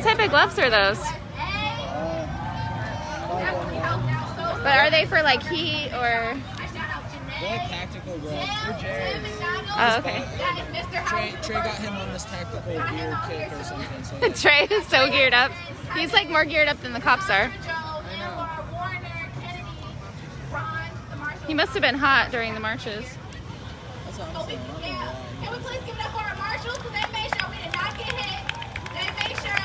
What type of gloves are those? But are they for like heat or? They're tactical gloves. They're Jared's. Oh, okay. Trey got him on this tactical gear kick or something. So Trey is so geared up. He's like more geared up than the cops are. I know. He must have been hot during the marches. That's what I'm saying. Can we please give it up for our marshals? Because they made sure we did not get hit. They made sure.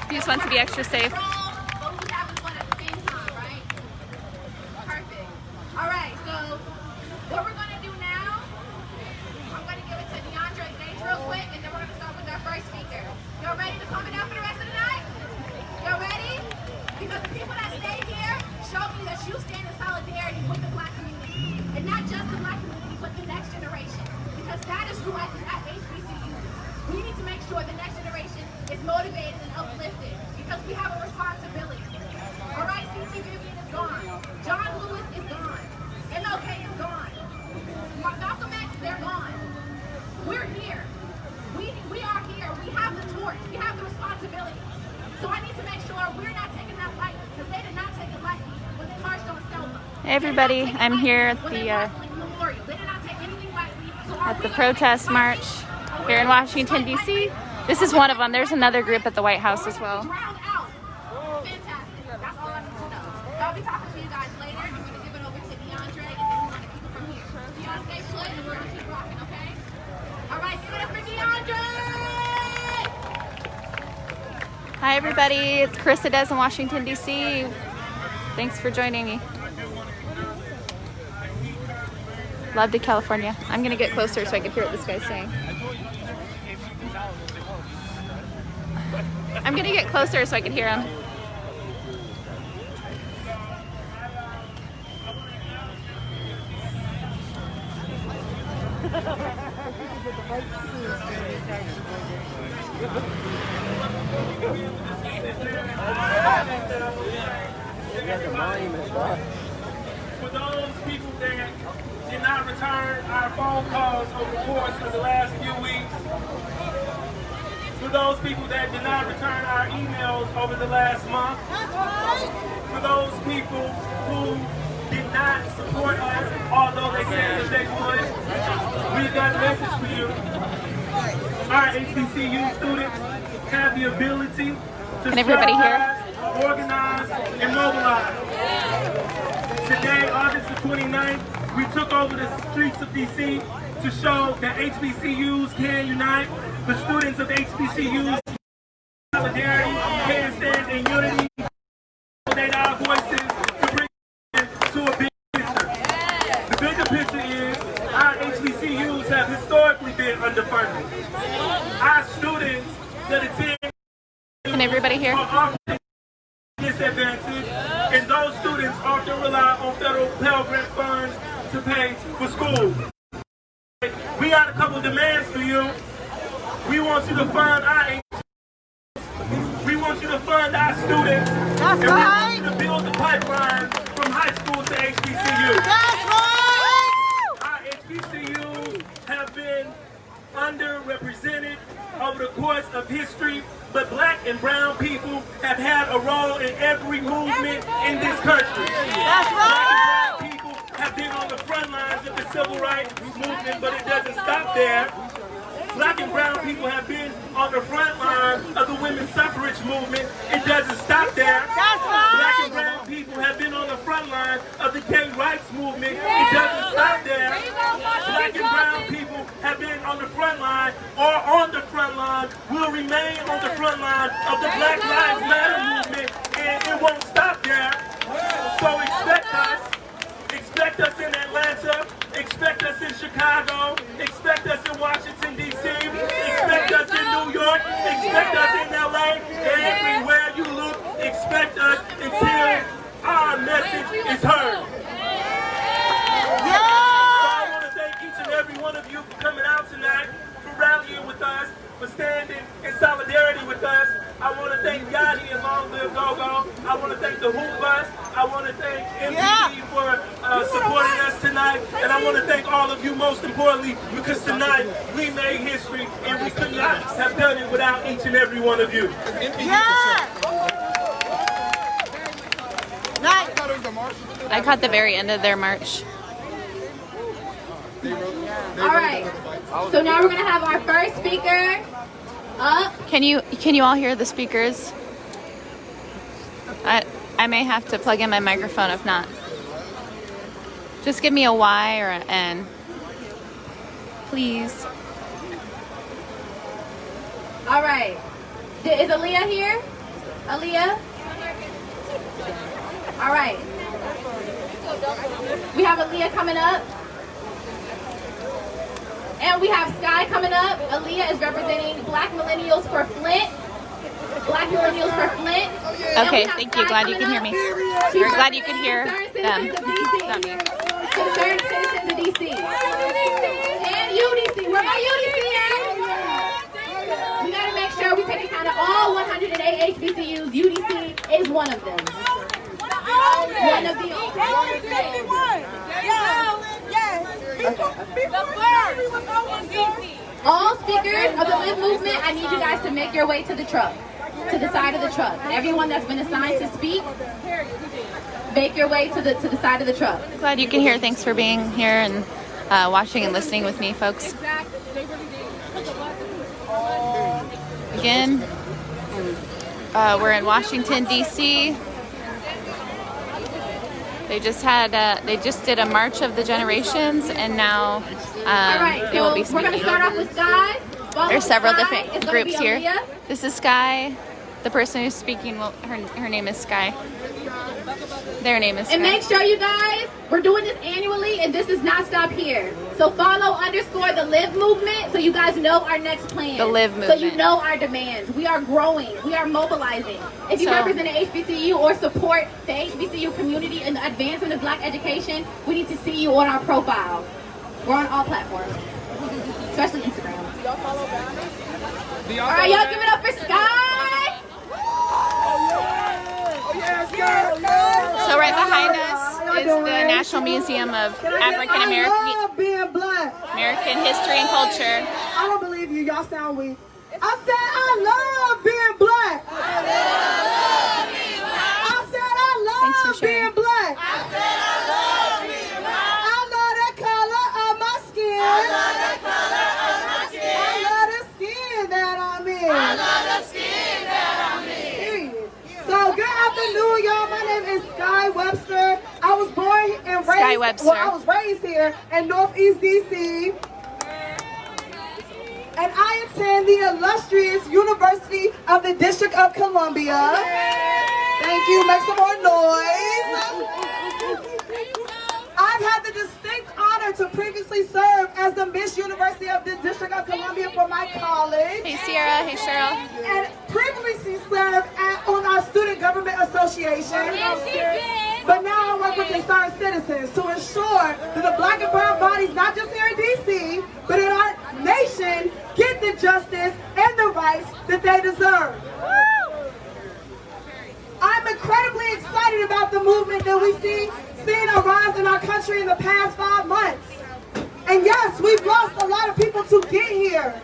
He just wants to be extra safe. But who's having fun at the same time, right? Perfect. All right, so what we're going to do now, I'm going to give it to DeAndre Gates real quick, and then we're going to start with our first speaker. Y'all ready to pump it out for the rest of the night? Y'all ready? Because the people that stay here show me that you stand in solidarity with the Black community. And not just the Black community, but the next generation. Because that is who at HBCU. We need to make sure the next generation is motivated and uplifted. Because we have a responsibility. All right, C.T. Vivian is gone. John Lewis is gone. MLK is gone. Malcolm X, they're gone. We're here. We are here. We have the torch. We have the responsibility. So I need to make sure we're not taking that lightly, because they did not take it lightly when they marched on Selma. Hey everybody, I'm here at the protest march here in Washington, D.C. This is one of them. There's another group at the White House as well. Fantastic. That's all I need to know. I'll be talking to you guys later. I'm going to give it over to DeAndre, and then we're going to keep it from here. DeAndre, stay put, and we're going to keep rocking, okay? All right, give it up for DeAndre! Hi everybody, it's Carissa Des in Washington, D.C. Thanks for joining me. Love to California. I'm going to get closer so I can hear what this guy's saying. I'm going to get closer so I can hear him. For those people that did not return our phone calls over the course of the last few weeks, for those people that did not return our emails over the last month, for those people who did not support us, although they said that they would, we got a message for you. Our HBCU students have the ability to strategize, organize, and mobilize. Today, August the 29th, we took over the streets of D.C. to show that HBCUs can unite. The students of HBCUs solidarity can stand in unity, consolidate our voices to bring to a big picture. The bigger picture is our HBCUs have historically been underfunded. Our students that attend Can everybody hear? are often disadvantaged, and those students often rely on federal Pell Grant funds to pay for school. We got a couple demands for you. We want you to fund our We want you to fund our students. That's and right. We want you to build the pipeline from high school to HBCU. That's right. Our HBCUs have been underrepresented over the course of history, but Black and brown people have had a role in every movement in this country. That's right. Black and brown people have been on the front lines of the civil rights movement, but it doesn't stop there. Black and brown people have been on the front line of the women's suffrage movement. It doesn't stop there. That's right. Black and brown people have been on the front line of the gay rights movement. It doesn't stop there. Black and brown people have been on the front line or on the front line, will remain on the front line of the Black Lives Matter movement, and it won't stop there. So expect us in Atlanta, expect us in Chicago, expect us in Washington, D.C., expect us in New York, expect us in L.A., everywhere you look, expect us until our message is heard. So I want to thank each and every one of you for coming out tonight, for rallying with us, for standing in solidarity with us. I want to thank Yachty and Long Live Go-Go. I want to thank the Hoop Bus. I want to thank MPD for supporting us tonight. And I want to thank all of you most importantly because tonight we made history and we could not have done it without each and every one of you. I caught the very end of their march. All right. So now we're gonna have our first speaker up. Can you all hear the speakers? I may have to plug in my microphone if not. Just give me a Y or an N. Please. All right. Is Aaliyah here? Aaliyah? All right. We have Aaliyah coming up. And we have Sky coming up. Aaliyah is representing Black Millennials for Flint. Black Millennials for Flint. Okay, thank you. Glad you can hear me. We're glad you can hear them. Not me. Concerned citizens of DC. And UDC. Where my UDC at? We gotta make sure we take account of all 108 HBCUs. UDC is one of them. One of the all speakers of the Live Movement, I need you guys to make your way to the truck, to the side of the truck. Everyone that's been assigned to speak, make your way to the side of the truck. Glad you can hear. Thanks for being here and watching and listening with me, folks. Again, we're in Washington, D.C. They just did a March of the Generations, and now they will be speaking. We're going to start off with Sky. There's several different groups here. This is Sky. The person who's speaking, her name is Sky. Their name is Sky. And make sure, you guys, we're doing this annually, and this does not stop here. So follow _ the Live Movement so you guys know our next plan. The Live Movement. So you know our demands. We are growing. We are mobilizing. If you represent an HBCU or support the HBCU community and the advancement of Black education, we need to see you on our profile. We're on all platforms, especially Instagram. All right, y'all give it up for Sky. So right behind us is the National Museum of African American History and Culture. I don't believe you. Y'all sound weak. I said I love being black. I said I love being black. I love the color of my skin. I love the skin that I'm in. So good afternoon, y'all. My name is Sky Webster. I was born and raised. Well, I was raised here in Northeast DC. And I attend the illustrious University of the District of Columbia. Thank you. Make some more noise. I've had the distinct honor to previously serve as the Miss University of the District of Columbia for my college. Hey Sierra, hey Cheryl. And previously served on our Student Government Association. But now I work with concerned citizens to ensure that the Black and brown bodies, not just here in DC, but in our nation, get the justice and the rights that they deserve. I'm incredibly excited about the movement that we've seen arise in our country in the past 5 months. And yes, we've lost a lot of people to get here.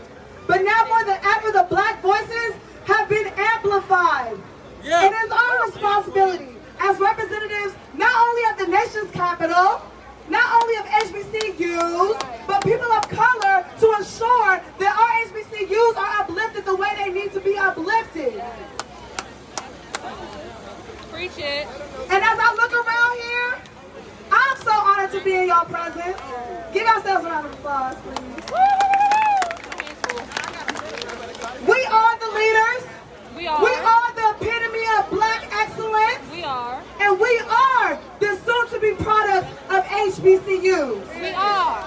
But now more than ever, the Black voices have been amplified. It is our responsibility as representatives, not only of the nation's capital, not only of HBCUs, but people of color, to ensure that our HBCUs are uplifted the way they need to be uplifted. Preach it. And as I look around here, I'm so honored to be in y'all presence. Give yourselves a round of applause, please. We are the leaders. We are the epitome of Black excellence. We are. And we are the soon-to-be product of HBCUs. We are.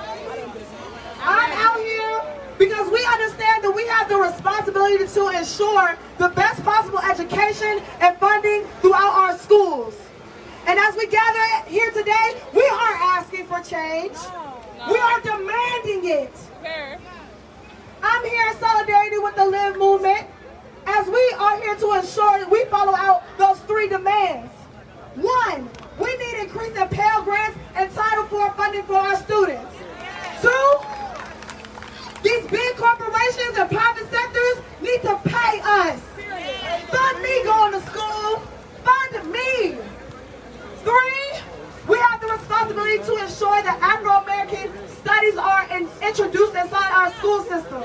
I'm out here because we understand that we have the responsibility to ensure the best possible education and funding throughout our schools. And as we gather here today, we aren't asking for change. No. We are demanding it. Fair. I'm here in solidarity with the Live Movement as we are here to ensure that we follow out those 3 demands. 1, we need increase in Pell Grants and Title IV funding for our students. need to ensure that Afro-American studies are introduced inside our school system.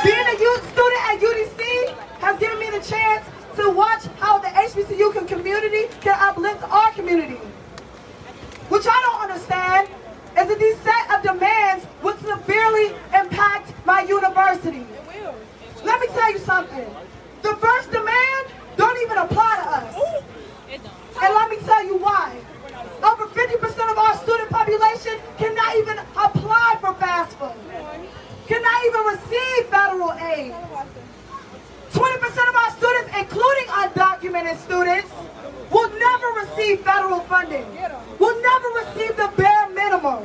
Being a youth student at UDC has given me the chance to watch how the HBCU community can uplift our community. Which I don't understand is that these set of demands would severely impact my university. Let me tell you something. The first demand don't even apply to us. And let me tell you why. Over 50% of our student population cannot even apply for FAFSA, cannot even receive federal aid. 20% of our students, including undocumented students, will never receive federal funding, will never receive the bare minimum.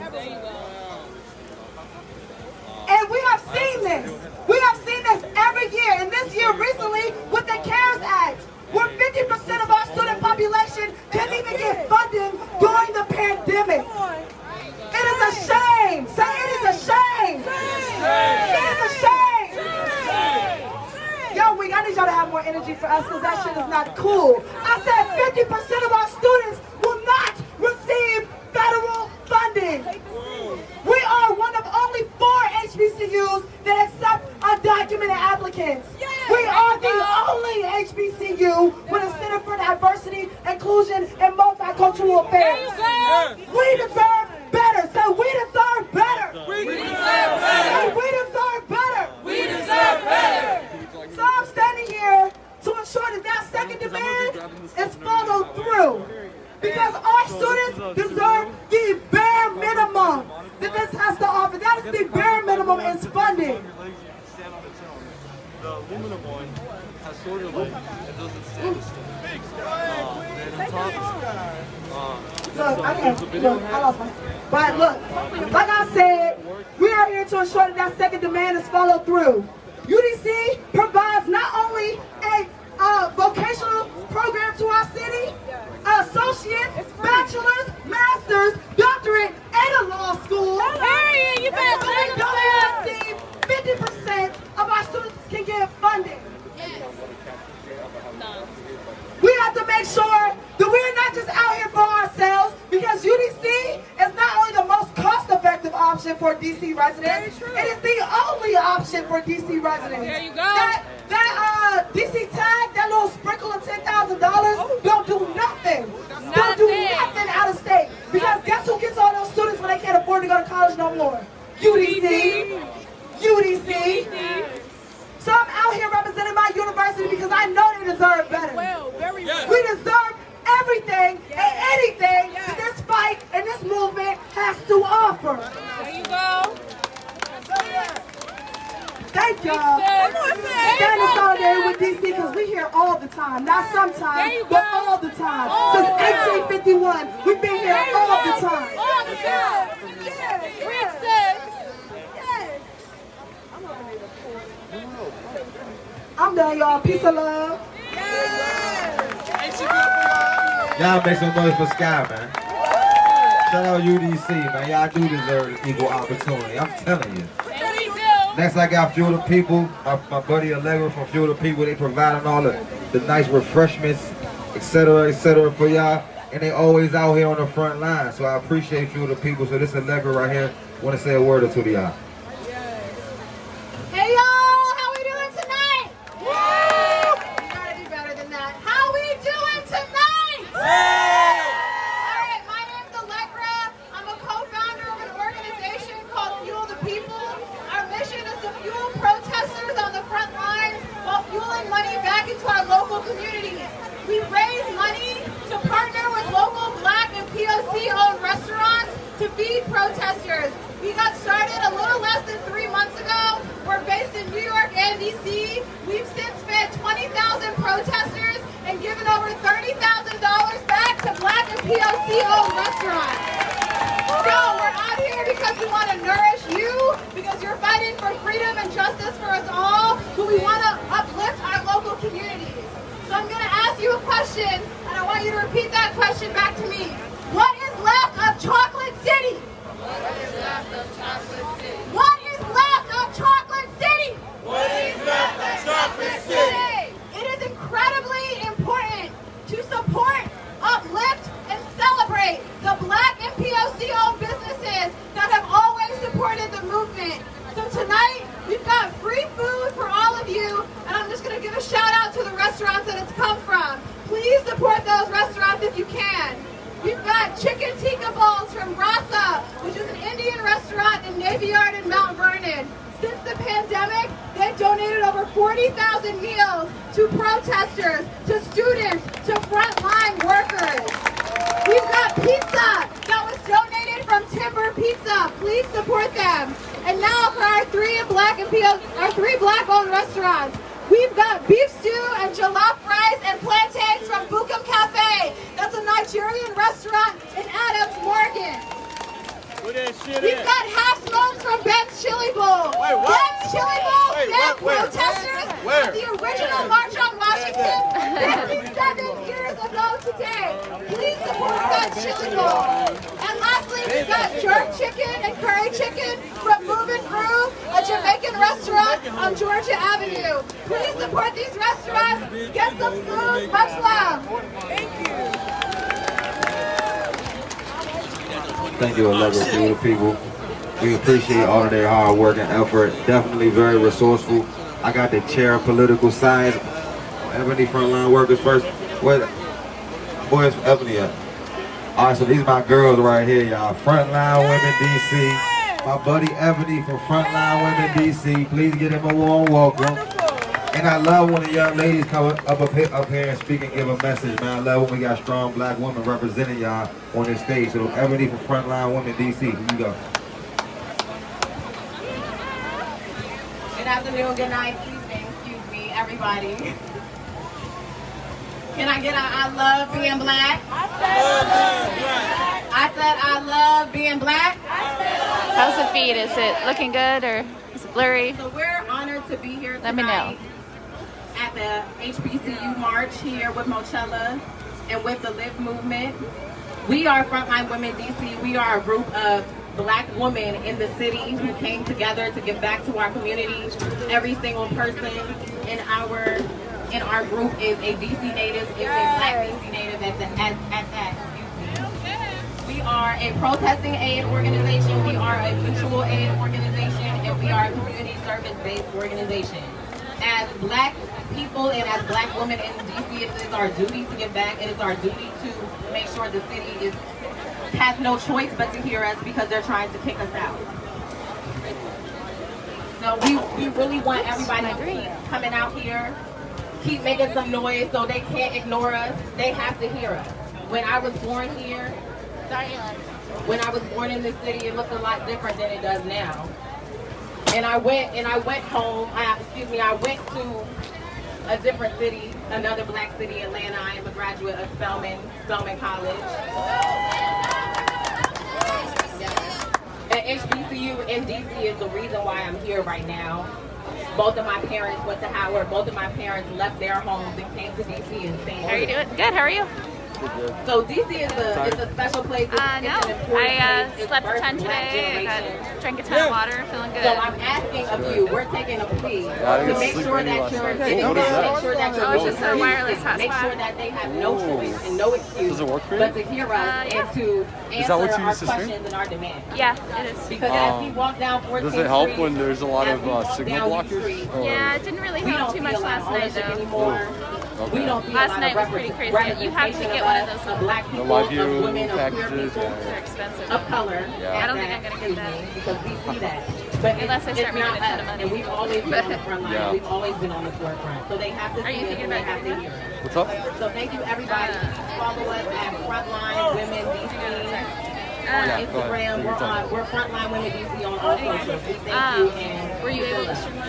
And we have seen this. We have seen this every year, and this year recently with the CARES Act, where 50% of our student population couldn't even get funding during the pandemic. It is a shame. Say it is a shame. It is a shame. Yo, I need y'all to have more energy for us because that shit is not cool. I said 50% of our students will not receive federal funding. We are one of only 4 HBCUs that accept undocumented applicants. We are the only HBCU with a Center for Diversity, Inclusion, and Multicultural Affairs. We deserve better. So we deserve better. We deserve better. We deserve better. We deserve better. So I'm standing here to ensure that that second demand is followed through. Because our students deserve the bare minimum that this has to offer. That is the bare minimum is funding. The aluminum one has sort of like, it doesn't stand as Look, I lost my. But look, like I said, we are here to ensure that that second demand is followed through. UDC provides not only a vocational program to our city, associates, bachelor's, master's, doctorate, and a law school. You better we don't receive 50% of our students can get funding. We have to make sure that we're not just out here for ourselves, because UDC is not only the most cost-effective option for DC residents, it is the only option for DC residents. There you go. That DC tag, that little sprinkle of $10,000, don't do nothing. Don't do nothing out of state. Because guess who gets all those students when they can't afford to go to college no more? UDC. UDC. So I'm out here representing my university because I know they deserve better. We deserve everything and anything that this fight and this movement has to offer. There you go. Thank y'all. Stand in solidarity with DC because we here all the time. Not sometimes, but all the time. Since 1851, we've been here all the time. All the time. Princess. I'm done, y'all. Peace and love. Y'all make some noise for Sky, man. Shout out UDC, man. Y'all do deserve equal opportunity. I'm telling you. And we do. Next, I got Fuel the People. My buddy Allegra from Fuel the People. They providing all the nice refreshments, etc., for y'all. And they always out here on the front line. So I appreciate Fuel the People. So this Allegra right here. Want to say a word or two to y'all. Hey y'all, how we doing tonight? Woo! We gotta do better than that. How we doing tonight? Alright, my name's Allegra. I'm a co-founder of an organization called Fuel the People. Our mission is to fuel protesters on the front lines while fueling money back into our local communities. We raise money to partner with local Black and POC-owned restaurants to feed protesters. We got started a little less than 3 months ago. We're based in New York and DC. We've since fed 20,000 protesters and given over $30,000 back to Black and POC-owned restaurants. So we're out here because we want to nourish you, because you're fighting for freedom and justice for us all, but we want to uplift our local communities. So I'm going to ask you a question, and I want you to repeat that question back to me. What is left of Chocolate City? What is left of Chocolate City? What is left of Chocolate City? What is left of Chocolate City? It is incredibly important to support, uplift, and celebrate support those restaurants if you can. We've got chicken tikka balls from Rasa, which is an Indian restaurant in Navy Yard in Mount Vernon. Since the pandemic, they've donated over 40,000 meals to protesters, to students, to frontline workers. We've got pizza that was donated from Timber Pizza. Please support them. And now for our three black-owned restaurants. We've got beef stew and jollof rice and plantains from Bukum Cafe. That's a Nigerian restaurant in Adams Morgan. We've got half smokes from Ben's Chili Bowl. Ben's Chili Bowl met protesters at the original March on Washington 57 years ago today. Please support Ben's Chili Bowl. And lastly, we've got jerk chicken and curry chicken from Move and Groove, a Jamaican restaurant on Georgia Avenue. Please support these restaurants. Get some food. Much love. Thank you. Thank you, Allegra, beautiful people. We appreciate all of their hard work and effort. Definitely very resourceful. I got the chair of political science. Ebony frontline workers first. Where's Ebony at? All right, so these are my girls right here, y'all. Frontline Women DC. My buddy Ebony from Frontline Women DC. Please give him a warm welcome. And I love when the young ladies come up here and speak and give a message, man. I love when we got strong black women representing y'all on this stage. So Ebony from Frontline Women DC, here you go. Good afternoon, good night, evening, excuse me, everybody. Can I get a I love being black? I said I love being black. How's the feed? Is it looking good or is it blurry? So we're honored to be here Let me know. at the HBCU March here with Mochella and with the Live Movement. We are Frontline Women DC. We are a group of black women in the city who came together to give back to our community. Every single person in our group is a DC native, is a black DC native at that. We are a protesting aid organization, we are a mutual aid organization, and we are a community service-based organization. As black people and as black women in DC, it is our duty to give back. It is our duty to make sure the city has no choice but to hear us because they're trying to kick us out. So we really want everybody to keep coming out here, keep making some noise so they can't ignore us. They have to hear us. When I was born here, when I was born in this city, it looked a lot different than it does now. And I went home, I went to a different city, another black city, Atlanta. I am a graduate of Spelman College. At HBCU in DC is the reason why I'm here right now. Both of my parents went to Howard. Both of my parents left their homes and came to DC and stayed. How are you doing? Good, how are you? So DC is a special place. It's an important place. I slept a ton today. I drank a ton of water, feeling good. So I'm asking of you, we're taking a plea to make sure that you're getting make sure that you're it's just a wireless hotspot. make sure that they have no choice and no excuse but to hear us and to answer our questions and our demands. Yeah, it is. Because as we walk down 14th Does it help Street, when there's a lot of signal blockers? Yeah, it didn't really help too much last night though. anymore. Okay. We don't see Last a lot night of was pretty crazy. You have to get one of those black people, live of view women, of queer packages, people, They're expensive. of color. Yeah. I don't think I'm gonna get that. Because we see that. But Unless I start it's not making a ton of us, money. and we've always been on the front line. Yeah. We've always been on the forefront. So they have to Are you see it thinking and they about have to doing hear it. What's up? So thank you everybody. Follow us at Frontline Women DC. On Yeah, go Instagram, ahead. we're Frontline Women DC on all socials. We thank you and Were you able to stream?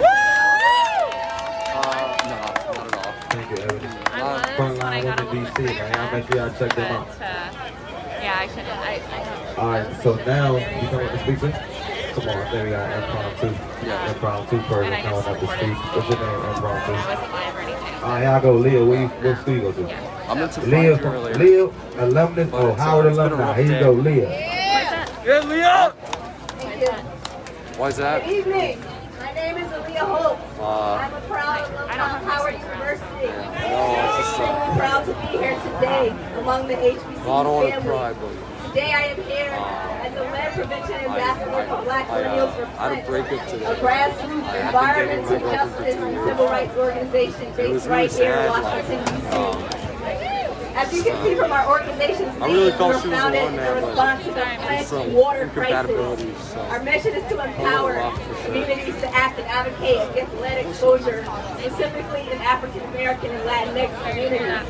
No, not at all. Thank you, Ebony. I was when I Frontline got a Women little bit DC, man. Y'all make sure y'all check them out. yeah, I couldn't. All right, so now you come up to speak to? Come on, I think we got impromptu. Yeah. Impromptu person And I coming just up to supported. speak. What's your name, impromptu? I wasn't live or anything. All right, y'all go, Leah. What school you go to? I'm into Leah, Frank earlier. Leah, alumnus, But oh, it's, Howard it's been a alumni. rough Here you day. go, Leah. What's that? Yeah, Leah! Why is Good that? evening. My name is Aaliyah Hope. I'm a proud alumni of Howard University. No, it's just I'm proud to be here today among the HBCU I don't want to family. cry, but Today I am here as a lead prevention ambassador for Black Millennials for I had a Flint, breakup today. a grassroots I had to environmental get my justice girlfriend and civil rights organization It was based really right here in sad, Washington, D.C. As you can see from our organization's I really name, felt we she were was founded alone in there, but response to the there's plant some and water incompatibilities, crisis. so Our mission is to a empower little off for sure. communities to act and advocate against lead exposure, specifically in African American and Latinx communities.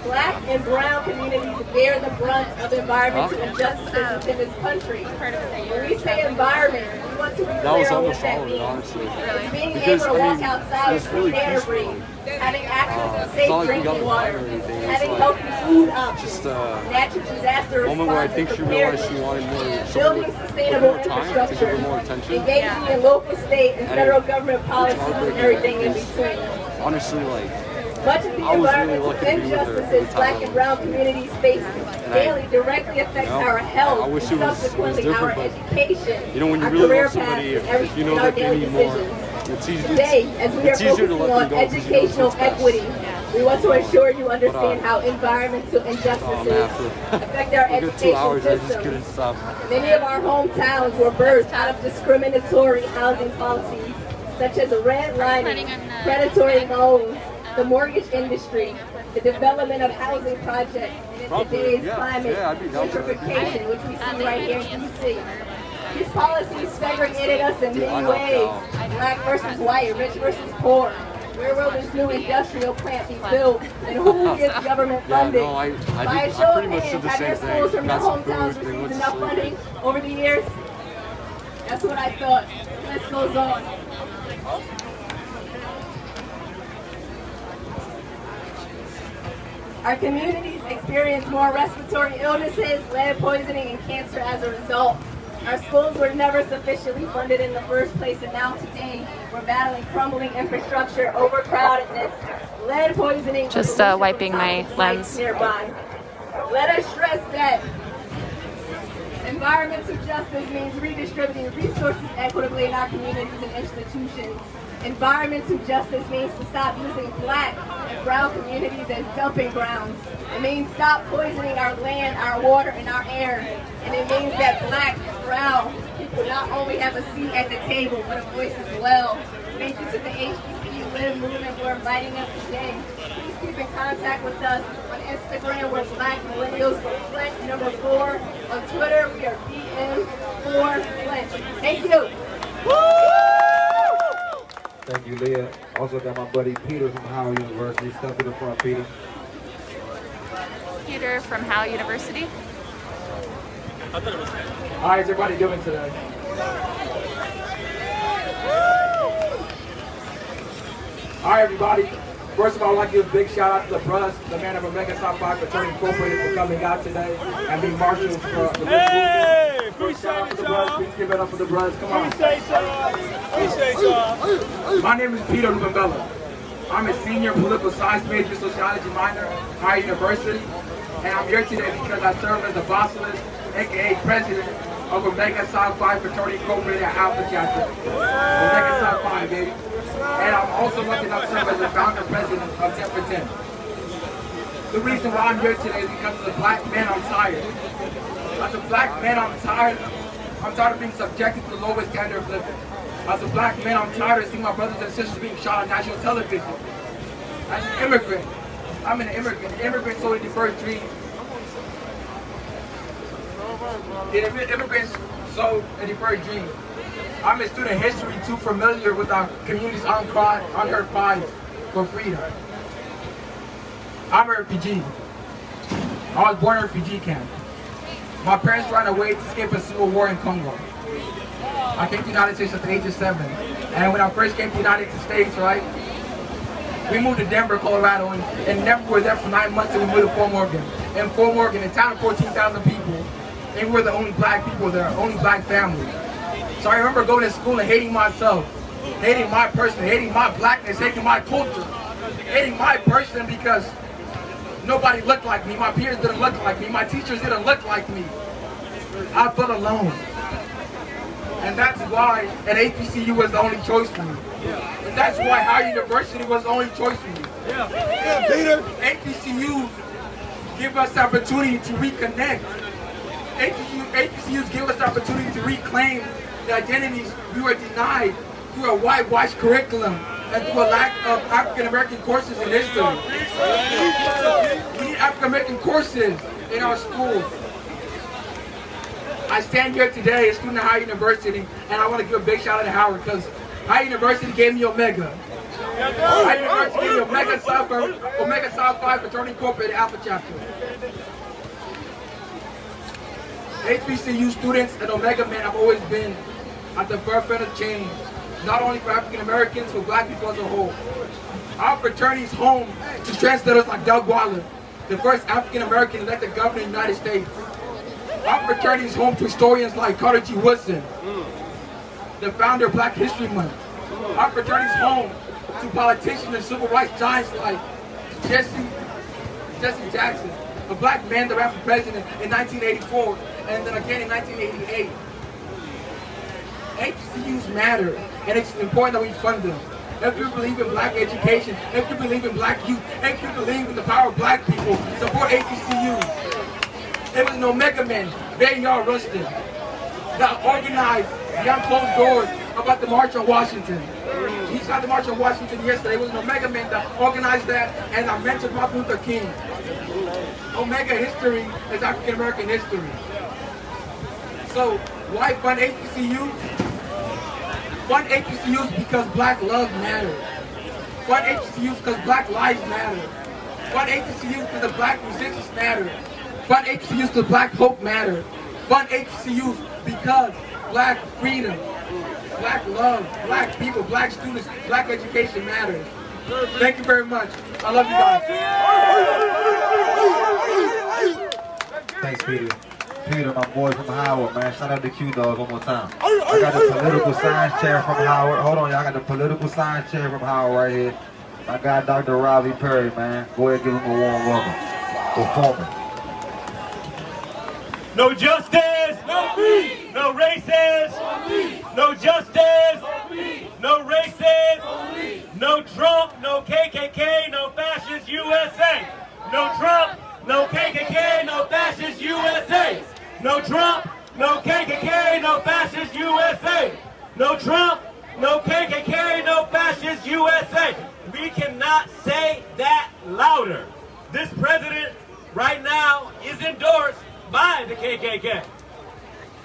Black and brown communities bear the brunt of environmental injustices within this country. When we say environment, we want to be That was clear on almost what all that of it, means. honestly. It's being Because, able to I walk mean, outside it's and really breathe air peaceful. breathe, having access to It's safe not like we got drinking in a water, fight or anything. It's having like healthy food options, just a natural disaster moment where I response think and she realized she preparedness, wanted more, building with sustainable more time to give infrastructure, her more attention. engaging in local, state, and federal government policies and heartbreaking everything in because, between. honestly, like, Much of the I was really environmental lucky to be with her every injustices time black I and brown was. communities face daily directly affects our health I wish and it was subsequently different, our but, education, you know, when you our really career love somebody, paths, if and everything you know in our that they daily need more, decisions. it's easy. Today, as we are It's easier to focusing let on them go because you know educational it's best. equity, we want to ensure you understand how environmental Oh injustices man, affect our for 2 education hours I just system. couldn't stop. Many of our hometowns were birthed out of discriminatory housing policies, such as redlining, predatory loans, the mortgage industry, the development of housing projects, and in today's climate, gentrification, which we see right here in DC. These policies segregated us in many ways, black versus white, rich versus poor. Where will this new industrial plant be built, and who gets government funding? By a show of hands, have your schools from your hometowns received enough funding over the years? That's what I thought. The list goes on. Our communities experience more respiratory illnesses, lead poisoning, and cancer as a result. Our schools were never sufficiently funded in the first place, and now today we're battling crumbling infrastructure, overcrowdedness, lead poisoning. Just wiping my lens. Nearby. Let us stress that environmental justice means redistributing resources equitably in our communities and institutions. Environmental justice means to stop using black and brown communities as dumping grounds. It means stop poisoning our land, our water, and our air. And it means that black and brown people not only have a seat at the table, but a voice as well. Thank you to the HBCU Live movement for inviting us today. Please keep in contact with us on Instagram. We're Black Millennials Flint, number 4. On Twitter, we are BM4Flint. Thank you. Thank you, Leah. Also got my buddy Peter from Howard University. Step to the front, Peter. Peter from Howe University. How is everybody doing today? All right, everybody. First of all, I'd like to give a big shout out to the brothers, the man of Omega South 5 Fraternity Incorporated for coming out today and being marshals for the movement. Appreciate it, y'all. Please give it up for the brothers. Come on. Appreciate y'all. My name is Peter Lubambella. I'm a senior political science major, sociology minor at Howard University. And I'm here today because I serve as the bossalist, aka president of Omega South 5 Fraternity Incorporated at Alpha Chapter. Omega South 5, baby. And I'm also lucky enough to serve as the founder president of 10 for 10. The reason why I'm here today is because as a black man, I'm tired. As a black man, I'm tired. I'm tired of being subjected to the lowest standard of living. As a black man, I'm tired of seeing my brothers and sisters being shot on national television. As an immigrant, I'm an immigrant. The immigrant sold a deferred dream. The immigrants sold a deferred dream. I'm a student of history, too familiar with our community's unheard cries for freedom. I'm a refugee. I was born in a refugee camp. My parents ran away to escape a civil war in Congo. I came to the United States at the age of 7. And when I first came to the United States, right, we moved to Denver, Colorado, and never were there for 9 months and we moved to Fort Morgan. In Fort Morgan, a town of 14,000 people, and we were the only black people there, only black family. So I remember going to school and hating myself, hating my person, hating my blackness, hating my culture, hating my person because nobody looked like me, my peers didn't look like me, my teachers didn't look like me. I felt alone. And that's why an HBCU was the only choice for me. And that's why Howard University was the only choice for me. Peter. HBCUs give us the opportunity to reconnect. HBCUs give us the opportunity to reclaim the identities we were denied through a whitewashed curriculum and through a lack of African American courses in history. We need African American courses in our schools. I stand here today, a student at Howard University, and I want to give a big shout out to Howard because Howard University gave me Omega. Howard University gave me Omega Psi Phi Fraternity Incorporated Alpha Chapter. HBCU students and Omega men have always been at the forefront of change, not only for African Americans, but black people as a whole. Our fraternity is home to translators like Doug Waller, the first African American elected governor of the United States. Our fraternity is home to historians like Carter G. Woodson, the founder of Black History Month. Our fraternity is home to politicians and civil rights giants like Jesse Jackson, a black man that ran for president in 1984 and then again in 1988. HBCUs matter, and it's important that we fund them. If you believe in black education, if you believe in black youth, if you believe in the power of black people, support HBCUs. It was no Omega men, Bayard Rustin, that organized behind closed doors about the March on Washington. He saw the March on Washington yesterday. It was an Omega man that organized that, and I mentioned Martin Luther King. Omega history is African American history. So why fund HBCUs? Fund HBCUs because black love matters. Fund HBCUs because black lives matter. Fund HBCUs because the black resistance matters. Fund HBCUs because black hope matters. Fund HBCUs because black freedom, black love, black people, black students, black education matters. Thank you very much. I love you guys. Thanks, Peter. Peter, my boy from Howard, man. Shout out to Q-Dog one more time. I got the political science chair from Howard. Hold on, y'all. I got the political science chair from Howard right here. My guy, Dr. Riley Perry, man. Go ahead and give him a warm welcome. Performer. No justice, no peace. No races, no justice, no races, no Trump, no KKK, no fascist USA. No Trump, no KKK, no fascist USA. No Trump, no KKK, no fascist USA. No Trump, no KKK, no fascist USA. We cannot say that louder. This president right now is endorsed by the KKK.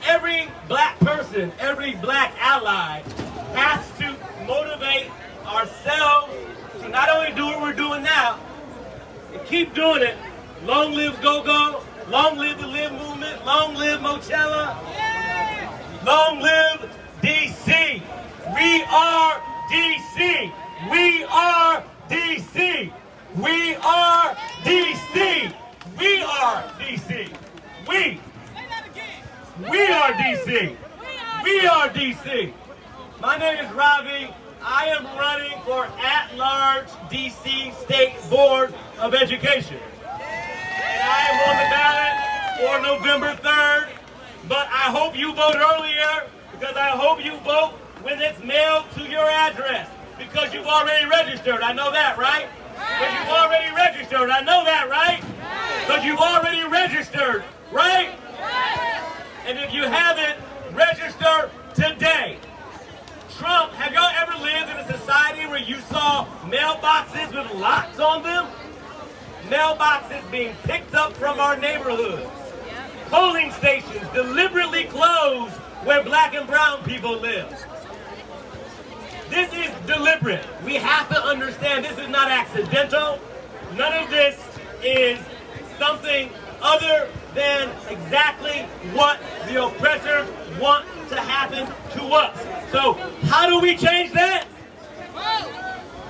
Every black person, every black ally has to motivate ourselves to not only do what we're doing now, and keep doing it. Long live Go-Go, long live the Live Movement, long live Mochella, long live DC. We are DC. We are DC. We are DC. We are DC. We are DC. We are DC. My name is Ravi. I am running for at-large DC State Board of Education. And I am on the ballot for November 3rd. But I hope you vote earlier, because I hope you vote when it's mailed to your address. Because you've already registered. I know that, right? Because you've already registered. I know that, right? Because you've already registered, right? And if you haven't, register today. Trump, have y'all ever lived in a society where you saw mailboxes with locks on them? Mailboxes being picked up from our neighborhoods. Polling stations deliberately closed where black and brown people live. This is deliberate. We have to understand this is not accidental. None of this is something other than exactly what the oppressors want to happen to us. So how do we change that?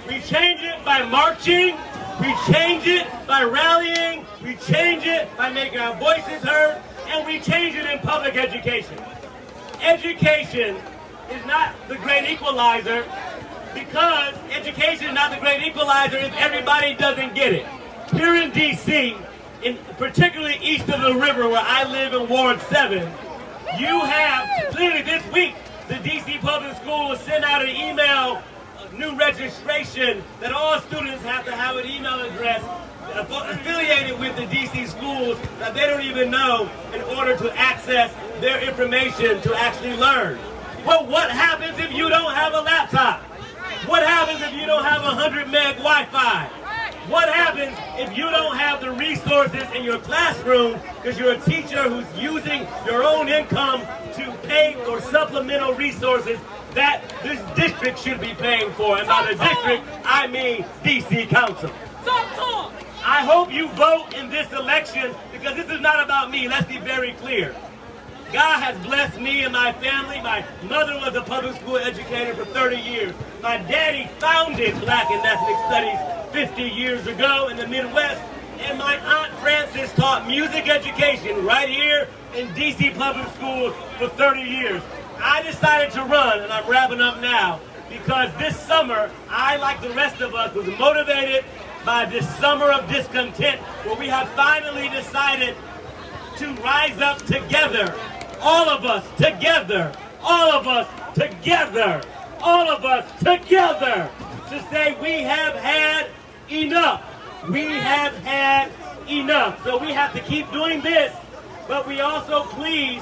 We change it by marching. We change it by rallying. We change it by making our voices heard. And we change it in public education. Education is not the great equalizer, because education is not the great equalizer if everybody doesn't get it. Here in D.C., particularly east of the river where I live in Ward 7, you have, literally this week, the D.C. Public Schools sent out an email, new registration, that all students have to have an email address affiliated with the D.C. schools that they don't even know in order to access their information to actually learn. Well, what happens if you don't have a laptop? What happens if you don't have 100 meg Wi-Fi? What happens if you don't have the resources in your classroom because you're a teacher who's using your own income to pay for supplemental resources that this district should be paying for? And by the district, I mean DC Council. I hope you vote in this election because this is not about me. Let's be very clear. God has blessed me and my family. My mother was a public school educator for 30 years. My daddy founded Black and Ethnic Studies 50 years ago in the Midwest. And my Aunt Frances taught music education right here in DC Public Schools for 30 years. I decided to run, and I'm wrapping up now, because this summer, I, like the rest of us, was motivated by this summer of discontent where we have finally decided to rise up together. All of us together, all of us together, all of us together to say we have had enough. We have had enough. So we have to keep doing this, but we also please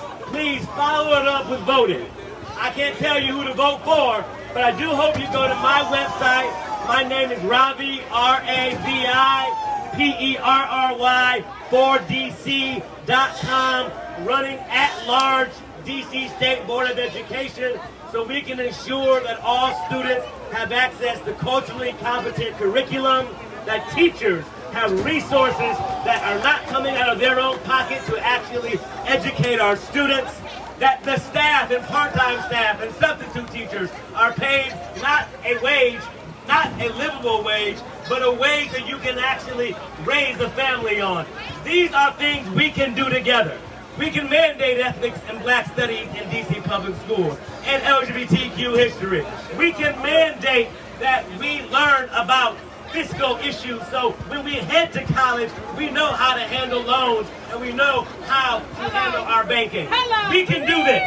follow it up with voting. I can't tell you who to vote for, but I do hope you go to my website. My name is Ravi, RAVI, PERRY4DC.com, running at large DC State Board of Education so we can ensure that all students have access to culturally competent curriculum, that teachers have resources that are not coming out of their own pocket to actually educate our students, that the staff and part-time staff and substitute teachers are paid not a wage, not a livable wage, but a wage that you can actually raise a family on. These are things we can do together. We can mandate ethics and Black studies in DC public schools and LGBTQ history. We can mandate that we learn about fiscal issues so when we head to college, we know how to handle loans and we know how to handle our banking. We can do this.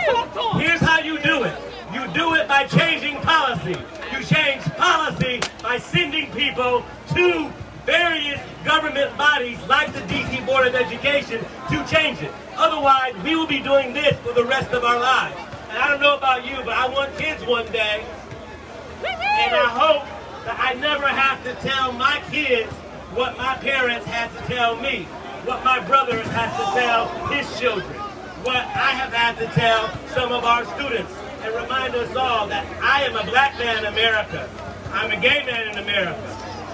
Here's how you do it. You do it by changing policy. You change policy by sending people to various government bodies like the DC Board of Education to change it. Otherwise, we will be doing this for the rest of our lives. And I don't know about you, but I want kids one day. And I hope that I never have to tell my kids what my parents had to tell me, what my brother has to tell his children, what I have had to tell some of our students, and remind us all that I am a Black man in America. I'm a gay man in America.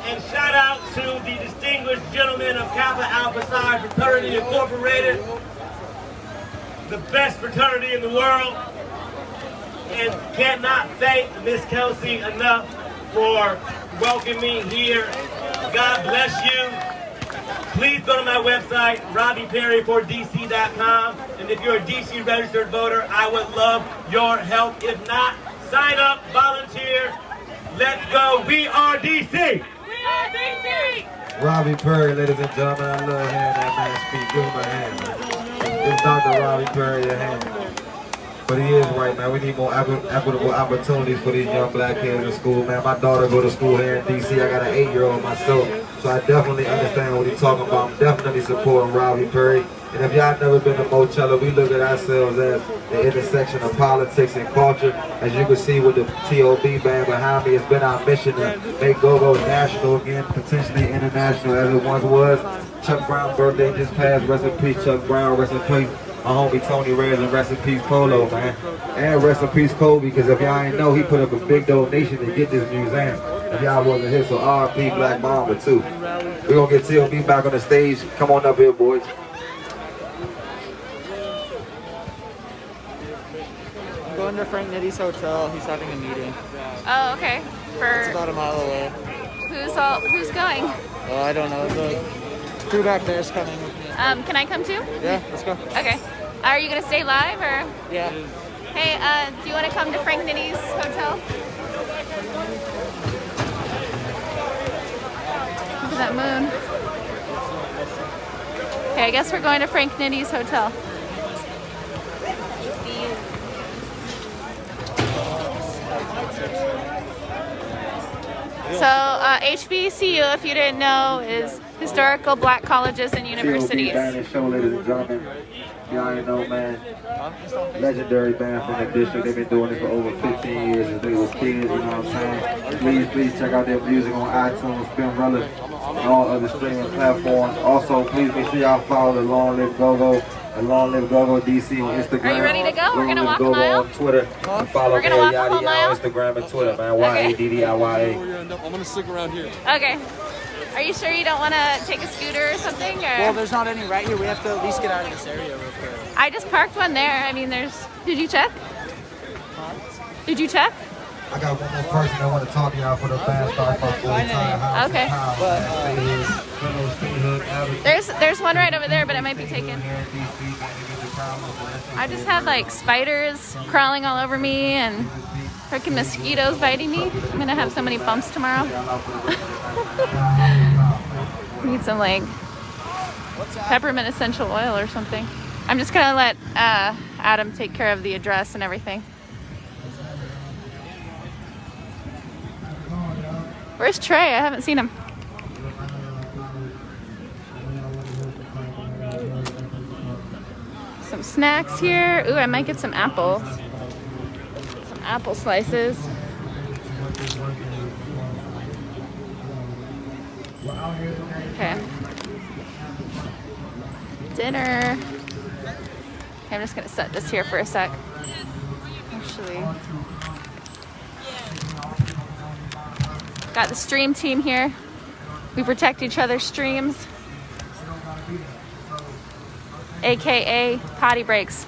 And shout out to the distinguished gentlemen of Kappa Alpha Psi Fraternity Incorporated, the best fraternity in the world, and cannot thank Miss Kelsey enough for welcoming me here. God bless you. Please go to my website, RaviPerry4DC.com, and if you're a DC registered voter, I would love your help. If not, sign up, volunteer. Let's go. We are DC. We are DC. Ravi Perry, ladies and gentlemen, I love hearing that man speak. Give him a hand. Give Dr. Ravi Perry a hand. But he is right, man. We need more equitable opportunities for these young Black kids in school, man. My daughter go to school here in DC. I got an 8-year-old myself, so I definitely understand what he's talking about. I'm definitely supporting Ravi Perry. And if y'all never been to Mochella, we look at ourselves as the intersection of politics and culture. As you can see with the T.O.B. band behind me, it's been our mission to make go-go national again, potentially international as it once was. Chuck Brown's birthday just passed. Rest in peace, Chuck Brown. Rest in peace, my homie Tony Reyes, and rest in peace, Polo, man. And rest in peace, Kobe, because if y'all ain't know, he put up a big donation to get this museum. If y'all wasn't here, so R.P. Black Mamba, too. We're going to get T.O.B. back on the stage. Come on up here, boys. I'm going to Frank Nitty's hotel. He's having a meeting. Oh, okay. It's about a mile away. Who's going? Oh, I don't know. The crew back there is coming with me. Can I come too? Yeah, let's go. Okay. Are you gonna stay live or? Yeah. Hey, do you want to come to Frank Nitty's hotel? Look at that moon. Okay, I guess we're going to Frank Nitty's hotel. So HBCU, if you didn't know, is historical black colleges and universities. Band show, ladies and gentlemen. Y'all ain't know, man. Legendary band from the district. They've been doing it for over 15 years since they was kids, you know what I'm saying? Please check out their music on iTunes, Spinrilla, and all other streaming platforms. Also, please make sure y'all follow the Long Live Go-Go and Long Live Go-Go DC on Instagram. Are you ready to go? We're going to walk a mile? On Twitter. And follow We're going to walk a whole mile? on Instagram and Twitter, man. YADDIYA. I'm going to stick around here. Okay. Are you sure you don't want to take a scooter or something? Or? Well, there's not any right here. We have to at least get out of this area real quick. I just parked one there. I mean, there's... Did you check? Did you check? I got one more person that want to talk to y'all for the fast start for full-time. Okay. There's one right over there, but it might be taken. I just had like spiders crawling all over me and freaking mosquitoes biting me. I'm gonna have so many bumps tomorrow. Need some like peppermint essential oil or something. I'm just gonna let Adam take care of the address and everything. Where's Trey? I haven't seen him. Some snacks here. Ooh, I might get some apples. Some apple slices. Okay. Dinner. Okay, I'm just gonna set this here for a sec. Actually. Got the stream team here. We protect each other's streams. AKA potty breaks.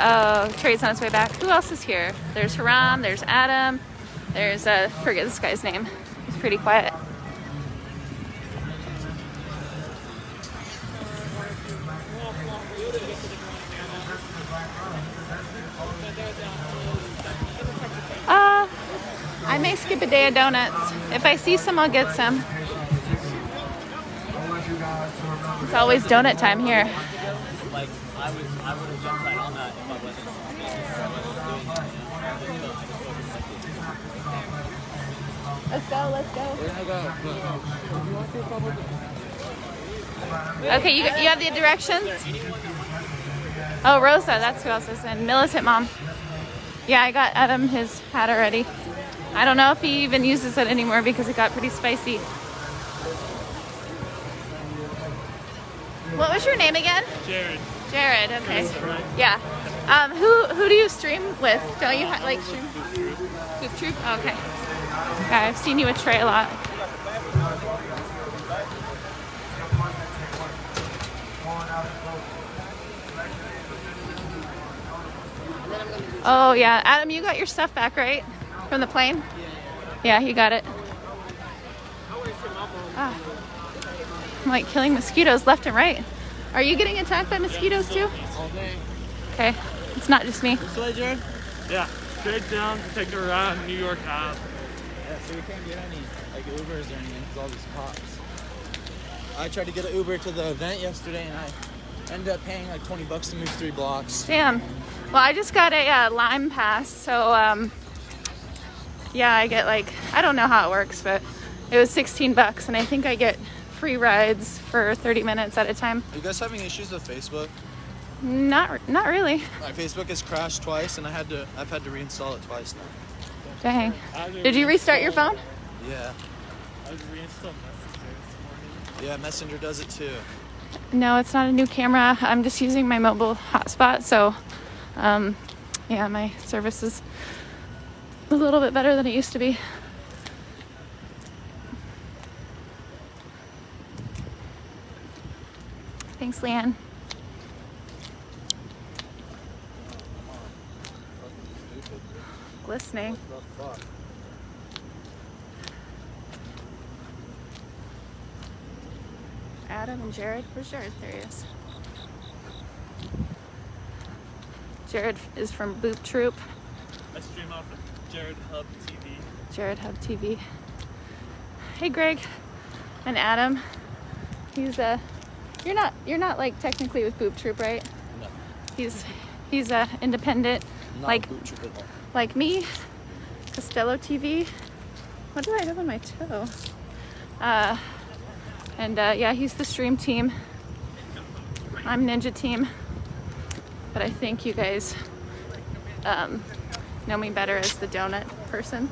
Oh, Trey's on his way back. Who else is here? There's Haram, there's Adam, there's, forget this guy's name. He's pretty quiet. I may skip a day of donuts. If I see some, I'll get some. It's always donut time here. Like, I would have jumped right on that if I wasn't. Let's go, let's go. We're gonna go. Okay, you have the directions? Oh, Rosa, that's who else is in. Militant Mom. Yeah, I got Adam his hat already. I don't know if he even uses it anymore because it got pretty spicy. What was your name again? Jared. Jared, okay. Yeah. Who do you stream with? Don't you like stream? Boop Troop? Okay. Yeah, I've seen you with Trey a lot. Oh yeah, Adam, you got your stuff back, right? From the plane? Yeah, you got it. Ah. I'm like killing mosquitoes left and right. Are you getting attacked by mosquitoes too? All day. Okay, it's not just me. This way, Jared? Yeah, straight down to take her around New York Ave. Yeah, so we can't get any like Ubers or anything because all these cops. I tried to get an Uber to the event yesterday and I ended up paying like $20 to move 3 blocks. Damn. Well, I just got a Lime Pass, so yeah, I get like, I don't know how it works, but it was $16 and I think I get free rides for 30 minutes at a time. Are you guys having issues with Facebook? Not really. My Facebook has crashed twice and I've had to reinstall it twice now. Dang. Did you restart your phone? Yeah. I was reinstalled Messenger this morning. Yeah, Messenger does it too. No, it's not a new camera. I'm just using my mobile hotspot, so yeah, my service is a little bit better than it used to be. Thanks, Leanne. Glistening. Adam and Jared. Where's Jared? There he is. Jared is from Boop Troop. I stream off of Jared Hub TV. Jared Hub TV. Hey, Greg and Adam. He's you're not like technically with Boop Troop, right? No. He's independent, like me. Costello TV. What do I have on my toe? Yeah, he's the stream team. I'm Ninja Team. But I think you guys know me better as the donut person.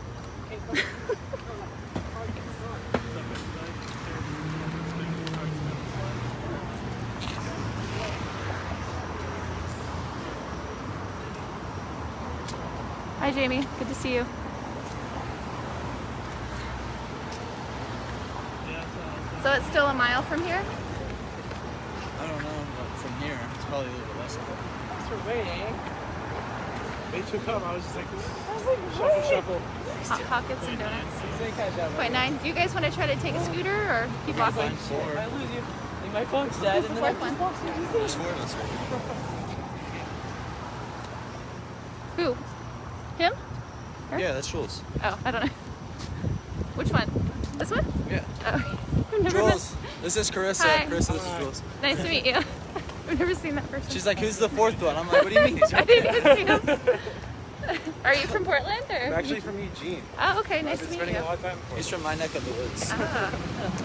Hi Jamie, good to see you. So it's still a mile from here? I don't know, but from here, it's probably a little bit less. Thanks for waiting. They took up. I was just like, shuffle. Hot pockets and donuts. Point 9. Do you guys want to try to take a scooter or keep walking? I lose you. My phone's dead. Who's the fourth one? There's 4 of us right Who? Him? Her? Yeah, that's Jules. Oh, I don't know. Which one? This one? Yeah. Oh. I've never Jules, this is Carissa. Hi. Carissa, this is Jules. Nice to meet you. I've never seen that person. She's like, who's the 4th one? I'm like, what do you mean? He's I didn't even see him. Are you from Portland or? I'm actually from Eugene. Oh, okay. Nice I've to been meet spending you. a lot of time in Portland. He's from my neck of the woods.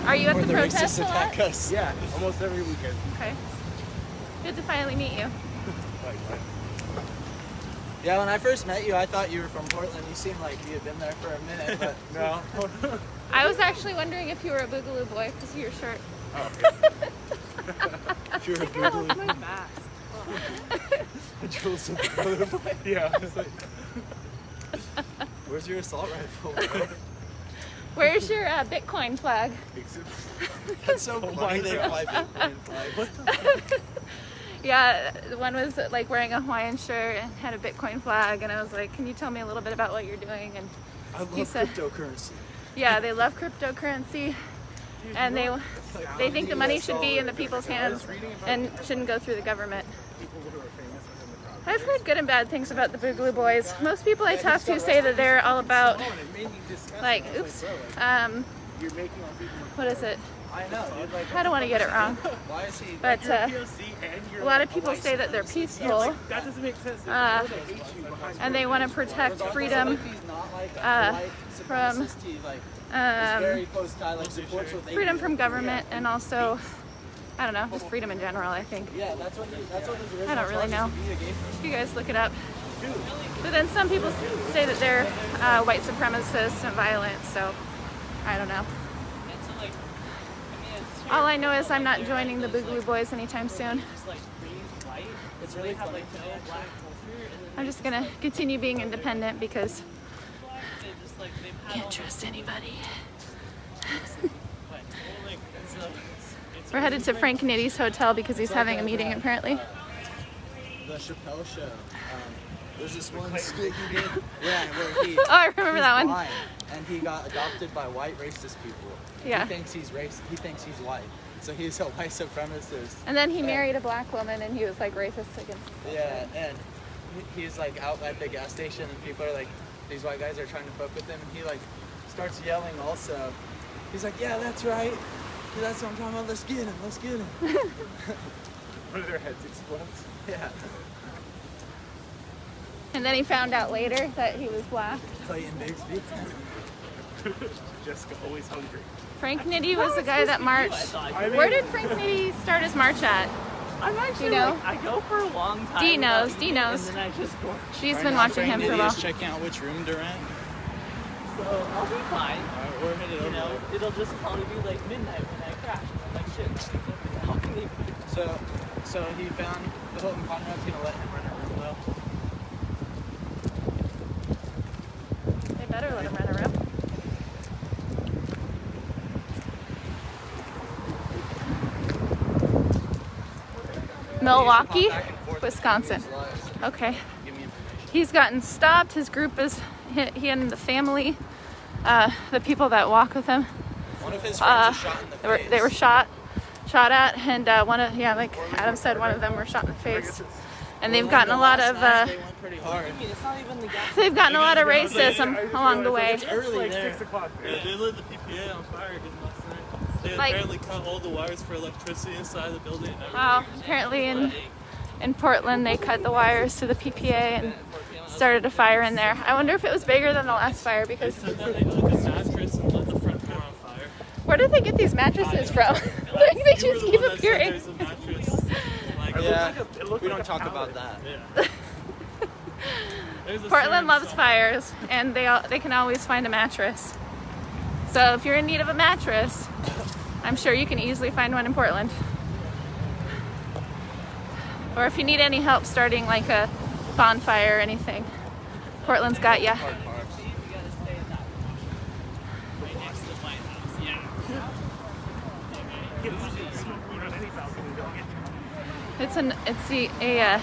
Are you at Where the protest racists a lot? attack us. Yeah, almost every weekend. Okay. Good to finally meet you. Yeah, when I first met you, I thought you were from Portland. You seemed like you had been there for a minute, but No. I was actually wondering if you were a Boogaloo boy because of your shirt. Oh, if you're a Boogaloo. My mask. Jules of the yeah. It's like, where's your assault rifle, bro? Where's your Bitcoin flag? That's so funny. They fly Bitcoin flags. Yeah, the one was like wearing a Hawaiian shirt and had a Bitcoin flag, and I was like, "Can you tell me a little bit about what you're doing?" And I love he said, cryptocurrency. "Yeah, they love cryptocurrency, and they think the money should be in the people's hands and shouldn't go through the government." I've heard good and bad things about the Boogaloo Boys. Most people I talk to say that they're all about, like, what is it? I know, dude, like, I don't want to get it wrong. why is he? But a lot of people say that they're peaceful, that doesn't make sense. and they want to protect freedom from freedom from government, and also, I don't know, just freedom in general, I think. Yeah, that's what his I don't really know. You guys look it up. But then some people say that they're white supremacists and violent, so I don't know. All I know is I'm not joining the Boogaloo Boys anytime soon. I'm just gonna continue being independent because I can't trust anybody. We're headed to Frank Nitty's hotel because he's having a meeting apparently. The Chappelle Show. There's this one skit he did. Yeah, where he. Oh, I remember that one. Blind, and he got adopted by white racist people. Yeah. He thinks he's He thinks he's white. So he's a white supremacist. And then he married a black woman and he was like racist against. Yeah, and he's like out at the gas station and people are like, these white guys are trying to fuck with him, and he like starts yelling also. He's like, yeah, that's right. That's what I'm talking about. Let's get him. Let's get him. One of their heads explodes. Yeah. And then he found out later that he was black. Clayton Bigsby. Jessica always hungry. Frank Nitty was the guy that marched. Where did Frank Nitty start his march at? I'm actually, you know? I go for a long time. Dee knows. Dee knows. And then I just go. She's been watching him for a while. Checking out which room to rent. So I'll be fine. Alright, we're headed over. You know, it'll just probably be like midnight when I crash. And I'm like, shit. How can they? So he found the Hilton Conrad's gonna let him rent a room though. They better let him rent a room. Milwaukee, Wisconsin. Okay. He's gotten stopped. His group is, he and the family, the people that walk with him. One of his friends was shot in the face. They were shot at, and like Adam said, one of them were shot in the face. And they've gotten a lot of, They went pretty hard. they've gotten a lot of racism along the way. It's early there. 6 o'clock. Yeah, they lit the PPA on fire again last night. They Like- apparently cut all the wires for electricity inside the building. Wow, apparently in in Portland, they cut the wires to the PPA and started a fire in there. I wonder if it was bigger than the last fire because... They took a mattress and lit the front door on fire. Where did they get these mattresses from? Like they just keep appearing. Yeah, we don't talk about that. Yeah. Portland loves fires, and they can always find a mattress. So if you're in need of a mattress, I'm sure you can easily find one in Portland. Or if you need any help starting like a bonfire or anything, Portland's got ya. It's a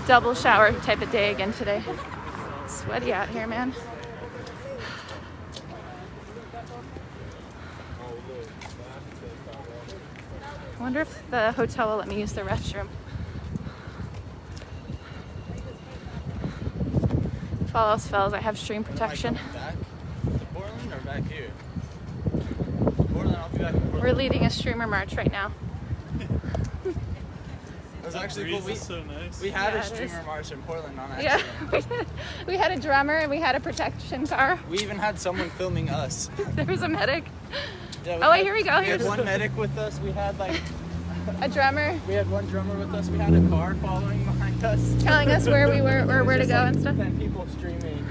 double shower type of day again today. Sweaty out here, man. I wonder if the hotel will let me use the restroom. If all else fails, I have stream protection. Back to Portland or back here? Portland, I'll be back in Portland. We're leading a streamer march right now. It was actually cool. So nice. We had Yeah, a streamer march in Portland on Yeah, accident. we had a drummer and we had a protection car. We even had someone filming us. There was a medic. Yeah, Oh wait, here we go. We had Here's one medic with us. We had like a drummer we had one drummer with us. We had a car following behind us, telling us where we were or where to go and stuff. And people streaming.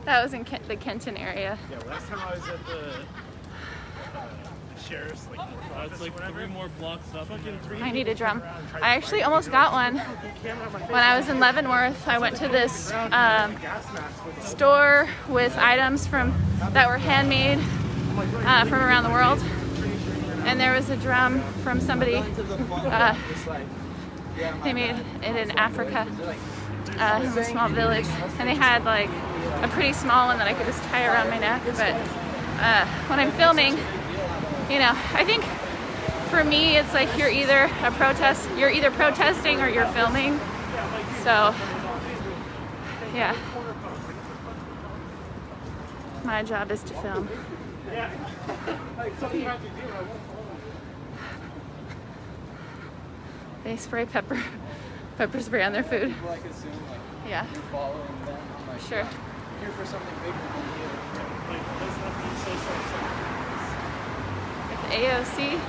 That was in the Kenton area. Yeah, last time I was at the sheriff's, like, it's like 3 more blocks up. I need a drum. I actually almost got one. When I was in Leavenworth, I went to this store with items that were handmade from around the world. And there was a drum from somebody. They made it in Africa, in a small village. And they had like a pretty small one that I could just tie around my neck. But when I'm filming, you know, I think for me it's like you're either protesting or you're filming. So yeah, my job is to film. They spray pepper spray on their food. People like assume like Yeah, you're following them. I'm like, sure. here for something bigger than you. AOC. The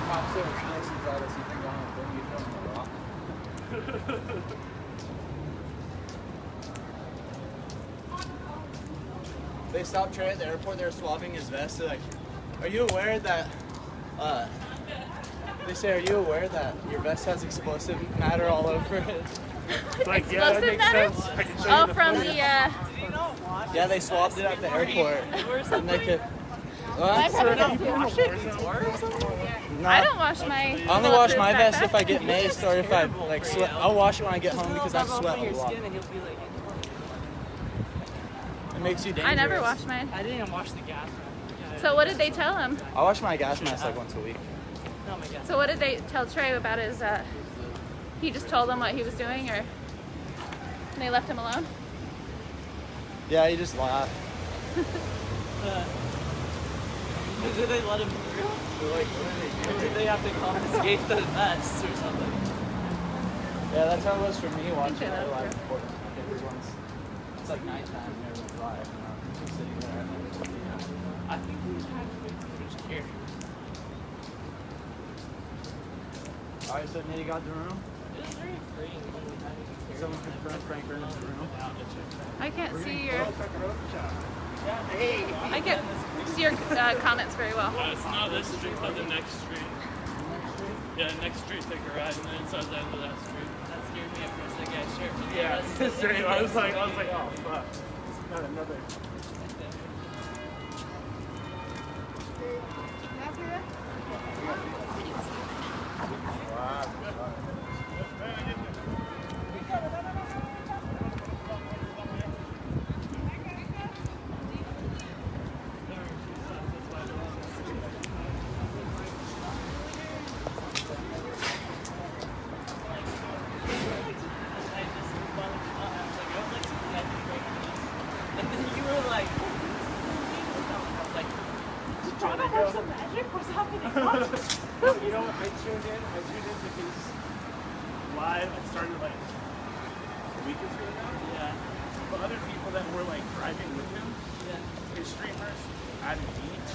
cops so explosive brought us even down and bring you from the rock. They stopped Trey at the airport. They were swabbing his vest. They're like, "Are you aware that?" They say, "Are you aware that your vest has explosive matter all over it?" Like, yeah, that makes sense. I can show you Oh, the from photo. the Yeah, they swabbed it at the airport. And they could. What? Wash it? No. I don't wash my. I only wash my vest if I get maced or if I like sweat. I'll wash it when I get home because I sweat a lot. It makes you dangerous. I never wash mine. I didn't even wash the gas. So what did they tell him? I wash my gas mask like once a week. No, my gas. So what did they tell Trey about his? He just told them what he was doing, or they left him alone? Yeah, you just laugh. Did they let him through? Or did they have to confiscate the vest or something? Yeah, that's how it was for me watching Okay, it that's live. true. It's like nighttime and everyone's live. You know, just sitting there. I think we just here. All right, so Nitty got the room. It was very freeing. Someone confirm Frank Nitty the room. I can't see your. I can't see your comments very well. It's not this street, but the next street. Yeah, next street, take a right, and then it's at the end of that street. That scared me at first. That guy's shirt. But Yeah, the rest it's straight. I was like, oh fuck. This is not another. tuned into his live. I started like a week or two ago. Yeah. But other people that were like driving with him, his streamers, I didn't eat.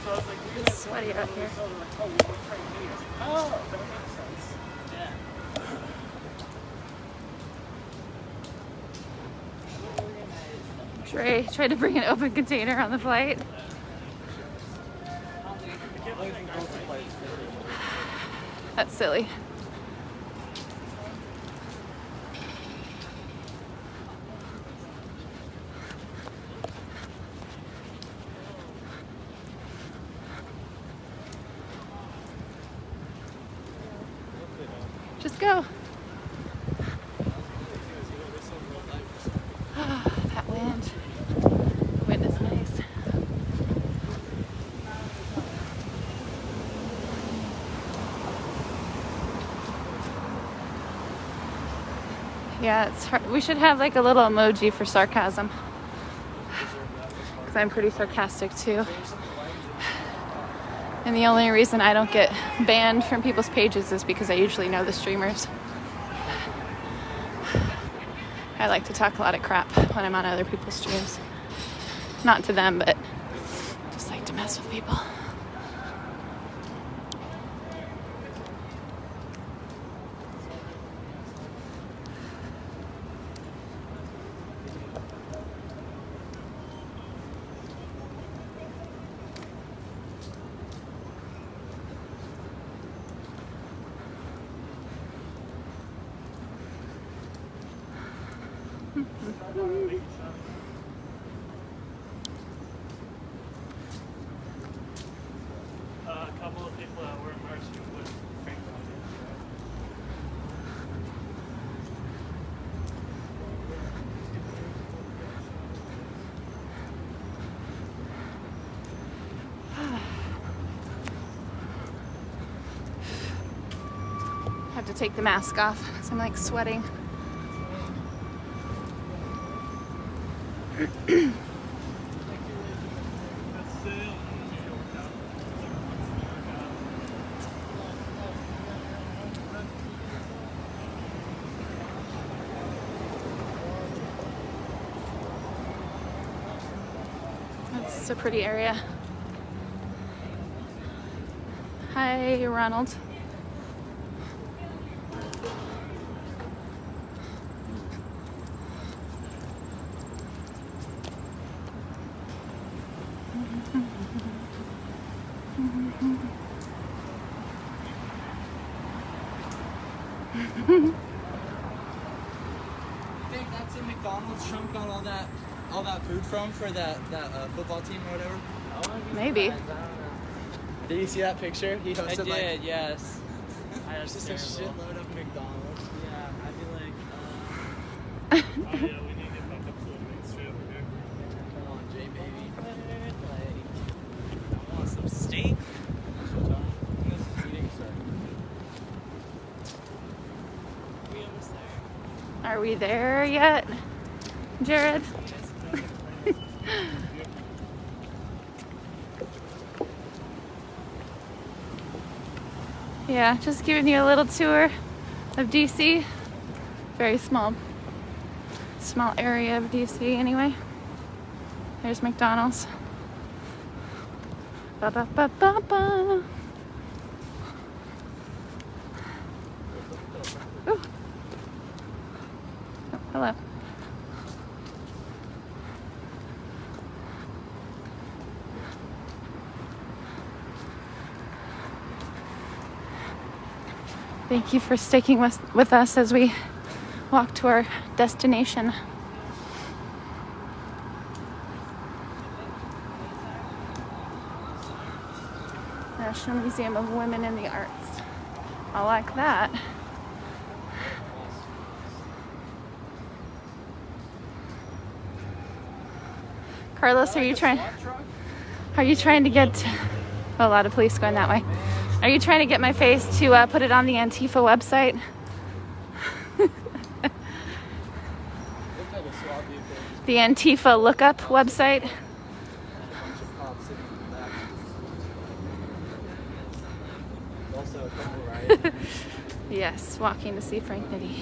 So I was like, It's sweaty out here. So they're like, oh, we want Frank Nitty. I was like, oh, that makes sense. Yeah. Dre tried to bring an open container on the flight. That's silly. Just go. That wind. The wind is nice. Yeah, it's hard. We should have like a little emoji for sarcasm. Because I'm pretty sarcastic too. And the only reason I don't get banned from people's pages is because I usually know the streamers. I like to talk a lot of crap when I'm on other people's streams. Not to them, but just like to mess with people. A couple of people that were marching with Frank Nitty. I have to take the mask off because I'm like sweating. It's a pretty area. Hi, Ronald. I think that's a McDonald's Trump got all that food from for that football team or whatever. Maybe. Did you see that picture? He I hosted did, yes. it's just a shitload of McDonald's. Yeah, I'd be like, Oh yeah, we need to get back up to the main street over here. Come on, J baby. like, I want some steak. This is eating, sir. We almost there. Are we there yet, Jared? Yeah, just giving you a little tour of DC. Very small area of DC anyway. There's McDonald's. Ba ba ba ba ba. Ooh. Oh, hello. Thank you for sticking with us as we walk to our destination. National Museum of Women in the Arts. I like that. Carlos, are you trying to get a lot of police going that way? Are you trying to get my face to put it on the Antifa website? The Antifa lookup website. also a couple, right? Yes, walking to see Frank Nitty.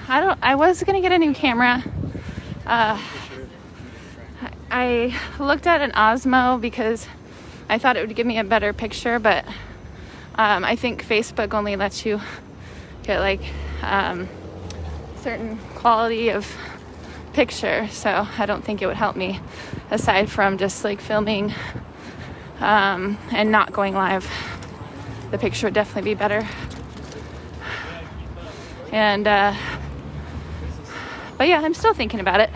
I was gonna get a new camera. I looked at an Osmo because I thought it would give me a better picture, but I think Facebook only lets you get like certain quality of picture, so I don't think it would help me aside from just like filming and not going live. The picture would definitely be better. And but yeah, I'm still thinking about it.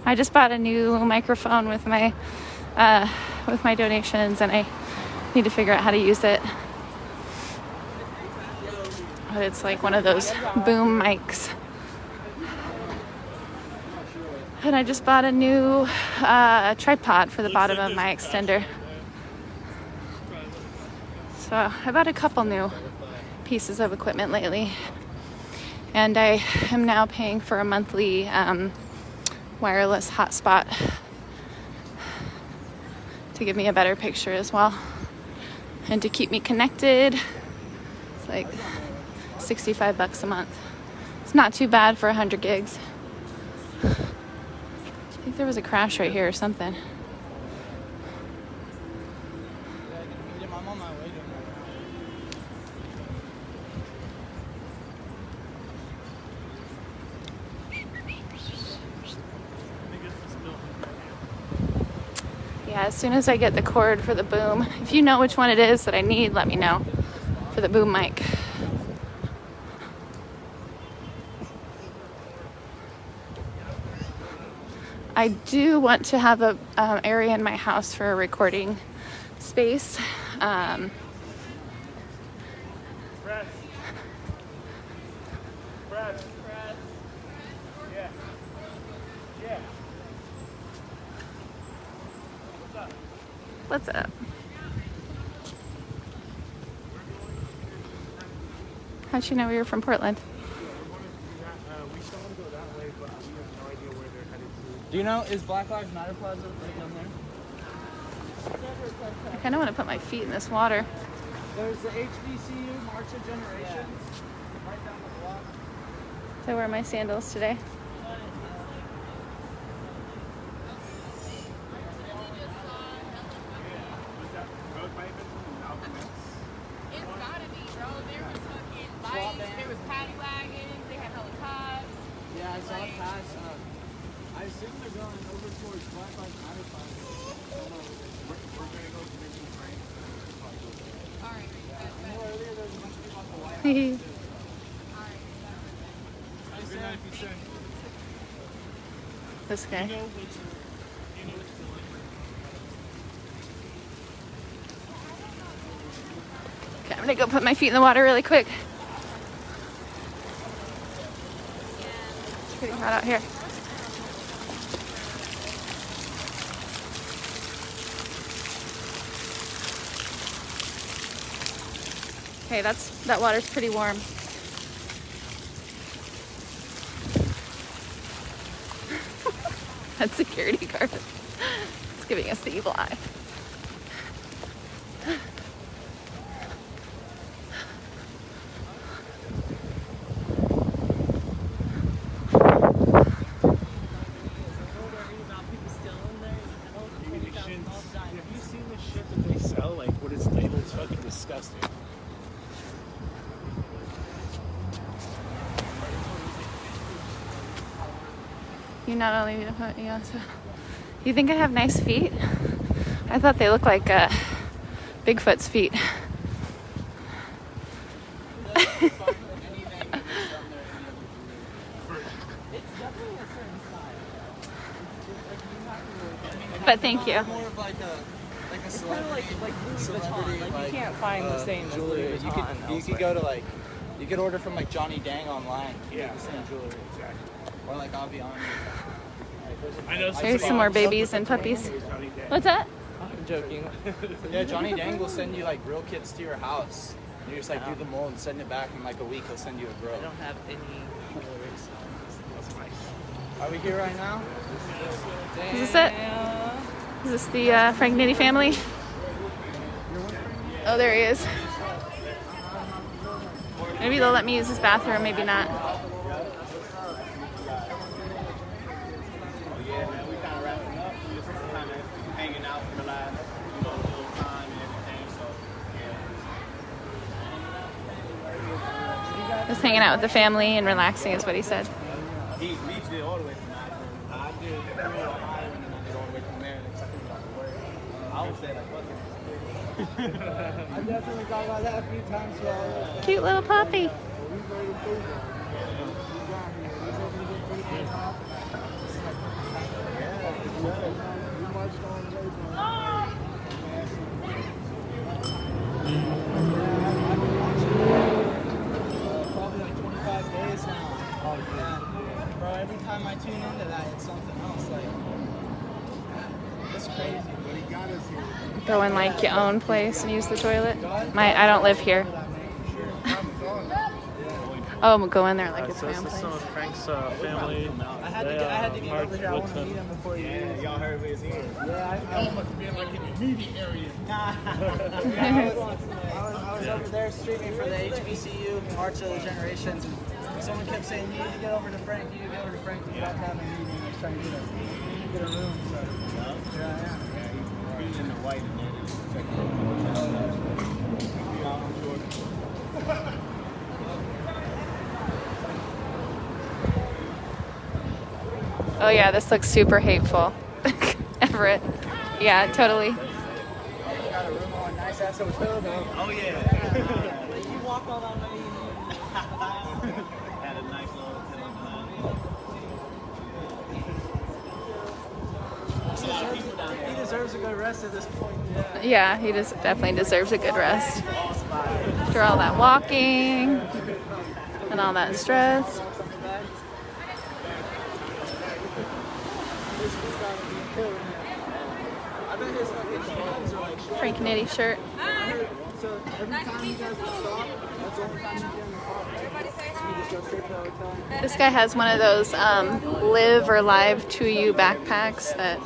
I just bought a new microphone with my donations, and I need to figure out how to use it. But it's like one of those boom mics. And I just bought a new tripod for the bottom of my extender. So I bought a couple new pieces of equipment lately. And I am now paying for a monthly wireless hotspot to give me a better picture as well. And to keep me connected. It's like $65 a month. It's not too bad for 100 gigs. I think there was a crash right here or something. I'm on my way to him. Yeah, as soon as I get the cord for the boom, if you know which one it is that I need, let me know for the boom mic. I do want to have a area in my house for a recording space. What's up? How'd you know we were from Portland? Do you know, is Black Lives Matter Plaza right down there? I kind of want to put my feet in this water. There's the HBCU, March of Generations, right down the block. So I wear my sandals today. It's gotta be, bro. There was fucking bikes, there was paddy wagons, they had hella cops. Yeah, I saw it pass. I assume they're going over towards Black Lives Matter Plaza. We're gonna go to Mission Frank. Alright, I know earlier there was a bunch of people on the White House. This guy. Okay, I'm gonna go put my feet in the water really quick. It's pretty hot out here. Okay, that water's pretty warm. That security guard is giving us the evil eye. Have you seen the shit that they sell? Like, what is labeled? It's fucking disgusting. You not only need to put, you also. You think I have nice feet? I thought they looked like Bigfoot's feet. But thank you. More of like a celebrity, Like, you can't find the same jewelry. as Louis Vuitton You could go to like, you could order from like Johnny Dang online. Yeah. The same jewelry. Exactly. Or like I'll be honest. I know. There's some more babies and puppies. What's that? I'm joking. Yeah, Johnny Dang will send you like real kids to your house. You just like do the mold and send it back in like a week. He'll send you a grill. I don't have any colors. That's nice. Are we here right now? Is this it? Is this the Frank Nitty family? Oh, there he is. Maybe they'll let me use this bathroom, maybe not. Yeah, man, we kind of wrapping up. We just kind of hanging out for the last, little time and everything. So, yeah. Just hanging out with the family and relaxing is what he said. He did all the way from Akron. I did Ohio, and then I did all the way from there. And exactly about the work. I would say like, fuck it. I definitely thought about that a few times. Yeah. Cute little puppy. Probably like 25 days now. Oh, yeah. Bro, every time I tune into that, it's something else. Like, it's crazy. But he got us here. Go in like your own place and use the toilet. I don't live here. Oh, I'm gonna go in there like it's my own This is place. some of Frank's family. I had to get over here. I want to meet him before you leave. Y'all heard we was here. Yeah, I Y'all must be in like in the immediate area. I was over there streaming for the HBCU March of the Generations, and someone kept saying, "You need to get over to Frank. You need to get over to Frank. You have to have a meeting." I was trying to get a room. So here I am. Being in the white and then checking Oh yeah, this looks super hateful. Everett. Yeah, totally. Got a room on a nice ass hotel though. Oh yeah. You walk all that way. Had a nice little hotel. He deserves a good rest at this point. Yeah, he just definitely deserves a good rest. After all that walking and all that stress. Frank Nitty shirt. So every time you guys stop, that's the only time you get in the car. You just go straight to the hotel. This guy has one of those live or live to you backpacks that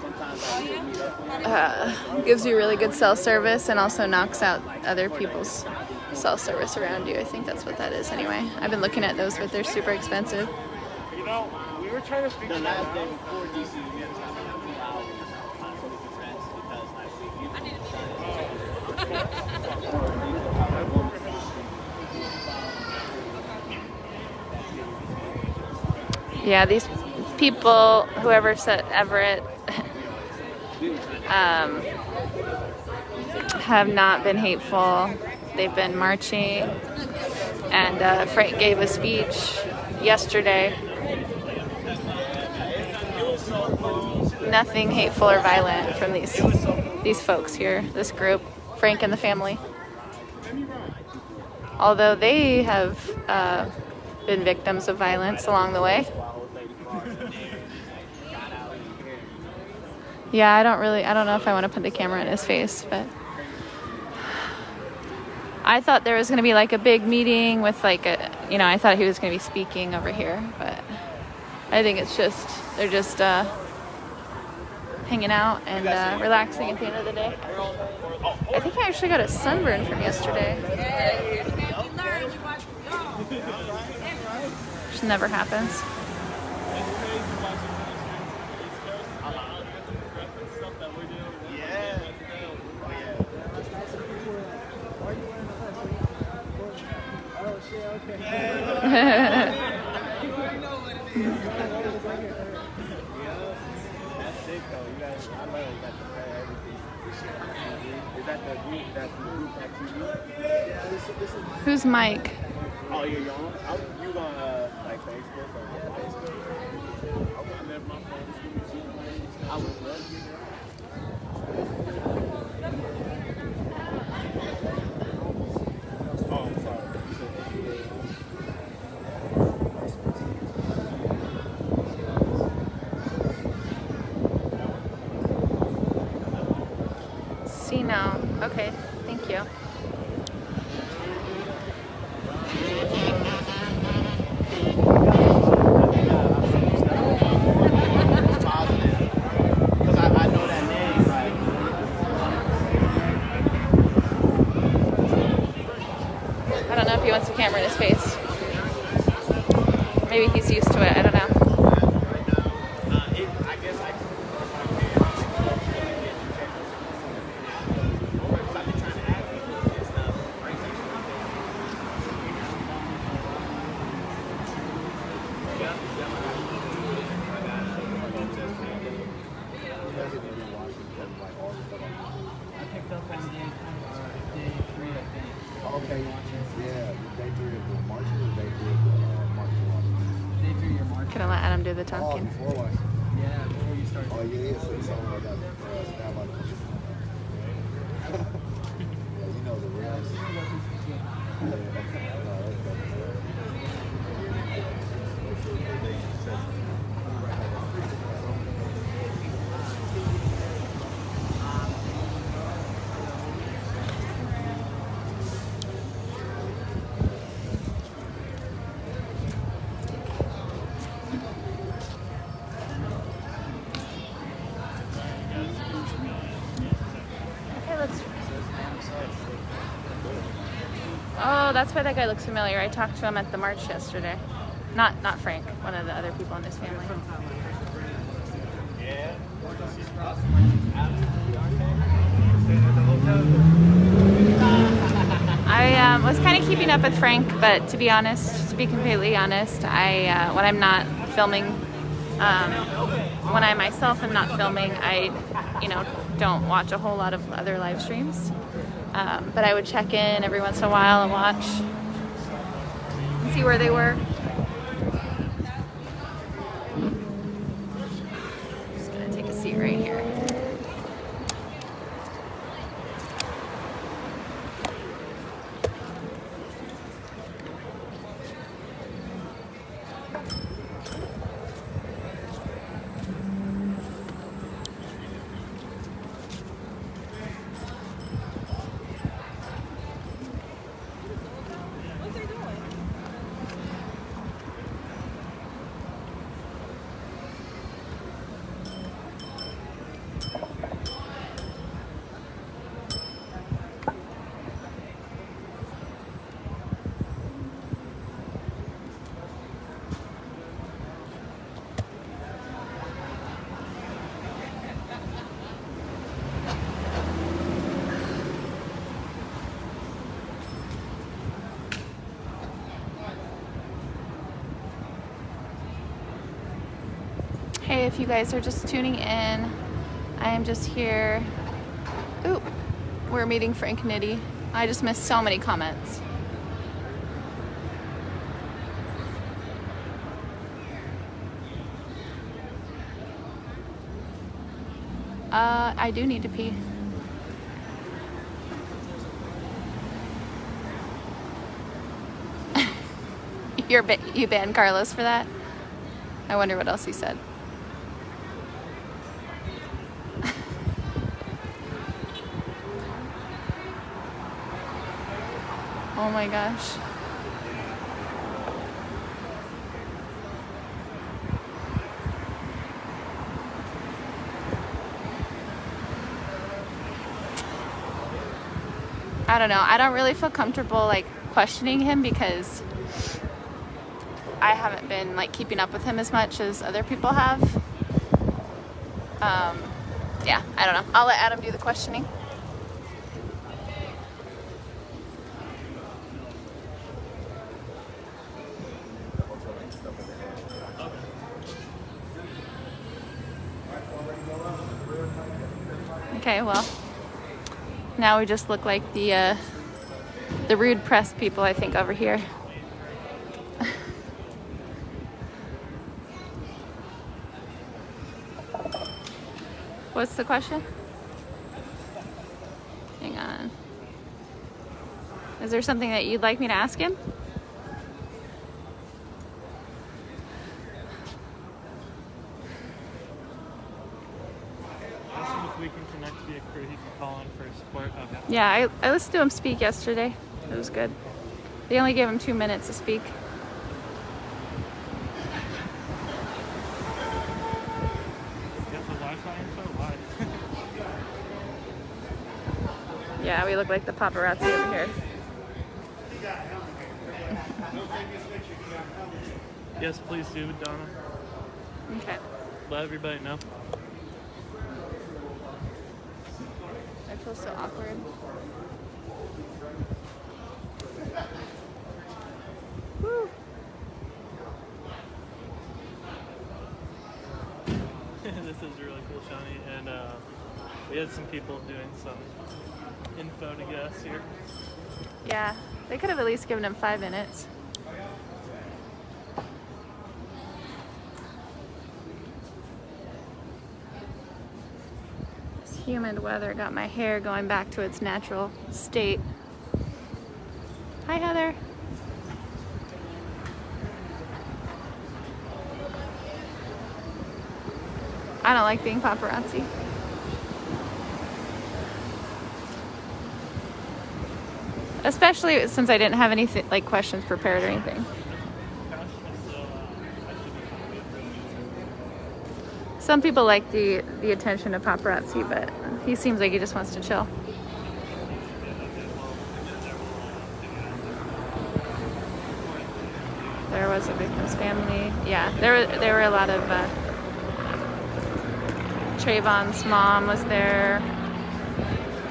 gives you really good cell service and also knocks out other people's cell service around you. I think that's what that is anyway. I've been looking at those, but they're super expensive. You know, we were trying to figure The that last day out. before DC, we had to have like 2 hours so we could rest because like Yeah, these people, whoever said Everett, have not been hateful. They've been marching, and Frank gave a speech yesterday. Nothing hateful or violent from these folks here, this group, Frank and the family. Although they have been victims of violence along the way. Yeah, I don't know if I want to put the camera in his face, but I thought there was going to be like a big meeting with like I thought he was going to be speaking over here, but I think it's just, they're just hanging out and relaxing at the end of the day. I think I actually got a sunburn from yesterday. Which never happens. Who's Mike? Oh, you're young? You gonna like Facebook or Facebook? I left my phone. I was lucky. Oh, I'm sorry. See now. Okay, thank you. camera in his face. Maybe he's used to it, I don't know. Okay, yeah, day 3 of the March or day 3 of the March one? Day 3 of your March. Gonna let Adam do the talking. Oh, before what? Yeah, before you start. Oh, yeah, so it's something like that. Snap on the yeah, you know the reals. Oh, that's why that guy looks familiar. I talked to him at the march yesterday. Not Frank, one of the other people in his family. I was kind of keeping up with Frank, but to be honest, to be completely honest, when I'm not filming, when I myself am not filming, I, don't watch a whole lot of other live streams. But I would check in every once in a while and watch and see where they were. Just gonna take a seat right here. Hey, if you guys are just tuning in, I am just here. Ooh, we're meeting Frank Nitty. I just missed so many comments. I do need to pee. You banned Carlos for that? I wonder what else he said. Oh my gosh. I don't know. I don't really feel comfortable questioning him because I haven't been keeping up with him as much as other people have. Yeah, I don't know. I'll let Adam do the questioning. Okay, well, now we just look like the rude press people, I think, over here. What's the question? Hang on. Is there something that you'd like me to ask him? If we can connect via crew, he can call in for support. Okay. Yeah, I listened to him speak yesterday. It was good. They only gave him 2 minutes to speak. Yeah, we look like the paparazzi over here. Yes, please do, Donna. Okay. Let everybody know. I feel so awkward. Woo. This is really cool, Shawnee, and we had some people doing some info to get us here. Yeah, they could have at least given him 5 minutes. This humid weather got my hair going back to its natural state. Hi, Heather. I don't like being paparazzi. Especially since I didn't have anything like questions prepared or anything. Some people like the attention of paparazzi, but he seems like he just wants to chill. There was a victim's family. Yeah, there were a lot of Trayvon's mom was there.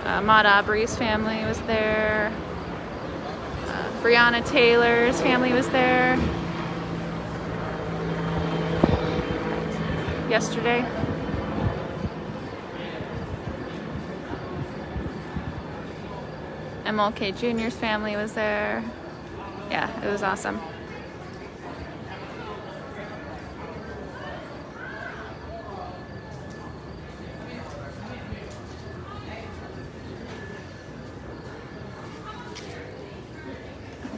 Maud Aubrey's family was there. Breonna Taylor's family was there yesterday. MLK Jr.'s family was there. Yeah, it was awesome.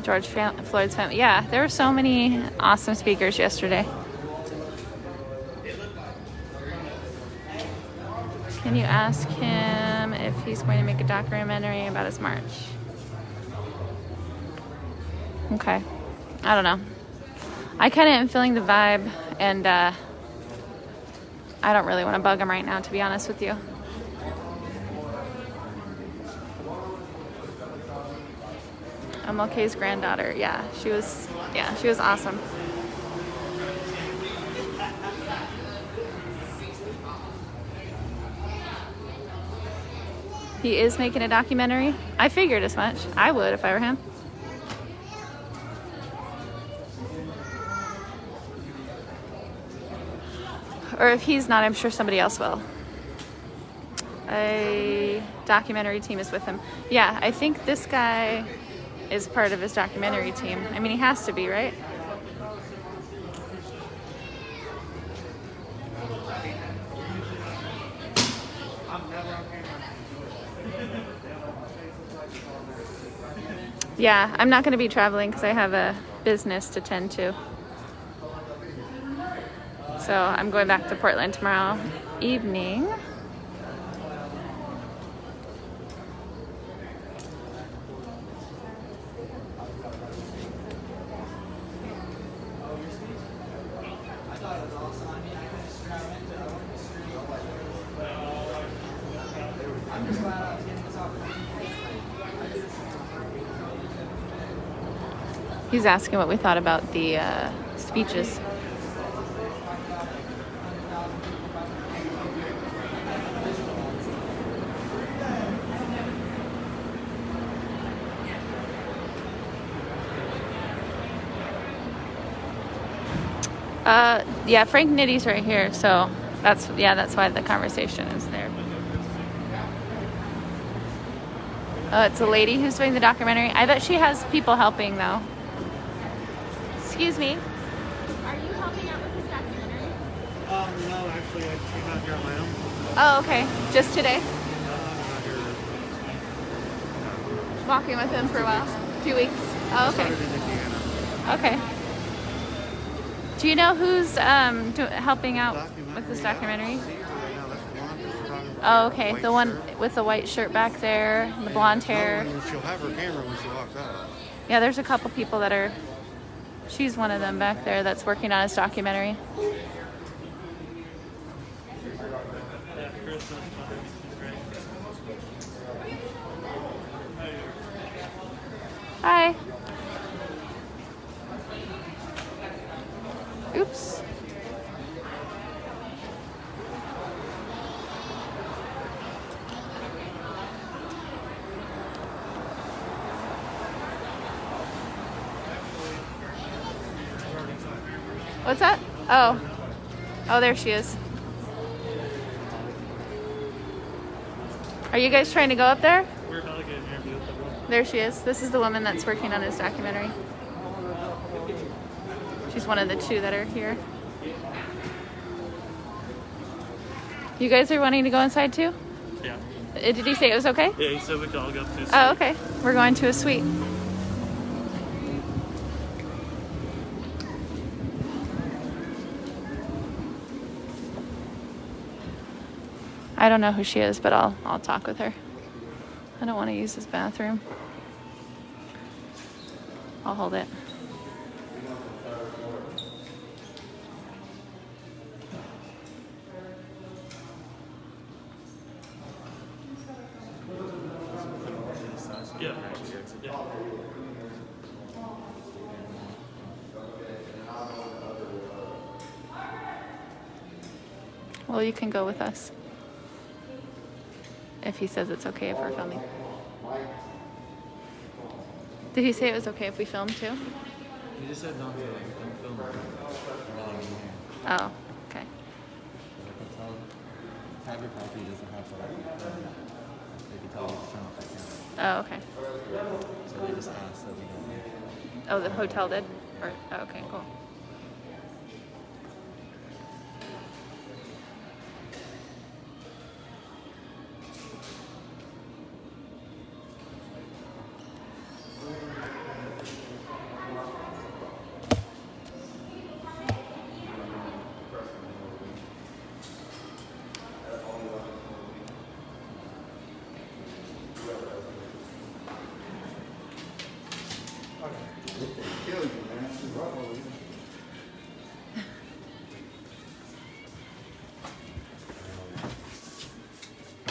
George Floyd's family. Yeah, there were so many awesome speakers yesterday. Can you ask him if he's going to make a documentary about his march? Okay. I don't know. I kind of am feeling the vibe, and I don't really want to bug him right now, to be honest with you. MLK's granddaughter, she was awesome. He is making a documentary. I figured as much. I would if I were him. Or if he's not, I'm sure somebody else will. A documentary team is with him. Yeah, I think this guy is part of his documentary team. I mean, he has to be, right? Yeah, I'm not going to be traveling because I have a business to tend to. So I'm going back to Portland tomorrow evening. He's asking what we thought about the speeches. Yeah, Frank Nitty's right here, so that's why the conversation is there. It's a lady who's doing the documentary. I bet she has people helping though. Excuse me. Are you helping out with this documentary? No, actually, I came out here on my own. Oh, okay. Just today? Not here. Walking with him for a while? 2 weeks? Oh, okay. Started in Indiana. Okay. Do you know who's helping out with this documentary? Oh, okay. The one with the white shirt back there, and the blonde hair. She'll have her camera when she walks out. Yeah, there's a couple people that are... She's one of them back there that's working on his documentary. Hi. Oops. What's that? Oh. Oh, there she is. Are you guys trying to go up there? We're about to get an interview with everyone. There she is. This is the woman that's working on his documentary. She's one of the two that are here. You guys are wanting to go inside too? Yeah. Did he say it was okay? Yeah, he said we could all go up to his Oh, okay. We're going to a suite. I don't know who she is, but I'll talk with her. I don't want to use this bathroom. I'll hold it. Yeah. Yeah. Well, you can go with us. If he says it's okay if we're filming. Did he say it was okay if we filmed too? He just said don't film it. Oh, okay. Private property doesn't have to they can tell you to turn off the camera. Oh, okay. So they just asked that we don't. Oh, the hotel did? Or, oh, okay, cool.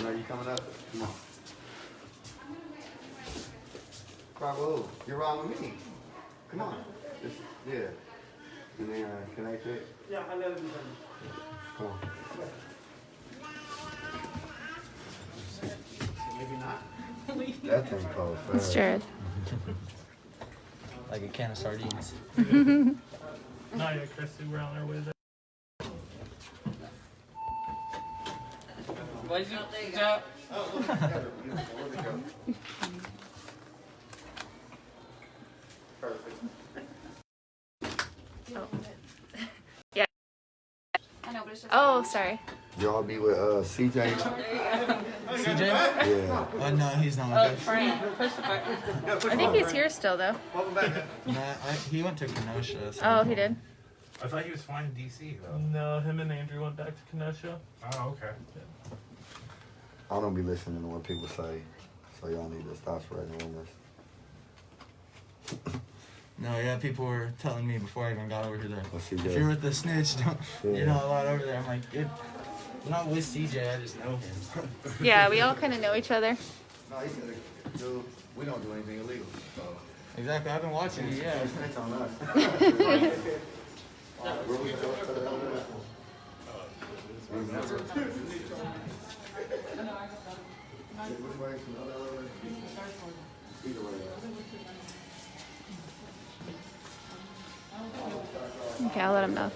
Are you coming up? Come on. Bravo, you're wrong with me. Come on. Just, yeah. And then connect it. Yeah, I never do Come on. Maybe not. That thing close. It's Jared. Like a can of sardines. No, yeah, Christy, we're on our way there. Where's your job? Perfect. Oh. Yeah. I know, but it's just. Oh, sorry. Y'all be with CJ? CJ? Yeah. Oh, no, he's not. Frank, push the button. I think he's here still, though. He went to Kenosha. So Oh, he did? I thought he was flying to DC though. No, him and Andrew went back to Kenosha. Oh, okay. I don't be listening to what people say, so y'all need to stop spreading rumors. No, yeah, people were telling me before I even got over here. What's CJ? If you're with the snitch, don't, Yeah. you know a lot over there. I'm like, I'm not with CJ, I just know him. Yeah, we all kind of know each other. No, he said, dude, we don't do anything illegal. So. Exactly, I've been watching you, yeah. Snitch on us. Where we go? Which way? Either way. Okay, I'll let him know.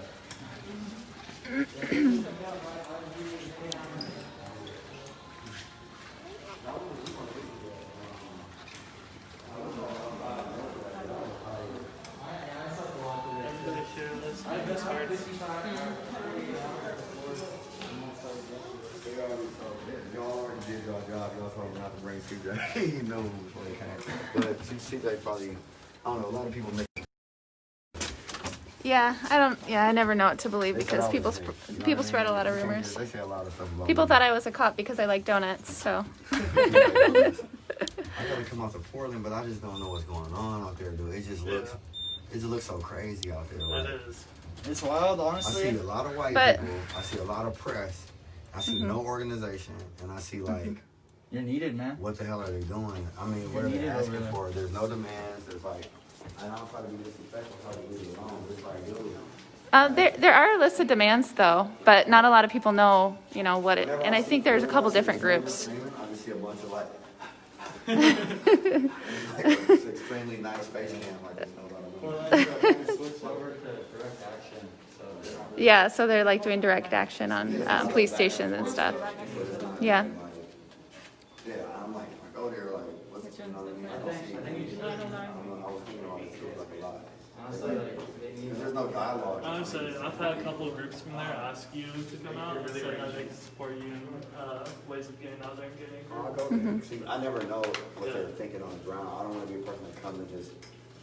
Y'all already did y'all job. Y'all told me not to bring CJ. He knows before he came. But CJ probably, I don't know, a lot of people make. Yeah, I never know what to believe because people spread a lot of rumors. They say a lot of stuff about People me. thought I was a cop because I like donuts, so. I gotta come out to Portland, but I just don't know what's going on out there, dude. It just looks so crazy out there. Like, It is. It's wild, I honestly. see a lot of white But- people. I see a lot of press. I see no organization, and I see like, You're needed, man. what the hell are they doing? I mean, what You're are they needed over asking there. for? There's no demands. There's like, I don't try to be disrespectful, try to leave it alone. It's like, dude, There are a list of demands though, but not a lot of people know, you know, what it, and I think there's a couple different groups. I just see a bunch of like extremely nice face cam like this. Switch over to direct action. Yeah, so they're like doing direct action on police stations and stuff. Yeah. Yeah, I'm like, if I go there, like, what's, you know what I mean? I don't see anything. I was thinking about it, it like a lot. There's no dialogue. Honestly, I've had a couple of groups from there ask you to come out and say that they can support you in ways of getting out there and getting. I'll go there. See, I never know what they're thinking on the ground. I don't want to be a person that comes and just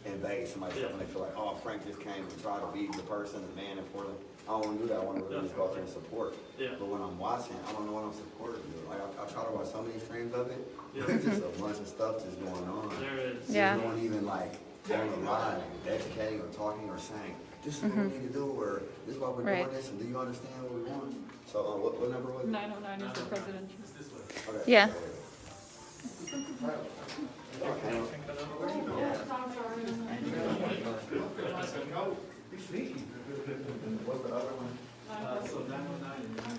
invade somebody's stuff and they feel like, oh, Frank just came to try to be the person, the man in Portland. I don't want to do that. I want to really just go out there and support. But when I'm watching, I don't know what I'm supporting. Like, I try to watch so many streams of it. There's just a bunch of stuff just going on. There is. Yeah. No one even like on the line, educating or talking or saying, this is what we need to do, or this is why we're doing this, and do you understand what we want? So, what number was it? 909 is the president. Okay. Yeah.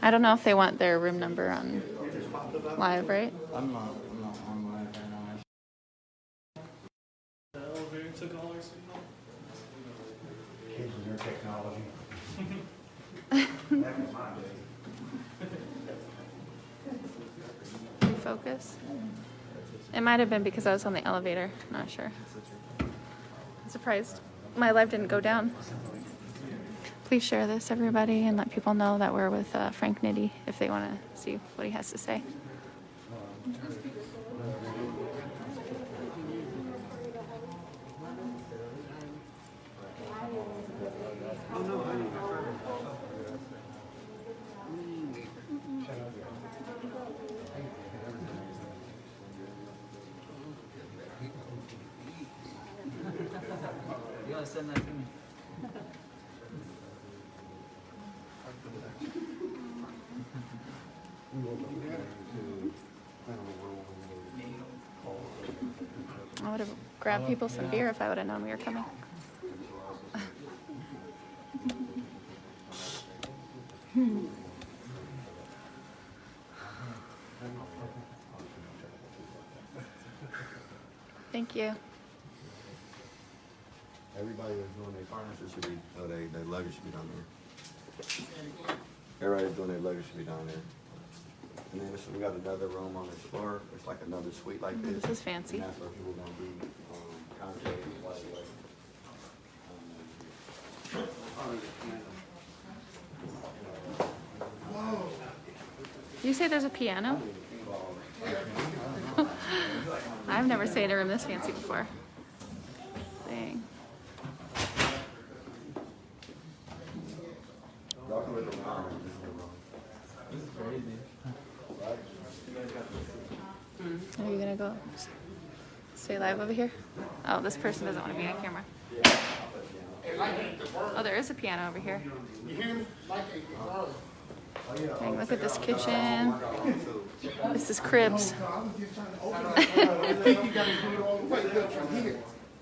I don't know if they want their room number on live, right? I'm not on live right now. The elevator took all our signal. Kids and their technology. Focus. It might have been because I was on the elevator. Not sure. I'm surprised my live didn't go down. Please share this, everybody, and let people know that we're with Frank Nitty if they want to see what he has to say. You gotta send that to me. I would have grabbed people some beer if I would have known we were coming. Thank you. Everybody that's doing their furniture should be, their luggage should be down there. Everybody that's doing their luggage should be down there. And then we got another room on this floor. It's like another suite like this. This is fancy. And that's where people gonna be congregating. You say there's a piano? I've never stayed in a room this fancy before. Dang. This is crazy. Are you gonna go stay live over here? Oh, this person doesn't want to be on camera. Oh, there is a piano over here. Dang, look at this kitchen. This is cribs.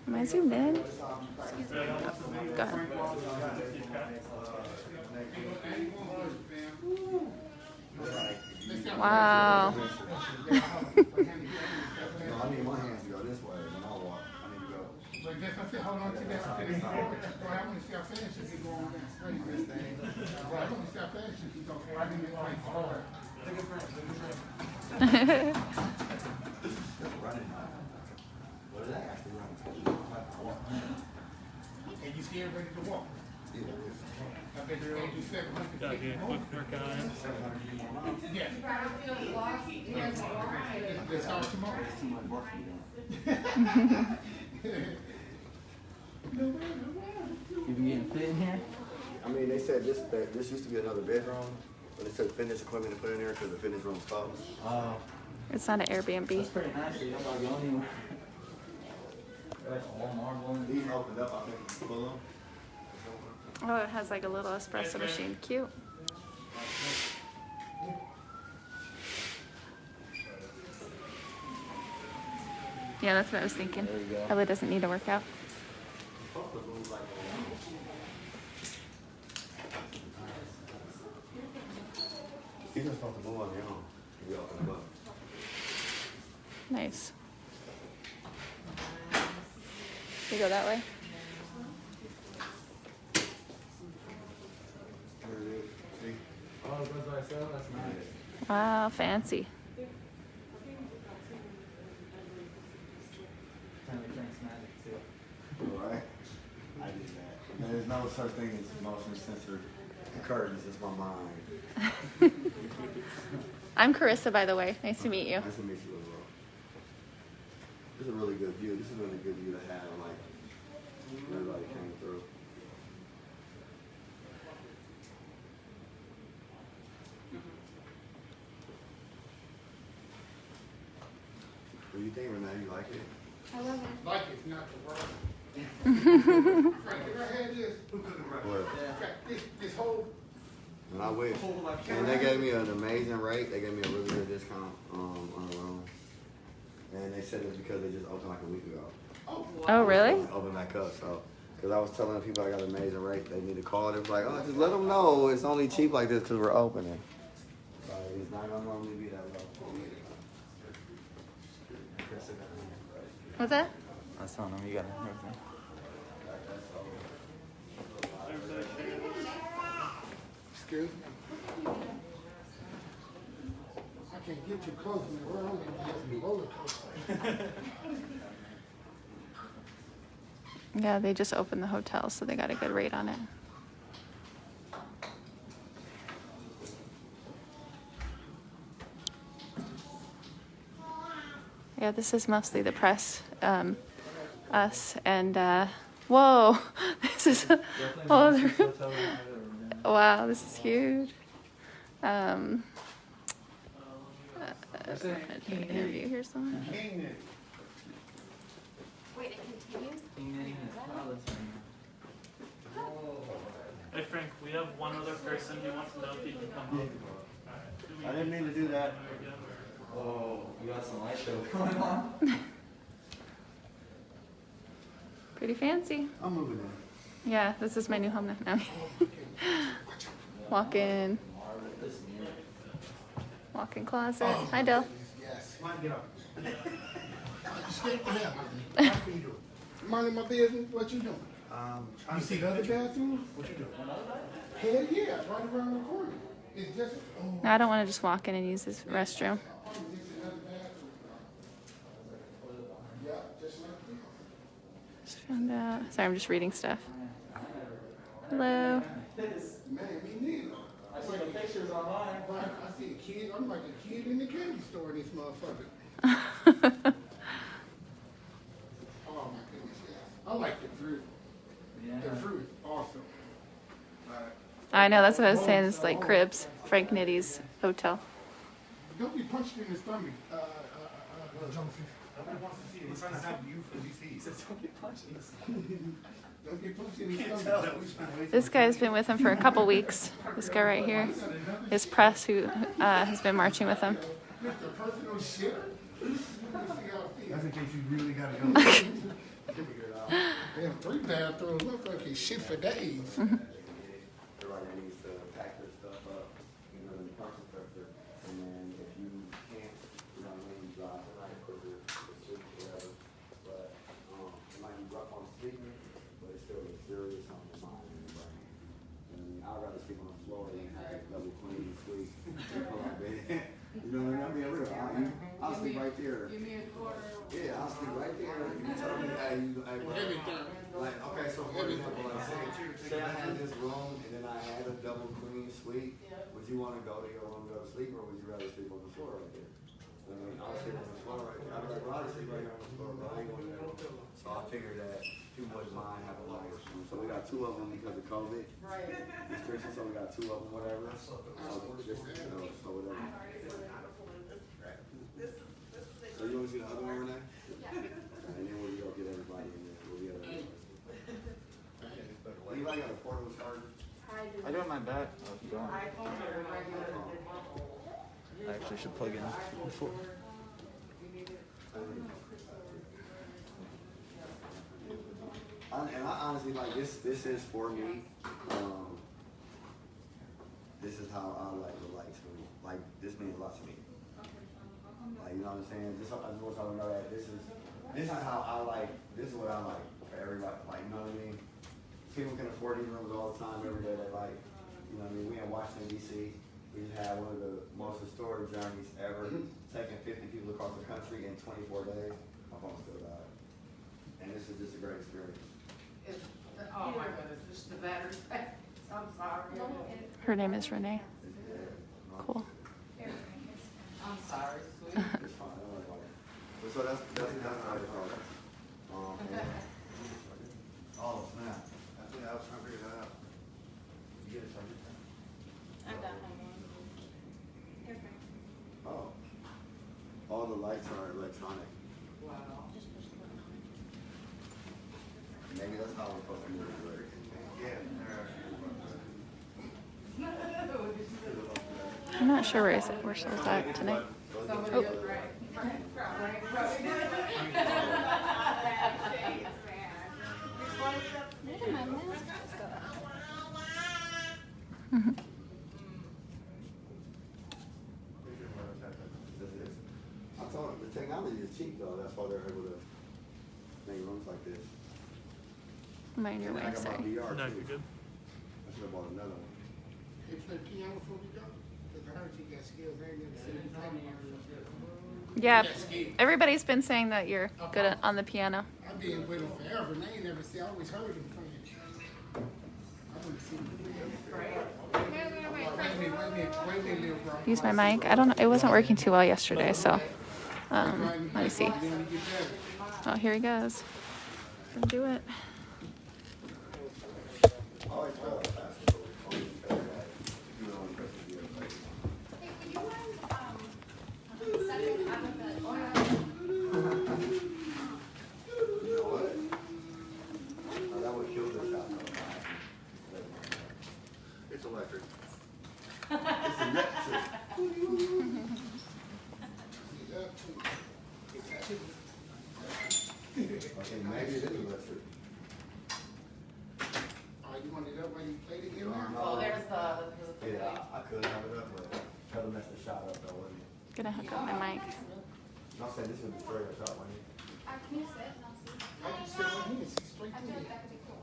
Am I zoomed in? Excuse me. Oh, go ahead. Wow. No, I need my hands to go this way, and I'll walk. I need to go. But just I said, hold on to that. I want to see how fast you can go on that straight this thing. I want to see how fast you can go. I need to like hard. What is that? Actually running. And you still ready to walk? I bet you can't do 700. Got a quick workout in. Yeah. Let's start tomorrow. You be getting fit in here? I mean, they said this used to be another bedroom, but they took fitness equipment to put in there because the fitness room's closed. Oh. It's not an Airbnb. That's pretty nice. You don't gotta go anywhere. Like all marble. These opened up, I think, below. Oh, it has like a little espresso machine. Cute. Yeah, that's what I was thinking. Probably doesn't need a workout. He's just supposed to move on your own. We open him up. Nice. You go that way? Oh, that's what I said. That's nice. Wow, fancy. Right? I did that. There's no such thing as motion sensor curtains. It's my mind. I'm Carissa, by the way. Nice to meet you. Nice to meet you as well. This is a really good view. This is a really good view to have. Like, everybody came through. What do you think, Renee? You like it? I love it. Like it's not the word. Frank, if I had this, this whole. And I wish. And they gave me an amazing rate. They gave me a really good discount on the room. And they said it's because they just opened like a week ago. Oh, really? Opened back up, so. Because I was telling people I got an amazing rate. They need to call. They was like, oh, just let them know it's only cheap like this because we're opening. It's not going to normally be that low. What's that? I was telling him you got everything. Excuse me. I can't get too close in the world. I'm going to be roller coaster. Yeah, they just opened the hotel, so they got a good rate on it. Yeah, this is mostly the press, us, and whoa, this is a whole other room. Wow, this is huge. Interview here someone. Wait, it continues? Hey Frank, we have one other person who wants to know if he can come up. I didn't mean to do that. Oh, you got some light show going on? Pretty fancy. I'm moving in. Yeah, this is my new home now. No. Walk-in. Walk-in closet. Hi, Dill. Yes. Come on, get up. Stay the hell out of me. How can you do it? Minding my business, what you doing? You see the other bathroom? What you doing? Hell yeah, right around the corner. It's just, No, I don't want to just walk in and use this restroom. Just found out. Sorry, I'm just reading stuff. Hello. Man, me neither. I see the pictures online. I see a kid. I'm like a kid in the candy store in this motherfucker. Oh my goodness, yes. I like the fruit. The fruit is awesome. I know, that's what I was saying. It's like Cribs, Frank Nitty's hotel. Don't be punched in the stomach. Johnson. We're trying to have you for DC. He says, don't get punched in the stomach. Don't get punched in the stomach. This guy's been with him for a couple weeks. This guy right here. His press who has been marching with him. Mr. Personal shit. That's in case you really gotta go. They have 3 bathrooms. Motherfucking shit for days. Everybody needs to pack their stuff up, you know, in the parking structure. And then if you can't, you know what I mean, drive right quicker, whatever. But it might be rough on sleeping, but it's still luxurious on the mind and the brain. And I'd rather sleep on the floor than have a double clean suite. You know what I mean? I'll sleep right there. Yeah, I'll sleep right there. You tell me, like, okay, so for example, like, say I had this room and then I had a double queen suite. Would you want to go to your room to go to sleep, or would you rather sleep on the floor right there? I mean, I'll sleep on the floor right there. I'd be like, well, I'll sleep right here on the floor, but I ain't going to go. So I figured that people wouldn't mind having like, so we got 2 of them because of COVID restrictions. So we got 2 of them, whatever. So just, you know, so whatever. So you want to see the other one, Renee? And then we'll go get everybody in there. We'll get everybody. Anybody got a portable charger? I do on my back. Oh, if you don't. I actually should plug in before. And I honestly, like, this is for me. this is how I like relate to, like, this means a lot to me. Like, you know what I'm saying? I just want y'all to know that this is how I like, this is what I like for everybody. Like, you know what I mean? People can afford these rooms all the time, every day they like, you know what I mean? We in Washington, D.C. We just had one of the most historic journeys ever, taking 50 people across the country in 24 days. My phone still died. And this is just a great experience. Oh my goodness, this is the better. I'm sorry. Her name is Renee. Cool. I'm sorry, sweet. It's fine. I don't worry about it. So that's how it's hard. Oh, snap. That's what I was trying to figure that out. You get it, Charlie? I got him on. Oh. All the lights are electronic. Wow. Maybe that's how we're supposed to move it. I'm not sure where she's at tonight. Oh. Where did my mask Mhm. I told them the technology is cheap though. That's why they're able to make rooms like this. Mind your way, I got my sorry. VR No, too. you're good. I should have bought another one. They play piano before we go? Because I heard you got skills. I ain't never seen you play piano. Yeah, everybody's been saying that you're good on the piano. I've been with them forever, and I ain't never seen. I always heard them playing. I want to see them play. Wait a minute, little bro. Use my mic. I don't know. It wasn't working too well yesterday, so let me see. Oh, here he goes. Gonna do it. It's electric. It's electric. Okay, maybe it is electric. Oh, you want it up while you played it in there? Oh, there's the. Yeah, I could have it up, but try to mess the shot up though, wouldn't it? Gonna hook up my mic. I'll say this would be straight up shot, wouldn't it? Can you sit and I'll see? I can sit right here and see straight I through feel like it. that could be cool.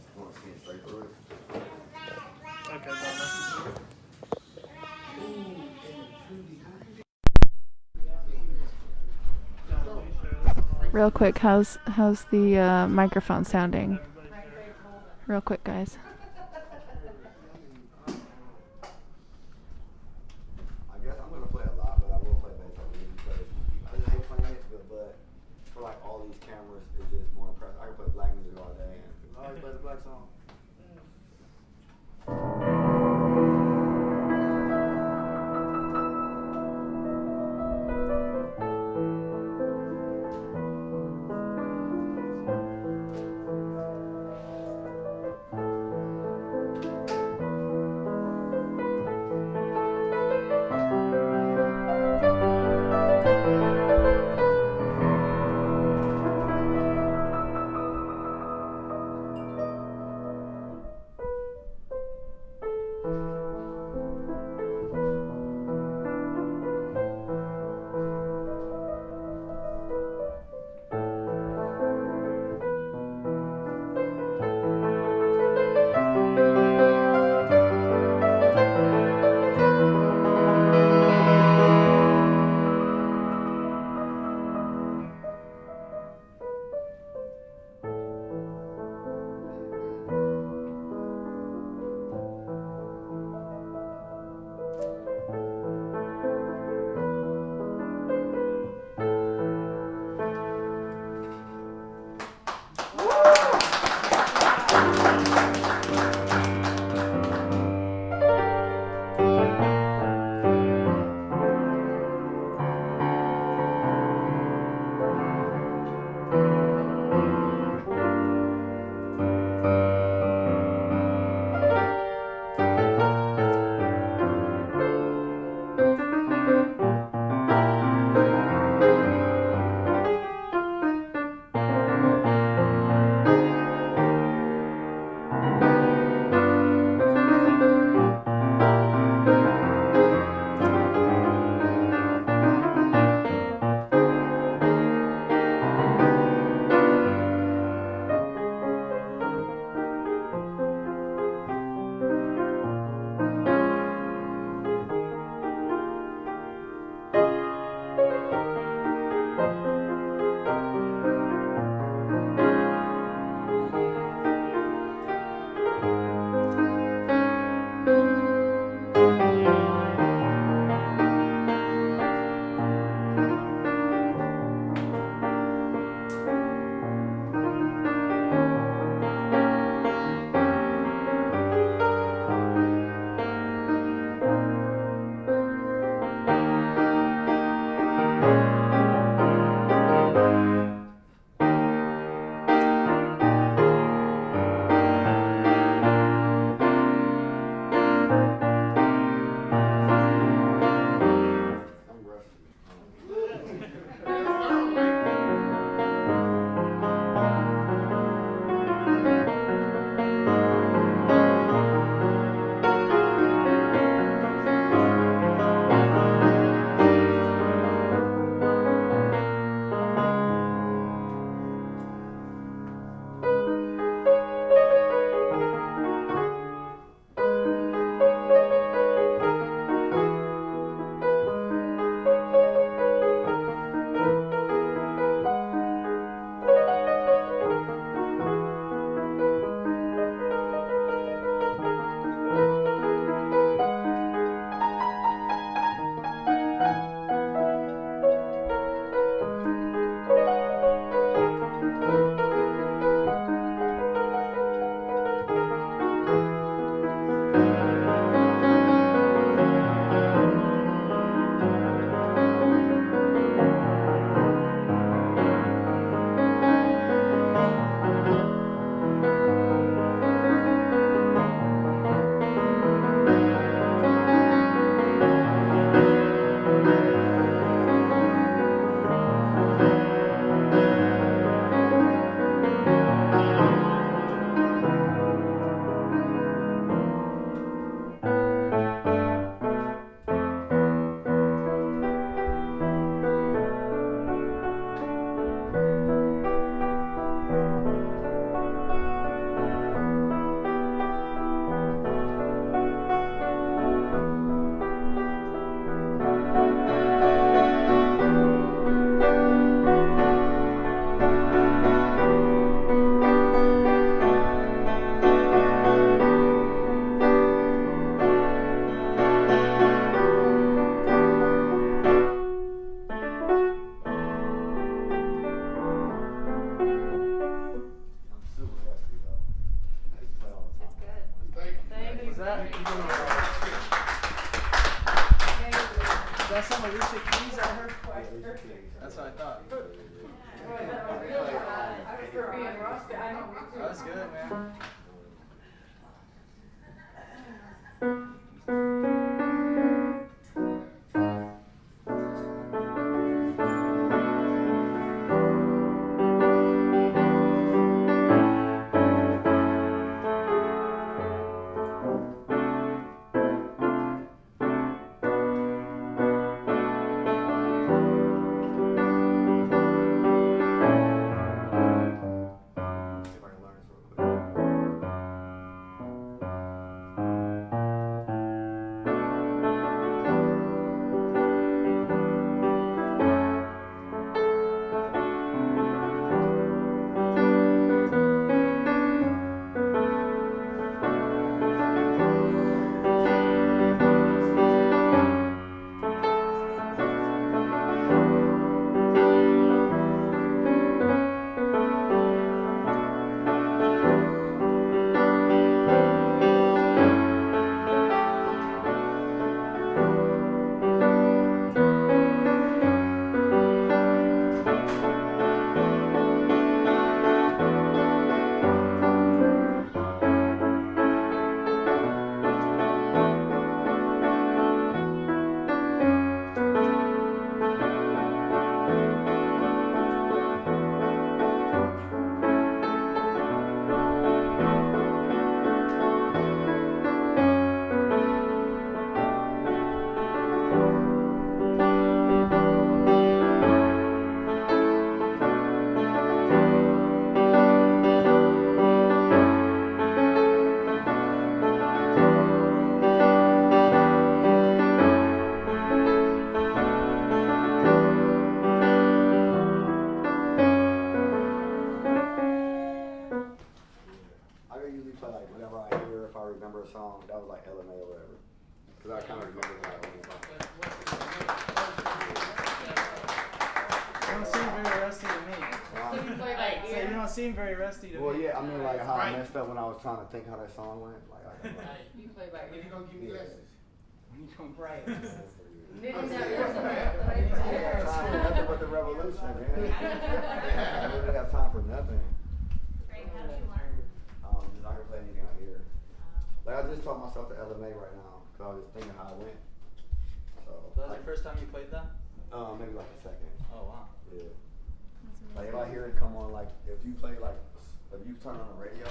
I want to see it straight through it. Okay, Donna. Real quick, how's the microphone sounding? Real quick, guys. I guess I'm gonna play a lot, but I will play Beethoven because I just hate playing it, but for like all these cameras, it's just more impressive. I can play black music all day and I always play the black song. that some Alicia Keys I heard? That's what I thought. That was good, man. remember a song, that was like LMA or whatever. Because I kind of remember how it went. You don't seem very rusty to me. So you don't seem very rusty to me. Well, yeah, I mean, like how I messed up when I was trying to think how that song went. Like, you play by ear. You're going to give me lessons. You don't right. Nothing but the revolution, man. I don't really have time for nothing. I can play anything I hear. Like I just taught myself the LMA right now because I was just thinking how it went. So. That was the first time you played that? Maybe like a second. Oh wow. Yeah. Like if I hear it come on, like if you play like if you turn on the radio,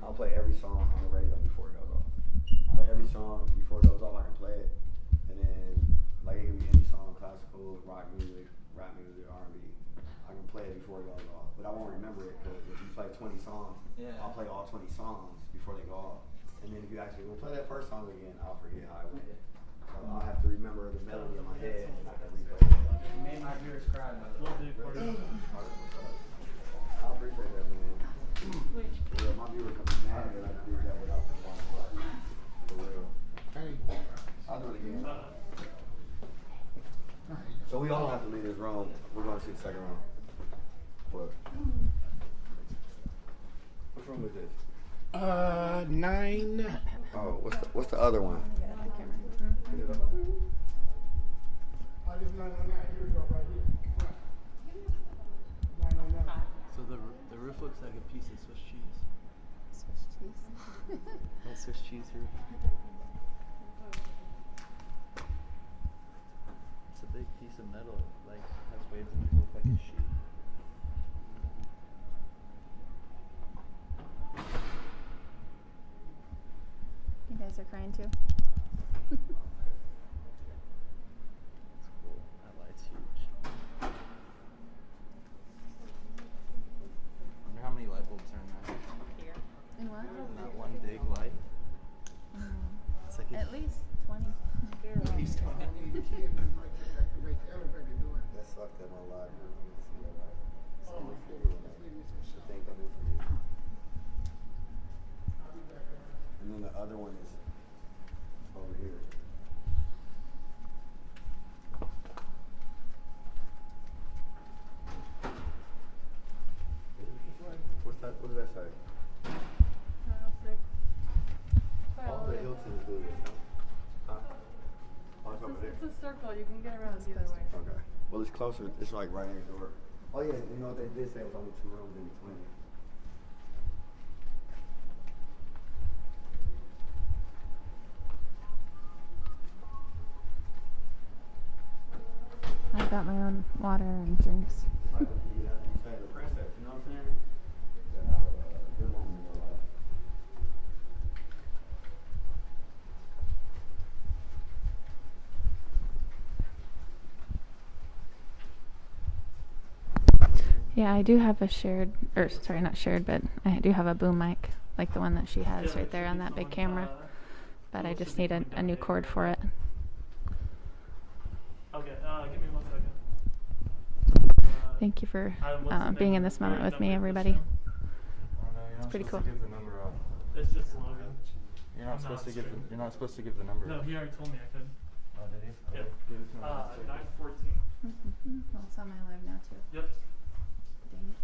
I'll play every song on the radio before it goes off. Play every song before it goes off. I can play it, and then like it can be any song, classical, rock music, rap music, R&B. I can play it before it goes off, but I won't remember it because if you play 20 songs, I'll play all 20 songs before they go off. And then if you actually go play that first song again, I'll forget how it went. So I'll have to remember the melody in my head and I can replay it. You made my ears cry, man. I appreciate that, man. Yeah, my viewers can be mad that I did that without the one. For real. I'll do it again. So we all have to leave this room. We're going to see the second round. What? Which room is this? 9. Oh, what's the other one? So the roof looks like a piece of Swiss cheese. Swiss cheese. That Swiss cheese roof. It's a big piece of metal. It like has waves and it looks like a sheet. You guys are crying too? That's cool. That light's huge. I wonder how many light bulbs are in that. Here. In what? In that one big light. It's like at least 20. At least 20. That sucked in my life. And then the other one is over here. What's that? What does that say? All the hills to huh? Oh, it's over there. It's a circle. You can get around either way. Okay. Well, it's closer. It's like right next door. Oh yeah, you know what they did say it was only 2 rooms in between. I've got my own water and drinks. Like you say the princess, you know what I'm saying? Yeah, good woman in your life. Yeah, I do have a shared, or sorry, not shared, but I do have a boom mic, like the one that she has right there on that big camera. But I just need a new cord for it. Okay, give me 1 second. Thank you for being in this moment with me, everybody. It's pretty cool. It's just Logan. You're not supposed to give. You're not supposed to give the number. No, he already told me I could. Oh, did he? Yeah. Give it to him. 9:14. Well, it's on my live now too. Yep. Dang it.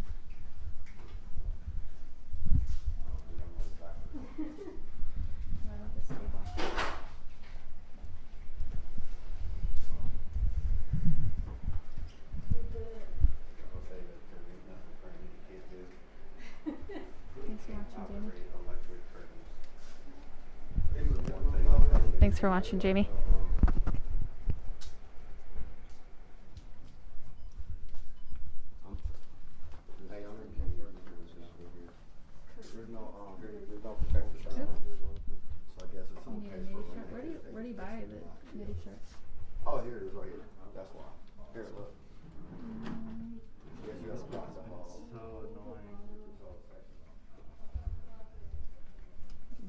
I love this table. Thanks for watching, Jamie. There's no protective shower. So I guess it's on case for Where do you buy the Nitty shirts? Oh, here it is right here. That's why. Here, look. Yes, you have a box of balls. So annoying.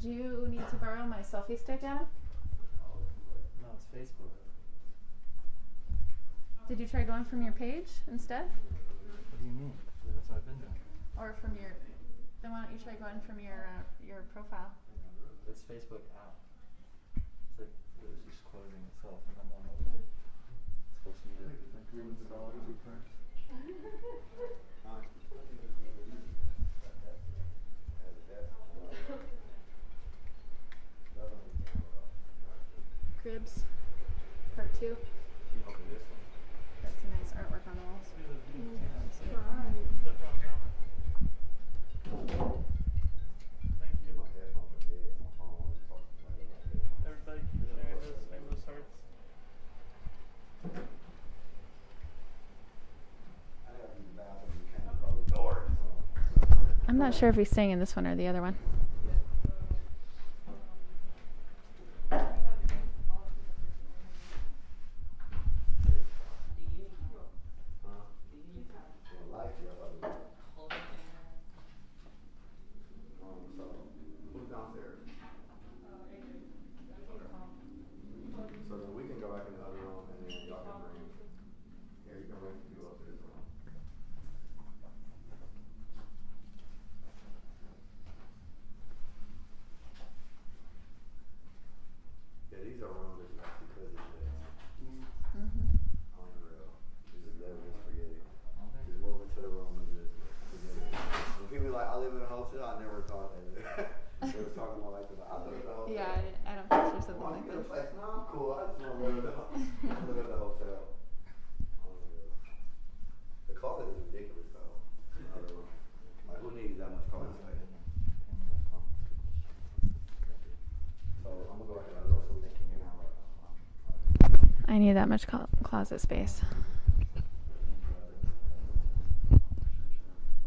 Do you need to borrow my selfie stick, Adam? No, it's Facebook. Did you try going from your page instead? What do you mean? That's what I've been doing. Or from your, then why don't you try going from your profile? It's Facebook app. It's like it was just closing itself and I'm on it. It's supposed to be like $300 we priced. Cribs, part 2. Got some nice artwork on the walls. Everybody keep sharing those famous hearts. I'm not sure if he's staying in this one or the other one. So then we can go back in the other room and then y'all can bring, here you can bring people up to this room. Yeah, these are rooms that you actually could just live in. On the real. Just live, just forget it. Just move into the room and just forget it. When people be like, I live in a hotel, I never thought that. They were talking about like, I live in a hotel. Yeah, I don't picture something Why like you get a this. place? No, I'm cool. I just want to live at the hotel. The closet is ridiculous though. Like who needs that much closet space? So I'm gonna go back to that door so we can get out. I need that much closet space.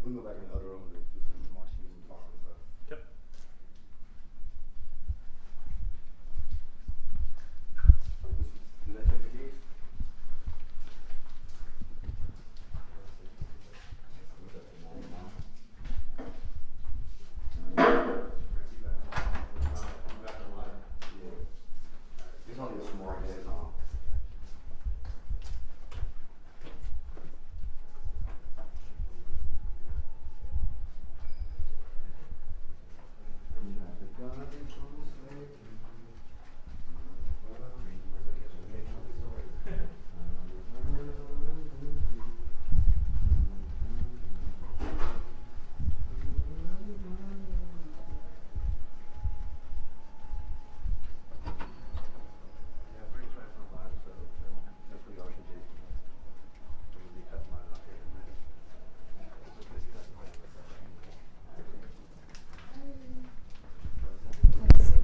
We can go back in the other room and do some washing and talking and stuff. Yep. Did they take the keys? There's only a small head on.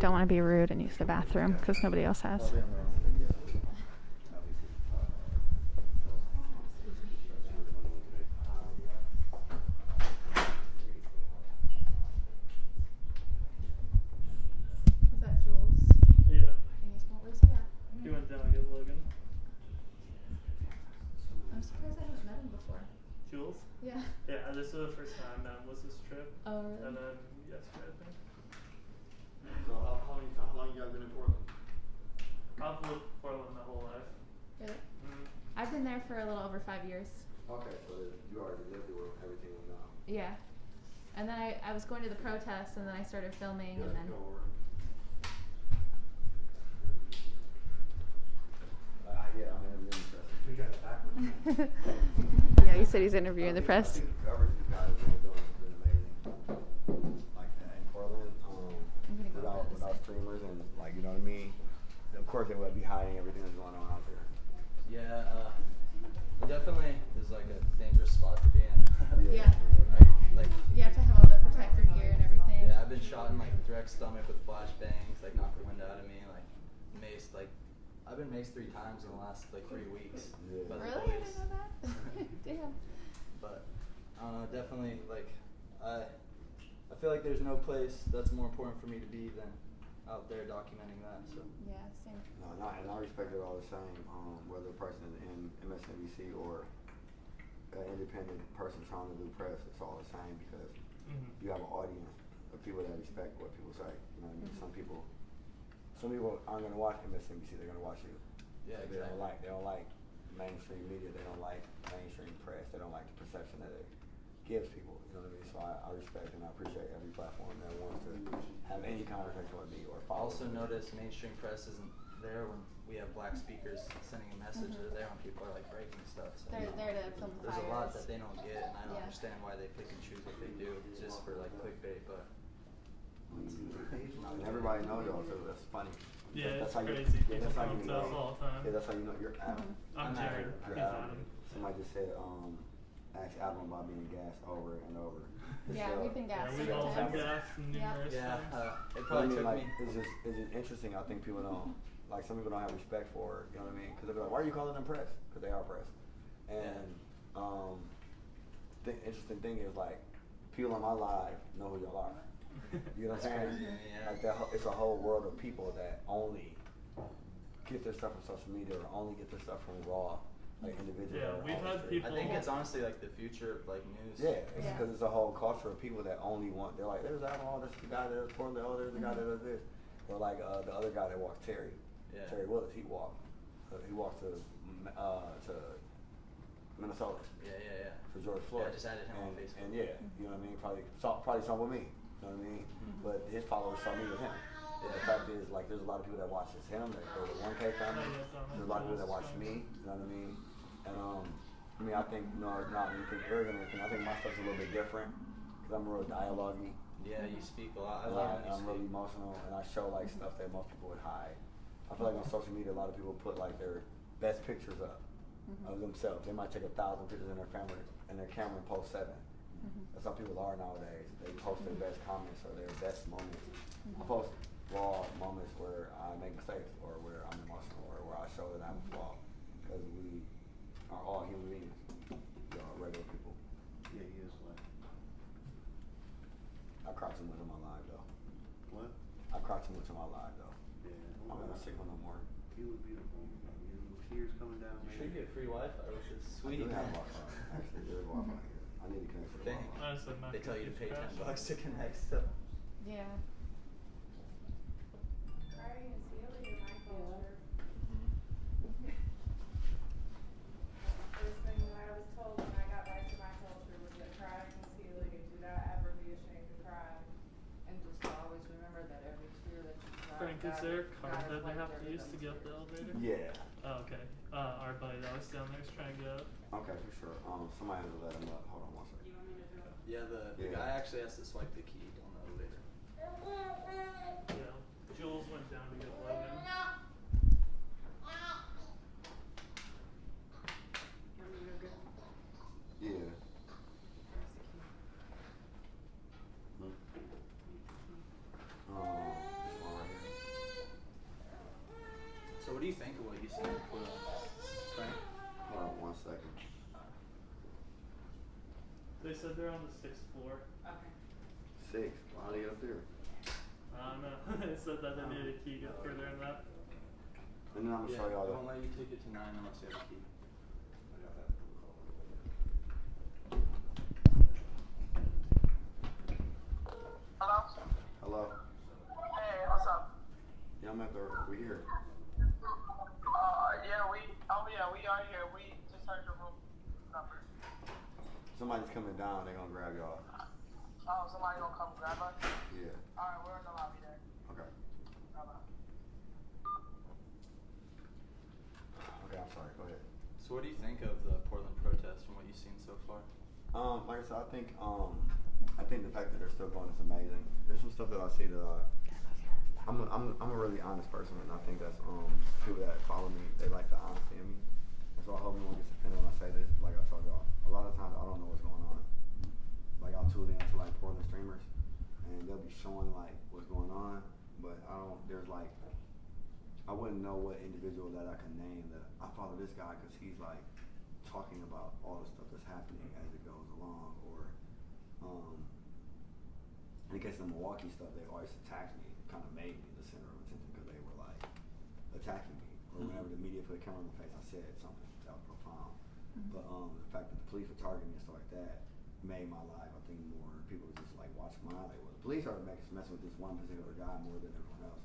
don't want to be rude and use the bathroom because nobody else has. Is that Jules? Yeah. Where's he at? He went down to get Logan. I'm surprised I haven't met him before. Jules? Yeah. Yeah, this is the first time I met him was this trip. Oh, really? And then yesterday, I think. So how long you guys been in Portland? I've lived in Portland my whole life. Really? Mm-hmm. I've been there for a little over 5 years. Okay, so you already lived there with everything now. Yeah. And then I was going to the protest, and then I started filming, and then. Yeah, I'm interviewing the press. We got it backwards. Yeah, he said he's interviewing the press. I think the coverage you guys have been doing has been amazing. Like that in Portland, without streamers and like, you know what I mean? Of course they would be hiding everything that's going on out there. Yeah, it definitely is like a dangerous spot to be in. Yeah. Like You have to have all the protective gear and everything. yeah, I've been shot in like direct stomach with flashbangs, like knocked the wind out of me, like maced, like I've been maced 3 times in the last like 3 weeks. By the Really? I police. didn't know that. Damn. But definitely like I feel like there's no place that's more important for me to be than out there documenting that. So Yeah, same. No, and I respect it all the same, whether a person is in MSNBC or an independent person trying to do press, it's all the same because you have an audience of people that respect what people say. You know what I mean? Some people aren't gonna watch MSNBC, they're gonna watch you. Yeah, They exactly. don't like mainstream media, they don't like mainstream press, they don't like the perception that it gives people. You know what I mean? So I respect and I appreciate every platform that wants to have any conversation with me or I follow. also notice mainstream press isn't there when we have black speakers sending a message. They're there when people are like breaking stuff. So They're there to film the there's a lot fires. that they don't get, and I don't Yeah. understand why they pick and choose what they do just for like clickbait. But And everybody knows y'all, so that's funny. Yeah, that's it's how crazy. You, yeah, People that's how come you to us know. all the time. Yeah, that's how you know you're Adam. I'm Jared. You're He's Adam. Adam. Somebody just said, ask Adam about being gassed over and over. Yeah, we've been gassed. Yeah, we've all been gassed numerous yeah, times. it probably took like, me. It's just interesting. I think people don't, like some people don't have respect for it, you know what I mean? Because they'll be like, why are you calling them press? Because they are press. And the interesting thing is like, people on my live know who y'all are. You know what I'm saying? Yeah. Like it's a whole world of people that only get their stuff from social media or only get their stuff from raw, like individuals. Yeah, we've had people. I think it's honestly like the future of like news. Yeah, it's because it's a whole culture of people that only want. They're like, there's that. Oh, there's the guy that does Portland. Oh, there's the guy that does this. Or like the other guy that walks Terry. Yeah. Terry Willis. He walked. He walked to Minnesota. Yeah. For George Floyd. Yeah, I just added him on Facebook. And yeah, you know what I mean. Probably saw with me. You know what I mean. But his followers saw me with him. And the fact is, like, there's a lot of people that watches him. That go to the 1K family. There's a lot of people that watch me. You know what I mean. And I mean, I think not anything arrogant or anything. I think my stuff's a little bit different because I'm real dialogue-y. Yeah, you speak a lot. I love when you I'm speak. really emotional, and I show like stuff that most people would hide. I feel like on social media, a lot of people put like their best pictures up of themselves. They might take 1,000 pictures in their camera and post 7. That's how people are nowadays. They post their best comments or their best moments. I post raw moments where I make mistakes or where I'm emotional or where I show that I'm a flaw because we are all human beings. We are regular people. Yeah, he is like. I cry too much on my live though. What? I cry too much on my live though. Yeah. I'm not sick no more. He was beautiful. You know, tears coming down. You should get free Wi-Fi, which is sweet. I do have Wi-Fi. Actually, there's Wi-Fi here. I need to connect to the Dang. Wi-Fi. Honestly, my They tell you to pay computer's $10 crashing. to connect. So. Yeah. First thing I was told when I got back to my culture was that crying is healing and do not ever be ashamed to cry. And just always remember that every tear that you cry. Frank, is there a card that they have to use to get up the elevator? Yeah. Oh, okay. Our buddy that was down there is trying to get up. Okay, for sure. Somebody has to let him up. Hold on one second. Yeah, the guy actually has to swipe the key on the elevator. Yeah. Jules went down to get Logan. Yeah. This one right here. So what do you think of what you see in Portland, Frank? Hold on 1 second. They said they're on the 6th floor. Okay. 6. Why do you get up there? I don't know. They said that they needed a key to get further in that. And then I'm gonna show y'all They the. won't let you take it to 9 unless you have a key. Hello? Hello? Hey, what's up? Yeah, I'm at the. We here. We are here. We just heard your room number. Somebody's coming down. They're gonna grab y'all. Oh, somebody gonna come grab us? Yeah. Alright, we're in the lobby there. Okay. Bye-bye. Okay, I'm sorry. Go ahead. So what do you think of the Portland protests from what you've seen so far? Like I said, I think the fact that they're still going is amazing. There's some stuff that I see that I'm a really honest person, and I think that's people that follow me, they like the honesty in me. And so I hope no one gets offended when I say this. Like I told y'all, a lot of times I don't know what's going on. Like I'll tune in to like Portland streamers, and they'll be showing like what's going on, but I wouldn't know what individual that I can name that I follow this guy because he's like talking about all the stuff that's happening as it goes along, or in the case of the Milwaukee stuff, they always attacked me, kind of made me the center of attention because they were like attacking me, or whenever the media put a camera in my face, I said something that was profound. But the fact that the police were targeting me and stuff like that made my life, I think, more people were just like watching my life. Well, the police are messing with this one particular guy more than everyone else.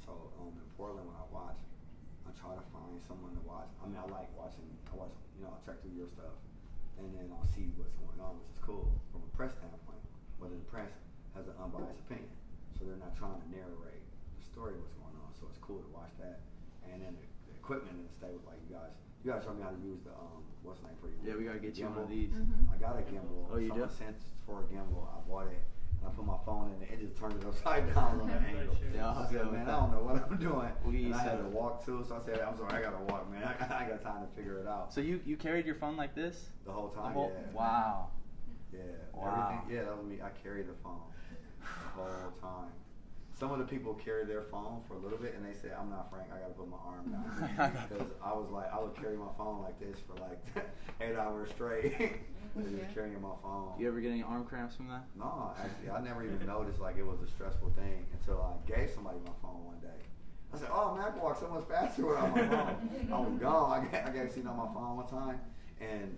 So in Portland, when I watch, I try to find someone to watch. I mean, I like watching. I check through your stuff, and then I'll see what's going on, which is cool from a press standpoint. But the press has an unbiased opinion, so they're not trying to narrate the story of what's going on. So it's cool to watch that, and then the equipment and the stay with like you guys. You guys show me how to use the what's the name for you? Yeah, we gotta get you one gimbal. of these. I got a gimbal. Oh, you do? Someone sent for a gimbal. I bought it. And I put my phone in it. It just turned it upside down on the angle. Yeah, I said, man, I don't know what I'm doing. And I had to set. walk too, so I said, I'm sorry, I gotta walk, man. I got time to figure it out. So you carried your phone like this? The whole time, yeah. Wow. Yeah. Wow. Everything, that was me. I carried the phone the whole time. Some of the people carry their phone for a little bit, and they say, I'm not Frank, I gotta put my arm down. Because I was like, I would carry my phone like this for like 8 hours straight. Just carrying my phone. You ever get any arm cramps from that? No, actually, I never even noticed like it was a stressful thing until I gave somebody my phone one day. I said, oh man, I can walk so much faster without my phone. I was gone. I gave seen on my phone one time, and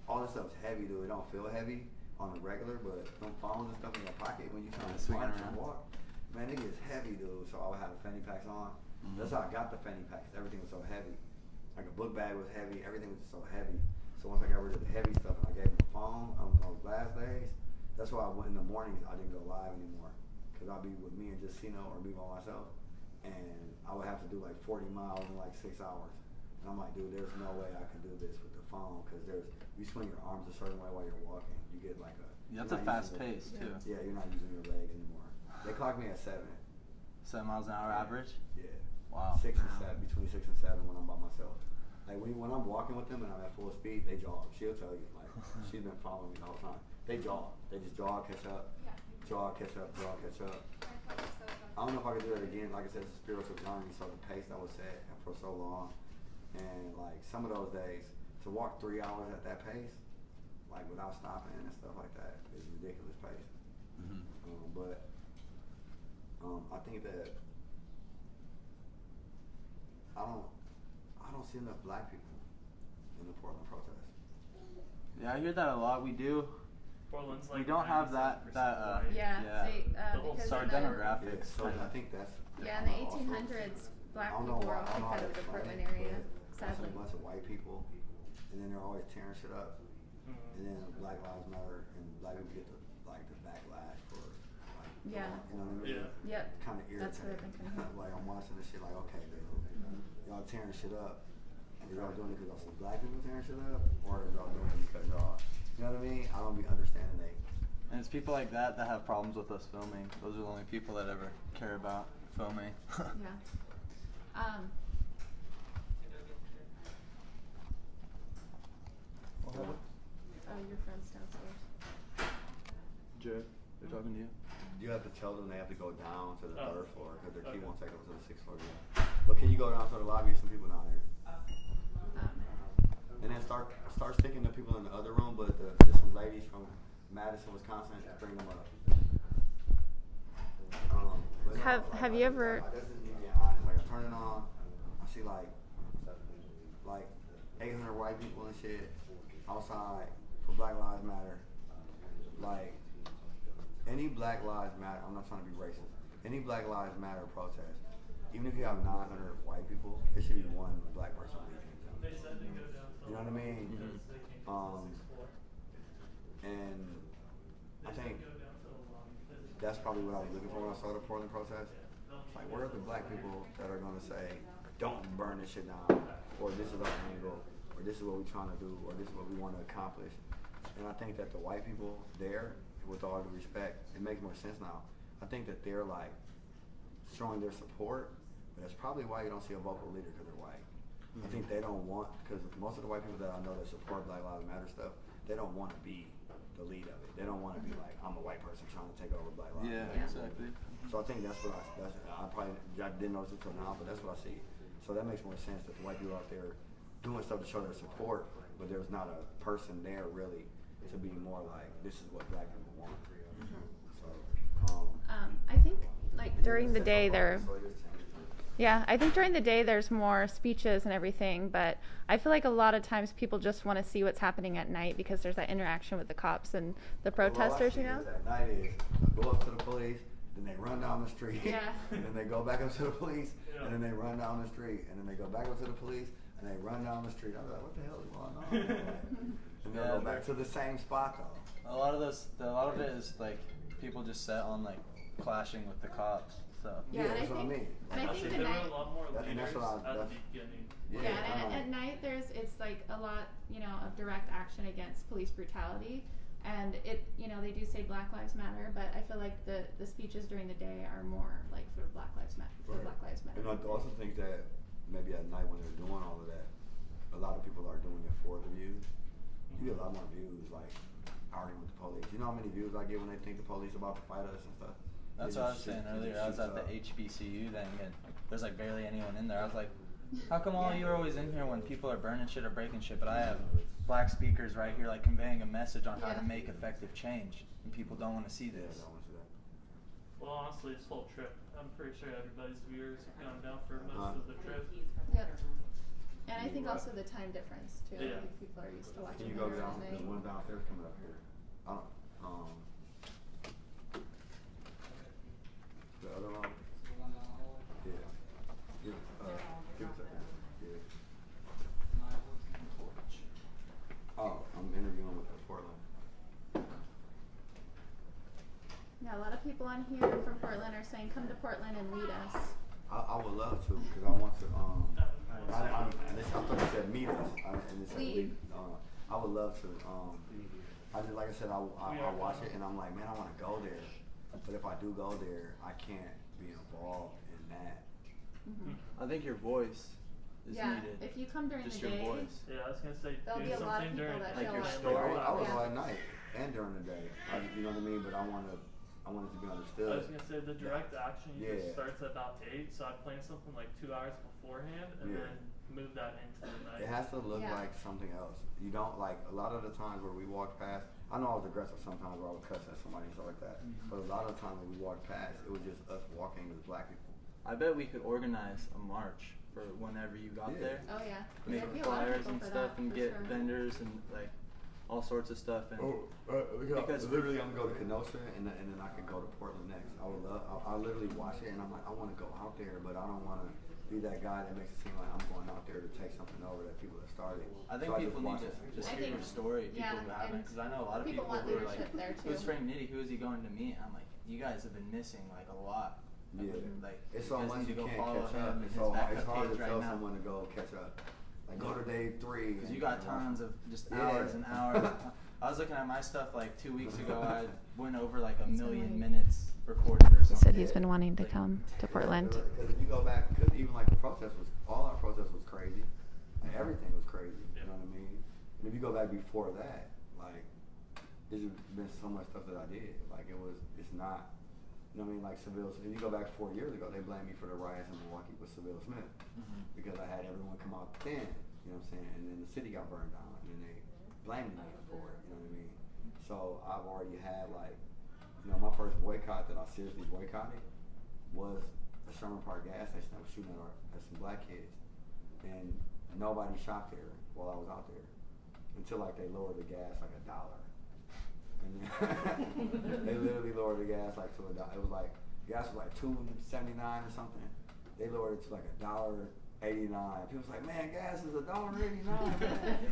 all this stuff's heavy, dude. It don't feel heavy on the regular, but them phones and stuff in your pocket when you trying to swing march around. and walk, man, it gets heavy, dude. So I would have the fanny packs on. That's how I got the fanny packs. Everything was so heavy. Like a book bag was heavy. Everything was just so heavy. So once I got rid of the heavy stuff and I gave him the phone on those last days, that's why in the mornings I didn't go live anymore. Because I'd be with me and just Cino or be by myself. And I would have to do like 40 miles in like 6 hours. And I'm like, dude, there's no way I can do this with the phone. Because you swing your arms a certain way while you're walking. You get like That's a fast pace too. Yeah, you're not using your legs anymore. They clock me at 7. 7 miles an hour average? Yeah. Wow. 6 and 7, between 6 and 7 when I'm by myself. Like when I'm walking with them and I'm at full speed, they jog. She'll tell you, like she's been following me the whole time. They jog. They just jog, catch up, jog, catch up, jog, catch up. I don't know if I could do it again. Like I said, it's a spiritual journey, so the pace that was set for so long, and like some of those days to walk 3 hours at that pace, like without stopping and stuff like that, is a ridiculous pace. But I think that I don't see enough black people in the Portland protest. Yeah, I hear that a lot. We do. Portland's like we don't have that because our in the- demographics. So I think that's Yeah, in the 1800s, black people were all kicked out of the Portland area, sadly. A bunch of white people, and then they're always tearing shit up. And then Black Lives Matter, and black people get the backlash for you know what I mean? Yep. Kind of irritating. That's what I've been thinking. Like I'm watching this shit like, okay, dude, y'all tearing shit up. And y'all doing it because y'all see black people tearing shit up, or y'all doing it because y'all, you know what I mean? I don't be understanding that. And it's people like that that have problems with us filming. Those are the only people that ever care about filming. Yeah. Oh, your friend's downstairs. Joe, they're talking to you. You have to tell them they have to go down to the 3rd floor because their key won't take them to the 6th floor yet. But can you go down to the lobby? Some people down there. And then start sticking to people in the other room, but there's some ladies from Madison, Wisconsin, to bring them up. Have you ever? This is me being honest. Like I turn it on, I see like 800 white people and shit outside for Black Lives Matter. Like any Black Lives Matter. I'm not trying to be racist. Any Black Lives Matter protest, even if you have 900 white people, it should be one black person leading them. You know what I mean? And I think that's probably what I was looking for when I saw the Portland protest. Like, where are the black people that are going to say, don't burn this shit down, or this is our angle, or this is what we're trying to do, or this is what we want to accomplish. And I think that the white people there, with all due respect, it makes more sense now. I think that they're like showing their support, but that's probably why you don't see a vocal leader, because they're white. I think they don't want, because most of the white people that I know that support Black Lives Matter stuff, they don't want to be the lead of it. They don't want to be like, I'm a white person trying to take over Black Lives Matter. Yeah, exactly. So I think that's what I didn't notice it until now, but that's what I see. So that makes more sense that the white people out there doing stuff to show their support, but there's not a person there really to be more like, this is what black people want. So, I think like during the day I think during the day there's more speeches and everything, but I feel like a lot of times people just want to see what's happening at night because there's that interaction with the cops and the protesters, you know? At night is go up to the police, then they run down the street, and then they go back up to the police, and then they run down the street, and then they go back up to the police, and they run down the street. I'm like, what the hell is going on? And they'll go back to the same spot though. A lot of it is like people just set on like clashing with the cops. So that's what I mean. And I think there were a lot more leaders that's what at the beginning. And at night it's like a lot, of direct action against police brutality. And they do say Black Lives Matter, but I feel like the speeches during the day are more like for Black Lives Matter. Black Lives Matter. And I also think that maybe at night when they're doing all of that, a lot of people are doing it for the views. You get a lot more views like arguing with the police. You know how many views I get when they think the police about to fight us and stuff? That's what I was saying earlier. I was at the HBCU thing, and there's like barely anyone in there. I was like, how come all you are always in here when people are burning shit or breaking shit, but I have black speakers right here like conveying a message on how to make effective change, and people don't want to see this. Well, honestly, this whole trip, I'm pretty sure everybody's viewers have gone down for most of the trip. Yep. And I think also the time difference too. Yeah. I think people are used to watching. Can you go down? There's one downstairs coming up here. The other one? Yeah. Give it to him. Yeah. Oh, I'm interviewing with Portland. Yeah, a lot of people on here from Portland are saying, come to Portland and lead us. I would love to, because I want to, I thought you said meet us, and it said lead. I would love to, like I said, I watch it and I'm like, man, I want to go there. But if I do go there, I can't be involved in that. I think your voice is needed. If you come during just the your day, voice. I was gonna say there'll do be a lot of something people during that like show your up. story. I was all at night and during the day. You know what I mean? But I want it to be understood. I was gonna say the direct action usually starts at about 8, so I plan something like 2 hours beforehand and then move that into the night. It has to look like something else. You don't like a lot of the times where we walk past. I know I was aggressive sometimes where I would cuss at somebody and stuff like that. But a lot of the times when we walked past, it was just us walking as black people. I bet we could organize a march for whenever you got there. Oh yeah. Make flyers and stuff and get vendors and like all sorts of stuff. And because literally I'm gonna go to Kenosha and then I could go to Portland next. I literally watch it and I'm like, I want to go out there, but I don't want to be that guy that makes it seem like I'm going out there to take something over that people have started. I think people need to just hear your story. People who haven't, because I know a lot of people who are like, who's Frank Nitty? Who is he going to meet? I'm like, you guys have been missing like a lot. Yeah, like it's so much you can't catch up. It's hard to tell someone to go catch up. Like go to day 3. Because you got tons of just hours and hours. I was looking at my stuff like 2 weeks ago. I went over like 1 million minutes recorded or something. He said he's been wanting to come to Portland. Because if you go back, because even like the protest was, all our protest was crazy. Like everything was crazy. You know what I mean? And if you go back before that, like there's been so much stuff that I did. Like it's not You know what I mean? Like Seville, if you go back 4 years ago, they blamed me for the riots in Milwaukee with Seville Smith because I had everyone come out then. You know what I'm saying? And then the city got burned down, and then they blamed me for it. You know what I mean? So I've already had like, you know, my first boycott that I seriously boycotted was the Sherman Park gas station that was shooting at some black kids, and nobody shot there while I was out there until like they lowered the gas like $1. And then they literally lowered the gas like to $1. It was like gas was like $2.79 or something. They lowered it to like $1.89. People was like, man, gas is $1.89.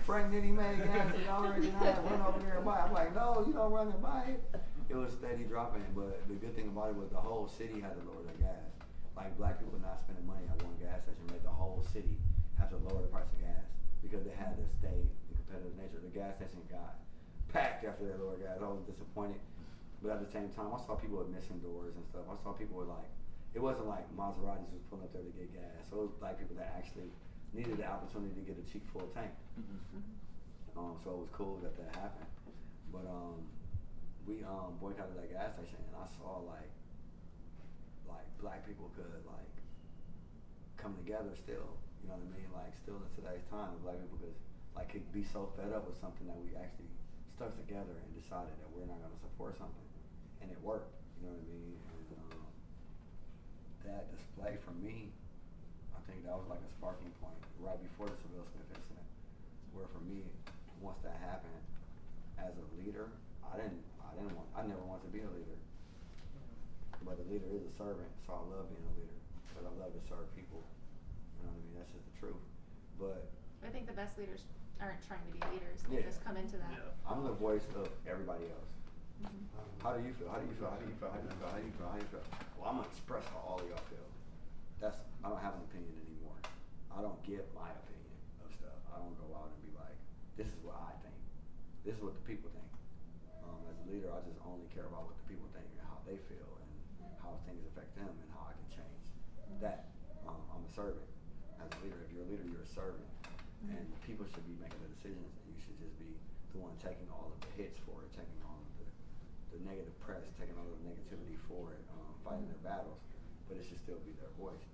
Frank Nitty made gas $1.89. Run over there and buy it. I'm like, no, you don't run and buy it. It was steady dropping, but the good thing about it was the whole city had to lower their gas. Like black people not spending money at one gas station made the whole city have to lower the price of gas because they had to stay in competitive nature. The gas station got packed after they lowered gas. I was disappointed, but at the same time, I saw people with missing doors and stuff. I saw people with like, it wasn't like Maseratis was pulling up there to get gas. So it was black people that actually needed the opportunity to get a cheap full tank. So it was cool that happened. But we boycotted that gas station, and I saw like black people could like come together still. You know what I mean? Like still in today's time, black people could be so fed up with something that we actually stuck together and decided that we're not going to support something, and it worked. You know what I mean? And that display for me, I think that was like a sparking point right before the Seville Smith incident, where for me, once that happened, as a leader, I never wanted to be a leader, but a leader is a servant, so I love being a leader because I love to serve people. You know what I mean? That's just the truth. But I think the best leaders aren't trying to be leaders; they just come into that. Yeah. I'm the voice of everybody else. How do you feel? How do you feel? How do you feel? How do you feel? How do you feel? How do you feel? Well, I'm gonna express how all of y'all feel. I don't have an opinion anymore. I don't give my opinion of stuff. I don't go out and be like, this is what I think. This is what the people think. As a leader, I just only care about what the people think and how they feel and how things affect them and how I can change that. I'm a servant. As a leader, if you're a leader, you're a servant. And people should be making the decisions, and you should just be the one taking all of the hits for it, taking all of the negative press, taking all of the negativity for it, fighting their battles, but it should still be their voice.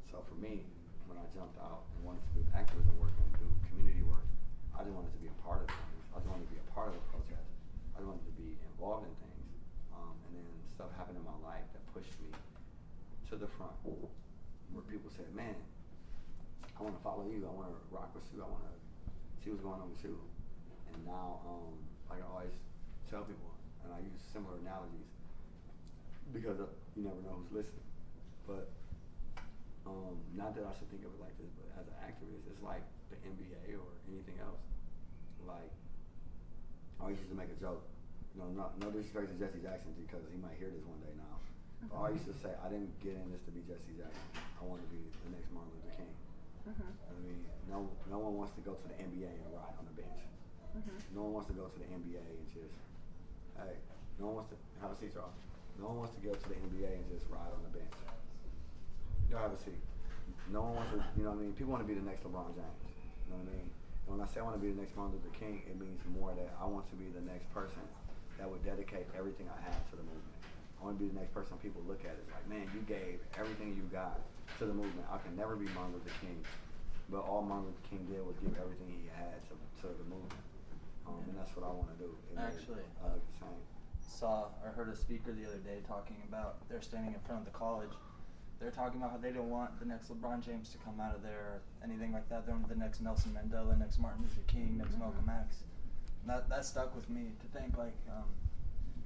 So for me, when I jumped out and wanted to do activism work and do community work, I just wanted to be a part of things. I just wanted to be a part of the protest. I just wanted to be involved in things. And then stuff happened in my life that pushed me to the front, where people said, man, I want to follow you. I want to rock with you. I want to see what's going on with you. And now, like I always tell people, and I use similar analogies because you never know who's listening. But not that I should think of it like this, but as an activist, it's like the NBA or anything else. Like, I always used to make a joke. You know, no disrespect to Jesse Jackson because he might hear this one day now. But I used to say, I didn't get in this to be Jesse Jackson. I want to be the next Martin Luther King. I mean, no one wants to go to the NBA and ride on the bench. No one wants to go to the NBA and just, hey, no one wants to, have a seat, Charles. No one wants to go to the NBA and just ride on the bench. Y'all have a seat. No one wants to, you know what I mean? People want to be the next LeBron James. You know what I mean? And when I say I want to be the next Martin Luther King, it means more that I want to be the next person that would dedicate everything I have to the movement. I want to be the next person people look at it like, man, you gave everything you got to the movement. I can never be Martin Luther King, but all Martin Luther King did was give everything he had to the movement. And that's what I want to do. Actually, I heard a speaker the other day talking about, they're standing in front of the college. They're talking about how they don't want the next LeBron James to come out of there or anything like that. They want the next Nelson Mandela, next Martin Luther King, next Malcolm X. And that stuck with me to think like,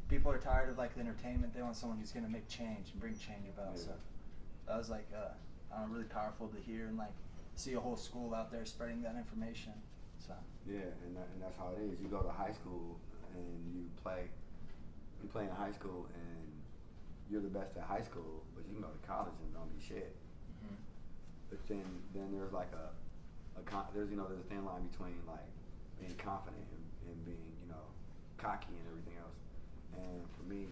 people are tired of like the entertainment. They want someone who's going to make change and bring change about. So that was like really powerful to hear and like see a whole school out there spreading that information. So yeah, and that's how it is. You go to high school and you play in high school and you're the best at high school, but you can go to college and don't be shit. But then there's like there's a thin line between like being confident and being cocky and everything else. And for me,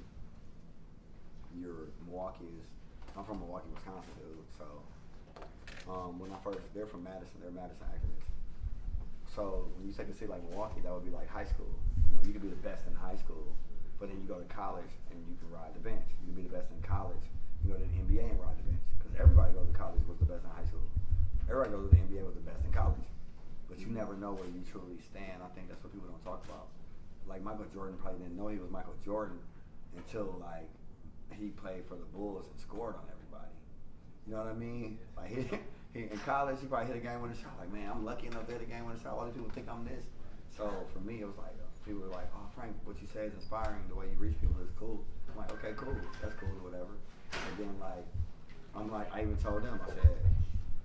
I'm from Milwaukee, Wisconsin, dude. So when they're from Madison, they're Madison activists. So when you take a city like Milwaukee, that would be like high school. You could be the best in high school, But then you go to college and you can ride the bench. You can be the best in college. You go to the NBA and ride the bench. Because everybody goes to college was the best in high school. Everybody goes to the NBA was the best in college. But you never know where you truly stand. I think that's what people don't talk about. Like Michael Jordan probably didn't know he was Michael Jordan until like he played for the Bulls and scored on everybody. You know what I mean? Like he in college, he probably hit a game-winning shot. Like, man, I'm lucky enough to hit a game-winning shot. Why do people think I'm this? So for me, it was like, people were like, oh, Frank, what you say is inspiring. The way you reach people is cool. I'm like, okay, cool. That's cool or whatever. And then like, I even told them, I said,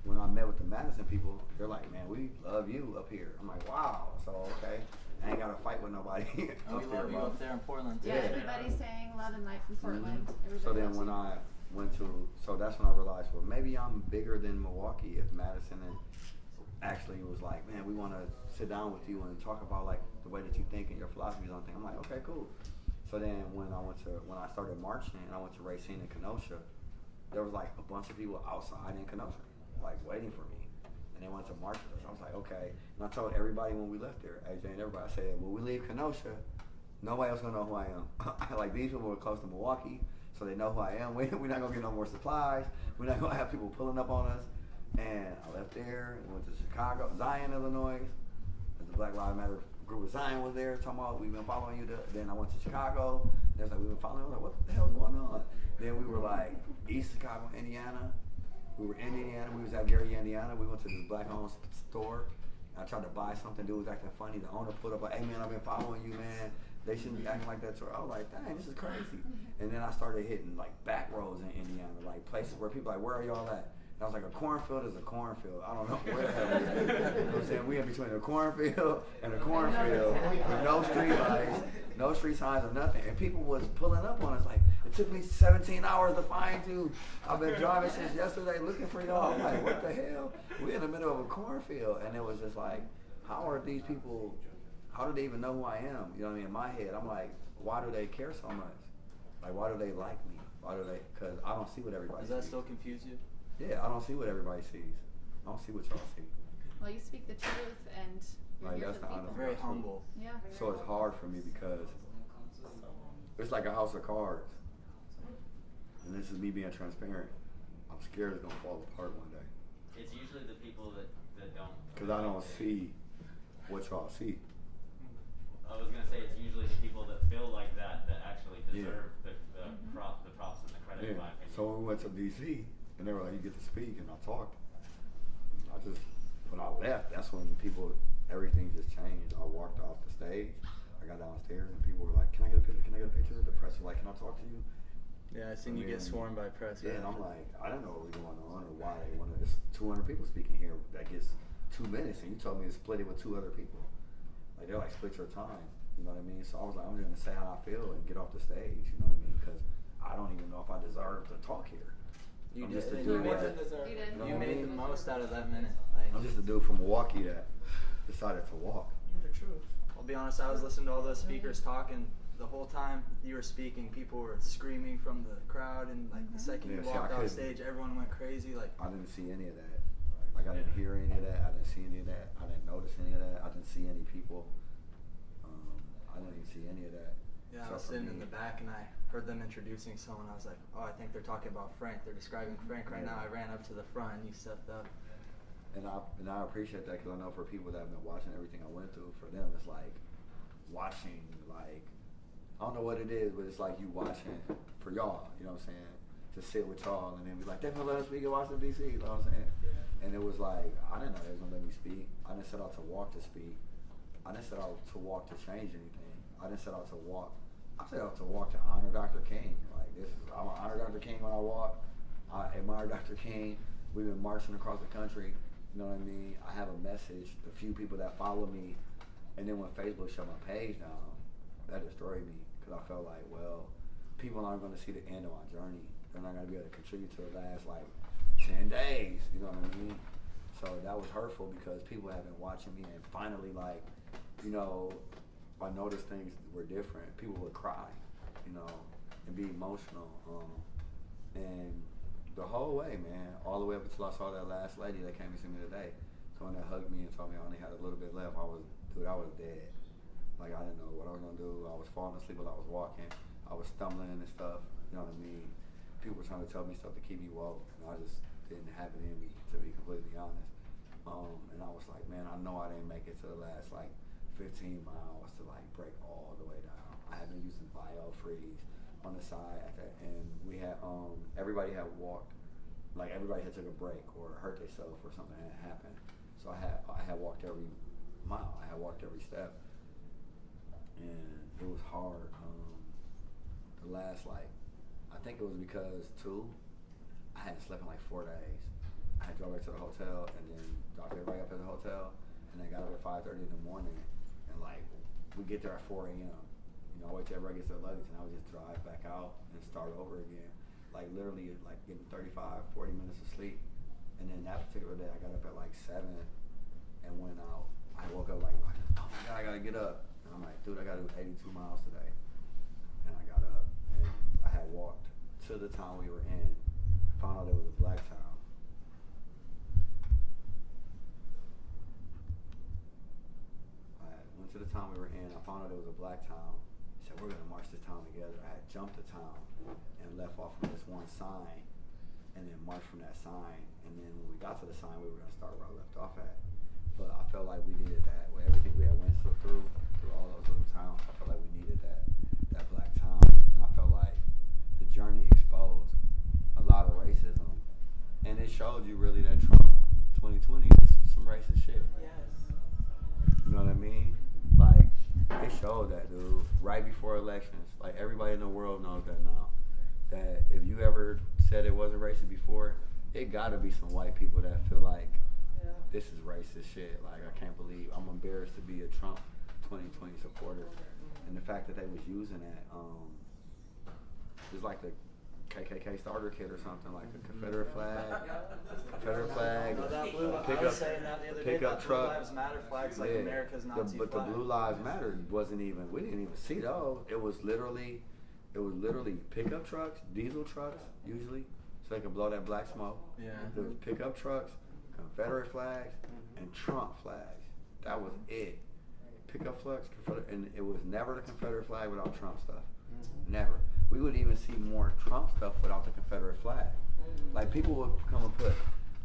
when I met with the Madison people, they're like, man, we love you up here. I'm like, wow. So, okay. I ain't got to fight with nobody. We love you up there in Portland. Yeah, everybody's saying love and light from Portland. So then when I went to, so that's when I realized, well, maybe I'm bigger than Milwaukee if Madison and actually was like, man, we want to sit down with you and talk about like the way that you think and your philosophies on things. I'm like, okay, cool. So then when I started marching and I went to Racine and Kenosha, there was like a bunch of people outside in Kenosha, like waiting for me. And they wanted to march with us. I was like, okay. And I told everybody when we left there, AJ and everybody, I said, when we leave Kenosha, nobody else gonna know who I am. Like these people are close to Milwaukee, so they know who I am. We're not gonna get no more supplies. We're not gonna have people pulling up on us. And I left there and went to Chicago, Zion, Illinois. The Black Lives Matter group of Zion was there talking about, we've been following you. Then I went to Chicago. They was like, we've been following you. I was like, what the hell is going on? Then we were like, East Chicago, Indiana. We were in Indiana. We was at Gary, Indiana. We went to this black-owned store. I tried to buy something. Dude was acting funny. The owner pulled up like, hey, man, I've been following you, man. They shouldn't be acting like that. So I was like, dang, this is crazy. And then I started hitting like back roads in Indiana, like places where people like, where are y'all at? And I was like, a cornfield is a cornfield. I don't know where the hell we at. You know what I'm saying? We in between a cornfield and a cornfield with no street lights, no street signs or nothing. And people was pulling up on us like, it took me 17 hours to find you. I've been driving since yesterday looking for y'all. I'm like, what the hell? We're in the middle of a cornfield. And it was just like, how are these people, how do they even know who I am? You know what I mean? In my head, I'm like, why do they care so much? Like, why do they like me? Why do they, because I don't see what everybody sees. Does that still confuse you? Yeah, I don't see what everybody sees. I don't see what y'all see. Well, you speak the truth and you're Like, here that's for the people. honest Very truth. humble. Yeah. So it's hard for me because it's like a house of cards. And this is me being transparent. I'm scared it's going to fall apart one day. It's usually the people that don't. Because I don't see what y'all see. I was gonna say it's usually the people that feel like that actually deserve the props and the credit. In my opinion. So when we went to DC and they were like, you get to speak, and I talked. When I left, that's when everything just changed. I walked off the stage. I got downstairs and people were like, can I get a picture? Can I get a picture? The press was like, can I talk to you? Yeah, I seen you get sworn by press. Yeah, and I'm like, I don't know what was going on or why they wanted. There's 200 people speaking here. That gets 2 minutes, and you told me to split it with 2 other people. Like they're like, split your time. You know what I mean? So I was like, I'm just gonna say how I feel and get off the stage. You know what I mean? Because I don't even know if I deserve to talk here. You I'm did. just a You dude made, that, you made the most out of that minute. Like, I'm just a dude from Milwaukee that decided to walk. You're the truth. I'll be honest, I was listening to all those speakers talking. The whole time you were speaking, people were screaming from the crowd, and like the second you walked off stage, everyone went crazy. Like, I didn't see any of that. Like I didn't hear any of that. I didn't see any of that. I didn't notice any of that. I didn't see any people. I didn't even see any of that. yeah, I was sitting in the back and I heard them introducing someone. I was like, oh, I think they're talking about Frank. They're describing Frank right now. I ran up to the front and you stepped up. And I appreciate that because I know for people that have been watching everything I went through, for them it's like watching, like, I don't know what it is, but it's like you watching for y'all, you know what I'm saying? To sit with y'all and then be like, they're gonna let us speak in Washington DC, you know what I'm saying? And it was like, I didn't know they was gonna let me speak. I didn't set out to walk to speak. I didn't set out to walk to change anything. I didn't set out to walk. I set out to walk to honor Dr. King. Like I'm gonna honor Dr. King when I walk. I admire Dr. King. We've been marching across the country. You know what I mean? I have a message. The few people that follow me, and then when Facebook shut my page down, that destroyed me because I felt like, well, people aren't going to see the end of my journey. They're not going to be able to contribute to the last like 10 days. You know what I mean? So that was hurtful because people have been watching me, and finally, like, you know, I noticed things were different. People would cry, you know, and be emotional. And the whole way, man, all the way up until I saw that last lady that came to see me today. So when they hugged me and told me I only had a little bit left, I was dead. Like I didn't know what I was gonna do. I was falling asleep while I was walking. I was stumbling and stuff. You know what I mean? People were trying to tell me stuff to keep me woke, and I just didn't have it in me, to be completely honest. And I was like, man, I know I didn't make it to the last like 15 miles to like break all the way down. I had been using BioFreeze on the side at that, and we had everybody had walked, like everybody had took a break or hurt themselves or something had happened. So I had walked every mile. I had walked every step, and it was hard. The last I think it was because I hadn't slept in like 4 days. I had drove back to the hotel and then dropped everybody up at the hotel, and then got up at 5:30 in the morning, and like we get there at 4 a.m. You know, I wait till everybody gets their luggage, and I would just drive back out and start over again. Like literally, like getting 35, 40 minutes of sleep, and then that particular day I got up at like 7 and went out. I woke up like, oh my God, I gotta get up. And I'm like, dude, I gotta do 82 miles today. And I got up, and I had walked to the town we were in, found out it was a black town. Went to the town we were in, I found out it was a black town. He said, we're gonna march this town together. I had jumped the town and left off from this one sign, and then marched from that sign. And then when we got to the sign, we were gonna start where I left off at. But I felt like we needed that. With everything we had went through all those little towns, I felt like we needed that black town. And I felt like the journey exposed a lot of racism. And it showed you really that Trump 2020 is some racist shit. Yes. You know what I mean? Like, it showed that, dude, right before elections. Like, everybody in the world knows that now. That if you ever said it wasn't racist before, it gotta be some white people that feel like, this is racist shit. Like, I can't believe, I'm embarrassed to be a Trump 2020 supporter. And the fact that they was using that, it's like the KKK starter kit or something, like a Confederate flag, pickup truck. Blue Lives Matter flags, like America's Nazi But flag. the Blue Lives Matter we didn't even see those. It was literally pickup trucks, diesel trucks, usually, so they could blow that black smoke. Yeah. There was pickup trucks, Confederate flags, and Trump flags. That was it. Pickup flags, and it was never the Confederate flag without Trump stuff. Never. We would even see more Trump stuff without the Confederate flag. Like, people would come and put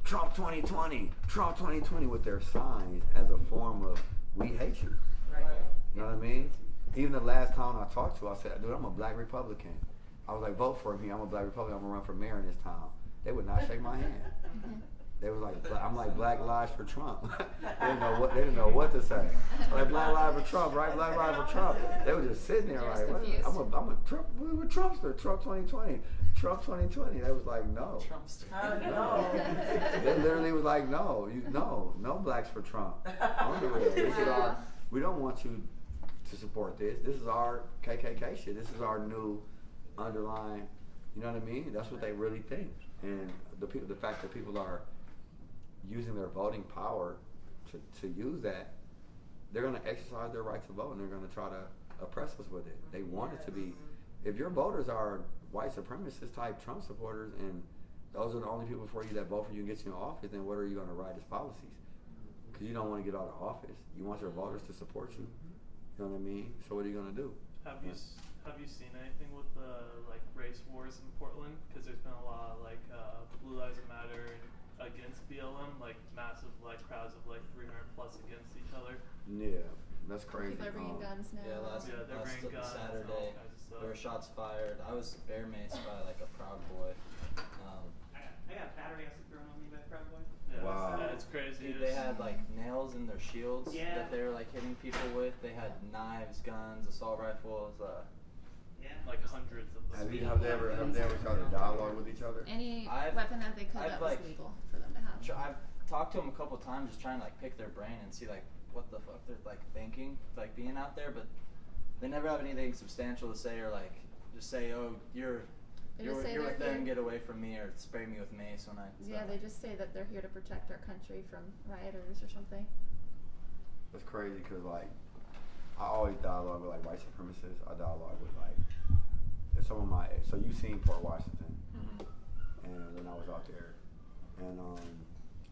Trump 2020, Trump 2020 with their signs as a form of, we hate you. You know what I mean? Even the last town I talked to, I said, dude, I'm a black Republican. I was like, vote for me. I'm a black Republican. I'm going to run for mayor in this town. They would not shake my hand. They was like, I'm like, Black Lives for Trump. They didn't know what to say. Like, Black Lives for Trump, right? Black Lives for Trump. They were just sitting there like, what? I'm a Trump, we're Trumpster, Trump 2020, Trump 2020. They was like, no. Trumpster. No. They literally was like, no blacks for Trump. We don't want you to support this. This is our KKK shit. This is our new underlying, you know what I mean? That's what they really think. And the fact that people are using their voting power to use that, they're going to exercise their right to vote, and they're going to try to oppress us with it. They want it to be, if your voters are white supremacist type Trump supporters, and those are the only people for you that vote for you and get you in office, then what are you going to write as policies? Because you don't want to get out of office. You want your voters to support you. You know what I mean? So what are you going to do? Have you seen anything with the like race wars in Portland? Because there's been a lot of like Blue Lives Matter against BLM, like massive like crowds of like 300 plus against each other. Yeah, that's crazy. People are bringing guns now. Yeah, last guns Saturday, there were shots fired. I was bear maced by like a Proud Boy. I got battery acid thrown on me by Proud Boy. Yeah, wow. It's crazy. Dude, they had like nails in their shields that they were like hitting people with. They had knives, guns, assault rifles. Like hundreds of them. Have they ever tried to dialogue with each other? Any weapon that they could that was legal for them to have. I've talked to them a couple times, just trying to like pick their brain and see like what the fuck they're like thinking, like being out there, but they never have anything substantial to say, or like just say, oh, you're with them, get away from me, or spray me with mace when I. Yeah, they just say that they're here to protect our country from rioters or something. That's crazy, because like I always dialogue with like white supremacists. I dialogue with like some of my, so you've seen Port Washington, and when I was out there, and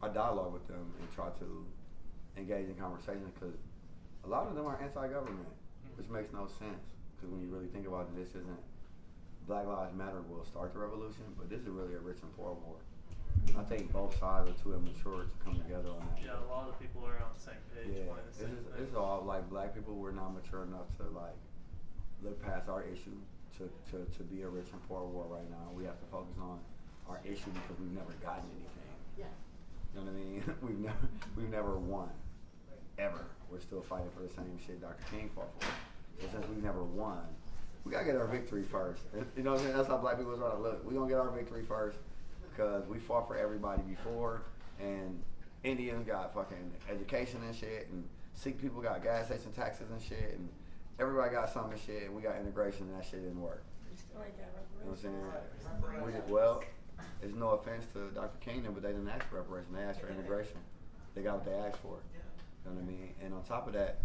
I dialogue with them and try to engage in conversation, because a lot of them are anti-government. which makes no sense. Because when you really think about it, this isn't, Black Lives Matter will start the revolution, but this is really a rich and poor war. I think both sides are too immature to come together on that. Yeah, a lot of people are on the same page. Yeah, wanting the same thing. it's all like black people, we're not mature enough to like look past our issue to be a rich and poor war right now. We have to focus on our issue because we've never gotten anything. Yeah. You know what I mean? we've never won. Ever. We're still fighting for the same shit Dr. King fought for. So since we've never won, we gotta get our victory first. You know what I'm saying? That's how black people try to look. We're gonna get our victory first because we fought for everybody before, and Indians got fucking education and shit, and Sikh people got gas station taxes and shit, and everybody got some and shit, and we got integration and that shit didn't work. You know what I'm saying? Well, it's no offense to Dr. King, but they didn't ask for reparation. They asked for integration. They got what they asked for. You know what I mean? And on top of that,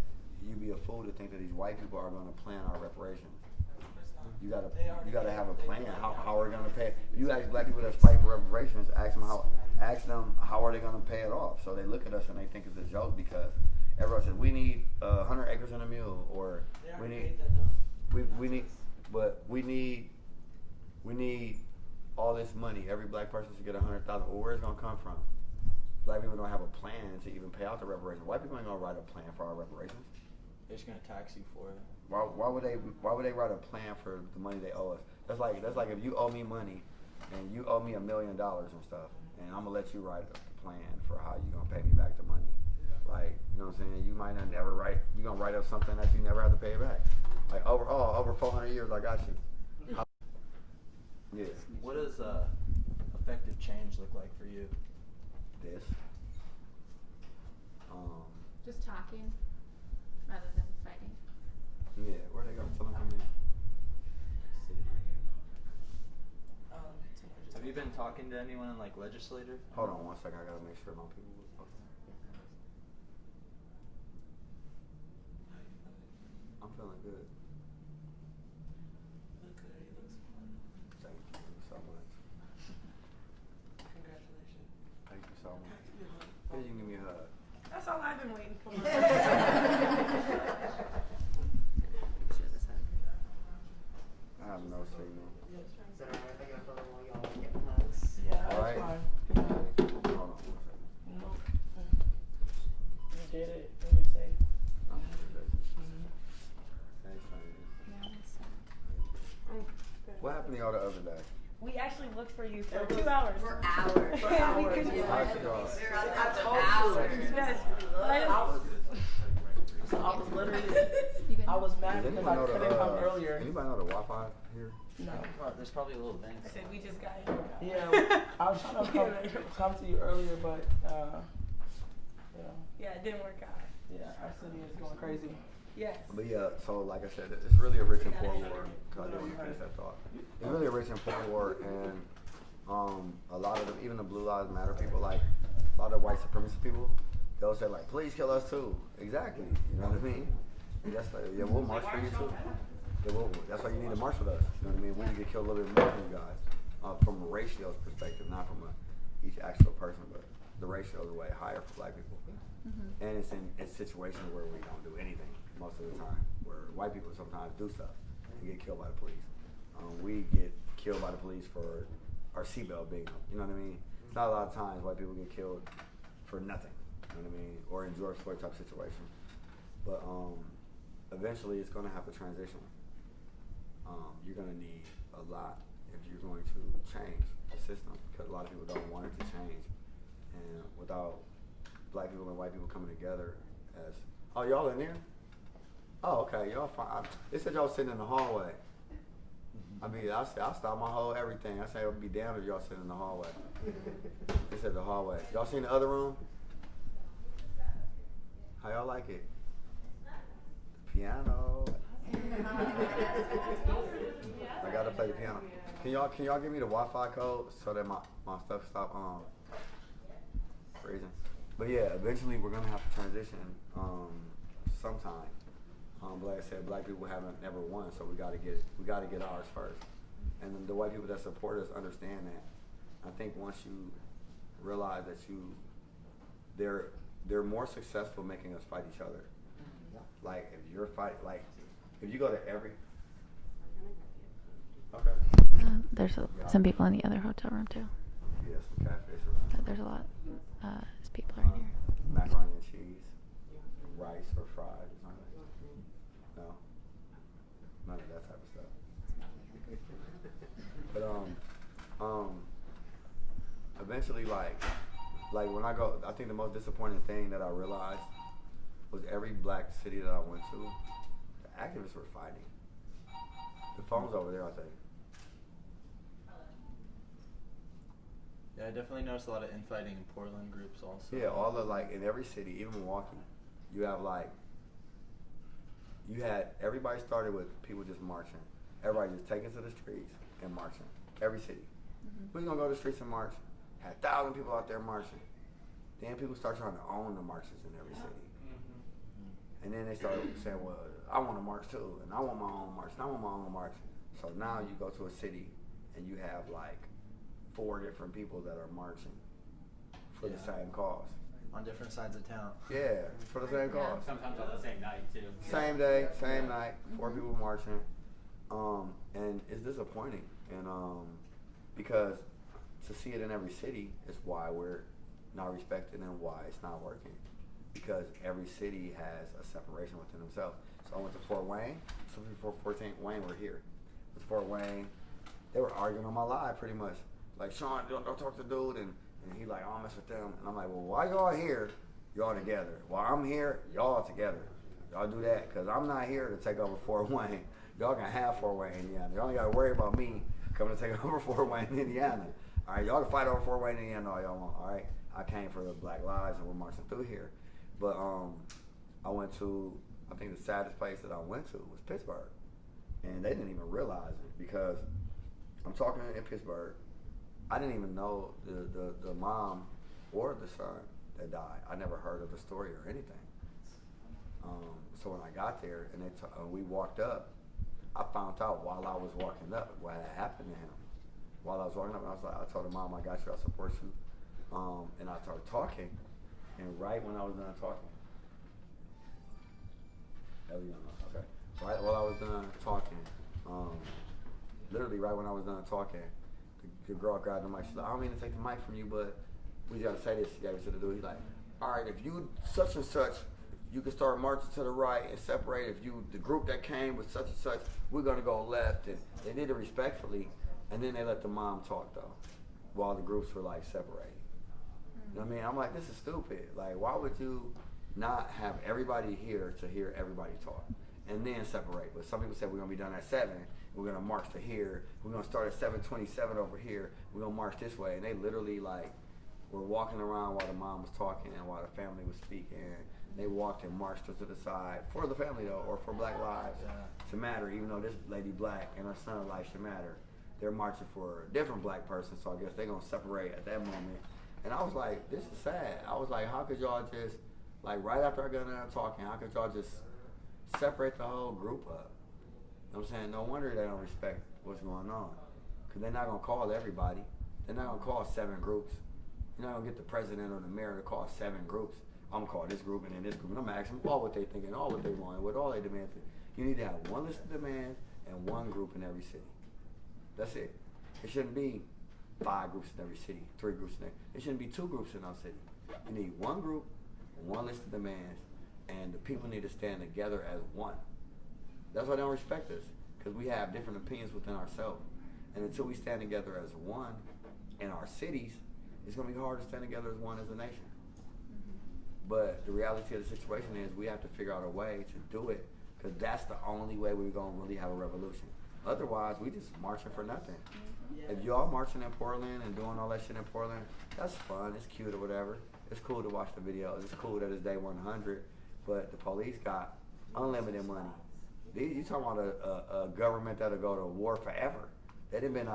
you'd be a fool to think that these white people are going to plan our reparations. You gotta have a plan. How are we gonna pay? You ask black people that fight for reparations, ask them how are they gonna pay it off. So they look at us and they think it's a joke because everyone says we need 100 acres and a mule, or we need all this money. Every black person should get 100,000. Well, where's it gonna come from? Black people don't have a plan to even pay out the reparations. White people ain't gonna write a plan for our reparations. They're just gonna tax you for it. Why would they write a plan for the money they owe us? That's like if you owe me money and you owe me $1 million and stuff, and I'm gonna let you write a plan for how you gonna pay me back the money. Like, you know what I'm saying? You might not never write. You gonna write up something that you never have to pay back. Like over 400 years, I got you. Yeah. What does effective change look like for you? This. Just talking rather than fighting. Yeah, where they go? Tell them come in. Have you been talking to anyone in like legislature? Hold on 1 second, I gotta make sure my people was talking. I'm feeling good. Thank you so much. Congratulations. Thank you so much. Here, you can give me a hug. That's all I've been waiting for. I have no signal. Yeah, all right. fine. Hold on 1 second. Nope. You did it. When you say. What happened to y'all the other day? We actually looked for you for 2 hours. For hours. For hours. I told you. Yes. I was literally, I was mad because I couldn't come earlier. Anybody know the Wi-Fi here? No. There's probably a little thing. I said we just got here. Yeah, I was trying to come to you earlier, but yeah, it didn't work out. Yeah, our city is going crazy. Yes. But yeah, so like I said, it's really a rich and poor war. Cause I didn't want to finish that thought. It's really a rich and poor war, and a lot of even the Blue Lives Matter people, like a lot of white supremacist people, they'll say like, please kill us too. Exactly. You know what I mean? And that's like, yeah, we'll march for you too. Yeah, that's why you need to march with us. You know what I mean? We need to get killed a little bit more than you guys, from a ratio perspective, not from each actual person, but the ratio is way higher for black people. Mm-hmm. And it's in situations where we don't do anything most of the time, where white people sometimes do stuff and get killed by the police. We get killed by the police for our seatbelt being up. You know what I mean? It's not a lot of times white people get killed for nothing. You know what I mean? Or in George Floyd type situation. But eventually it's going to have to transition. You're going to need a lot if you're going to change the system, because a lot of people don't want it to change. And without black people and white people coming together as, oh, y'all in there? Oh, okay, y'all fine. They said y'all sitting in the hallway. I mean, I'll stop my whole everything. I say it would be damned if y'all sitting in the hallway. They said the hallway. Y'all seen the other room? How y'all like it? The piano. I gotta play the piano. Can y'all give me the Wi-Fi code so that my stuff stop freezing? But yeah, eventually we're gonna have to transition sometime. But like I said, black people haven't never won, so we gotta get ours first. And the white people that support us understand that. I think once you realize that they're more successful making us fight each other. Like if you're fighting, like If you go to every, okay. There's some people in the other hotel room too. Yeah, some catfish around. There's a lot. There's people are in here. Macaroni and cheese, rice or fried or something. No, none of that type of stuff. But eventually, like when I go, I think the most disappointing thing that I realized was every black city that I went to, the activists were fighting. The phone's over there, I think. Yeah, I definitely noticed a lot of infighting in Portland groups also. Yeah, all of like in every city, even Milwaukee, you have like, everybody started with people just marching. Everybody just taking to the streets and marching. Every city. We're gonna go to the streets and march. Had 1,000 people out there marching. Then people start trying to own the marches in every city. And then they started saying, well, I want to march too, and I want my own march, and I want my own march. So now you go to a city and you have like 4 different people that are marching for the same cause. On different sides of town. Yeah, for the same cause. Sometimes on the same night too. Same day, same night, 4 people marching. And it's disappointing. And because to see it in every city is why we're not respected and why it's not working. Because every city has a separation within themselves. So I went to Fort Wayne. Some people from Fort Wayne were here. With Fort Wayne, they were arguing on my live pretty much. Like, Sean, don't talk to dude. And he like, I don't mess with them. And I'm like, well, why y'all here? Y'all together. While I'm here, y'all together. Y'all do that. Because I'm not here to take over Fort Wayne. Y'all can have Fort Wayne, Indiana. Y'all only got to worry about me coming to take over Fort Wayne, Indiana. All right, y'all can fight over Fort Wayne, Indiana all y'all want. All right, I came for the Black Lives and we're marching through here. But I went to, I think the saddest place that I went to was Pittsburgh. And they didn't even realize it because I'm talking in Pittsburgh. I didn't even know the mom or the son that died. I never heard of the story or anything. So when I got there and we walked up, I found out while I was walking up what had happened to him. While I was walking up, I told the mom, I got you, I support you. And I started talking. And right when I was done talking, okay. Right while I was done talking, literally right when I was done talking, the girl grabbed the mic. She's like, I don't mean to take the mic from you, but we gotta say this. She gave it to the dude. He's like, all right, if you such and such, you can start marching to the right and separate. If you, the group that came with such and such, we're gonna go left. And they did it respectfully, and then they let the mom talk though, while the groups were like separated. You know what I mean? I'm like, this is stupid. Like, why would you not have everybody here to hear everybody talk and then separate? But some people said we're gonna be done at 7. We're gonna march to here. We're gonna start at 7:27 over here. We're gonna march this way. And they literally like were walking around while the mom was talking and while the family was speaking. They walked and marched her to the side for the family though, or for Black Lives to matter. Even though this lady black and her son's life should matter, they're marching for a different black person. So I guess they're gonna separate at that moment. And I was like, this is sad. I was like, how could y'all just, like right after I got done talking, how could y'all just separate the whole group up? You know what I'm saying? No wonder they don't respect what's going on. Because they're not going to call everybody. They're not going to call 7 groups. You're not going to get the president or the mayor to call 7 groups. I'm going to call this group and then this group. And I'm going to ask them all what they thinking, all what they want, what all they demand. You need to have one list of demands and one group in every city. That's it. It shouldn't be 5 groups in every city, 3 groups in there. It shouldn't be 2 groups in our city. You need one group, one list of demands, and the people need to stand together as one. That's why they don't respect us, because we have different opinions within ourselves. And until we stand together as one in our cities, it's going to be hard to stand together as one as a nation. But the reality of the situation is we have to figure out a way to do it, because that's the only way we're going to really have a revolution. Otherwise, we just marching for nothing. If y'all marching in Portland and doing all that shit in Portland, that's fun, it's cute or whatever. It's cool to watch the videos, it's cool that it's day 100, but the police got unlimited money. You talking about a government that'll go to war forever. They done been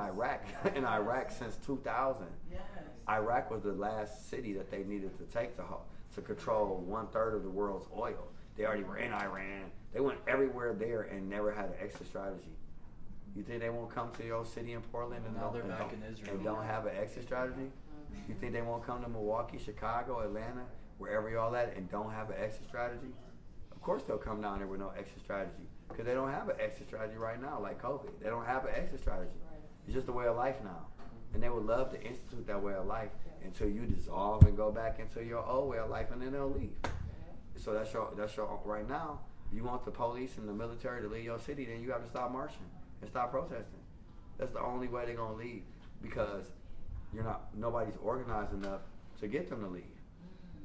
in Iraq since 2000. Yes. Iraq was the last city that they needed to take to control 1/3 of the world's oil. They already were in Iran. They went everywhere there and never had an exit strategy. You think they won't come to your city in Portland and don't have an exit strategy? You think they won't come to Milwaukee, Chicago, Atlanta, wherever y'all at, and don't have an exit strategy? Of course they'll come down there with no exit strategy. Because they don't have an exit strategy right now, like COVID. They don't have an exit strategy. It's just a way of life now. And they would love to institute that way of life until you dissolve and go back into your old way of life, and then they'll leave. So that's your right now. You want the police and the military to leave your city, then you have to stop marching and stop protesting. That's the only way they're gonna leave, because nobody's organized enough to get them to leave.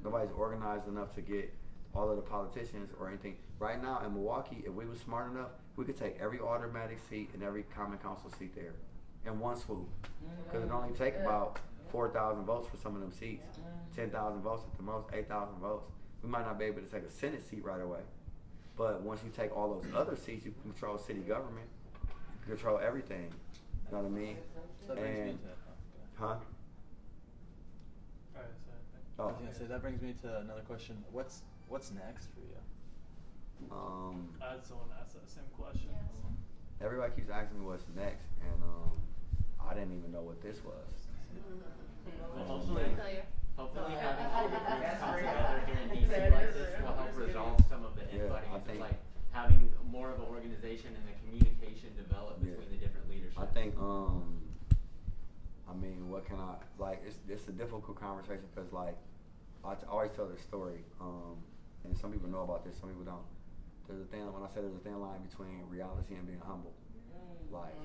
Nobody's organized enough to get all of the politicians or anything. Right now in Milwaukee, if we were smart enough, we could take every aldermanic seat and every common council seat there in one swoop. Because it only take about 4,000 votes for some of them seats, 10,000 votes at the most, 8,000 votes. We might not be able to take a Senate seat right away, but once you take all those other seats, you can control city government. You can control everything. You know what I mean? And, huh? I was gonna say, that brings me to another question. What's next for you? I had someone ask that same question. Everybody keeps asking me what's next, and I didn't even know what this was. Hopefully having all the groups come together here in DC like this will help resolve some of the infighting. It's like having more of an organization and a communication develop between the different leaderships. I think, I mean, what can I, like, it's a difficult conversation because, like, I always tell this story, and some people know about this, some people don't. There's a thin, when I say there's a thin line between reality and being humble. Like,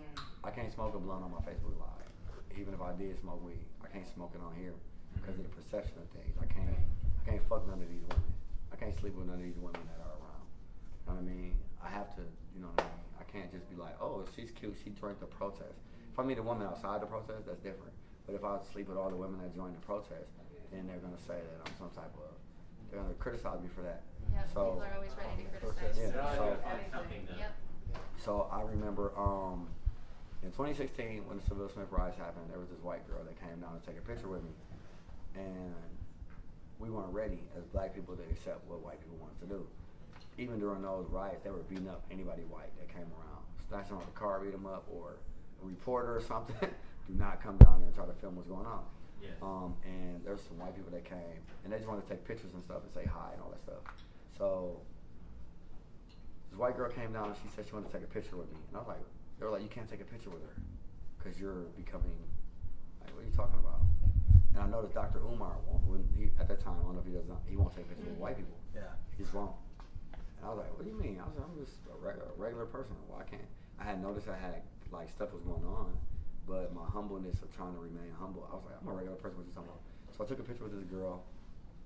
I can't smoke a blunt on my Facebook Live. Even if I did smoke weed, I can't smoke it on here because of the perception of things. I can't fuck none of these women. I can't sleep with none of these women that are around. You know what I mean? I have to, you know what I mean? I can't just be like, oh, she's cute, she joined the protest. If I meet a woman outside the protest, that's different. But if I sleep with all the women that joined the protest, then they're gonna say that I'm some type of, they're gonna criticize me for that. Yeah, so, people are always ready to criticize. Yeah, so I remember in 2016 when the Seville Smith riots happened, there was this white girl that came down to take a picture with me, and we weren't ready as black people to accept what white people wanted to do. Even during those riots, they were beating up anybody white that came around, snatching on the car, beat them up, or a reporter or something. Do not come down there and try to film what's going on. Yeah. And there's some white people that came, and they just wanted to take pictures and stuff and say hi and all that stuff. So this white girl came down and she said she wanted to take a picture with me, and I was like, they were like, you can't take a picture with her because you're becoming, like, what are you talking about? And I noticed Dr. Umar won't, at that time, I don't know if he does not, he won't take pictures with white people. Yeah. He just won't. And I was like, what do you mean? I was like, I'm just a regular person. Well, I can't. I had noticed I had, like, stuff was going on, but my humbleness of trying to remain humble, I was like, I'm a regular person, what you talking about? So I took a picture with this girl,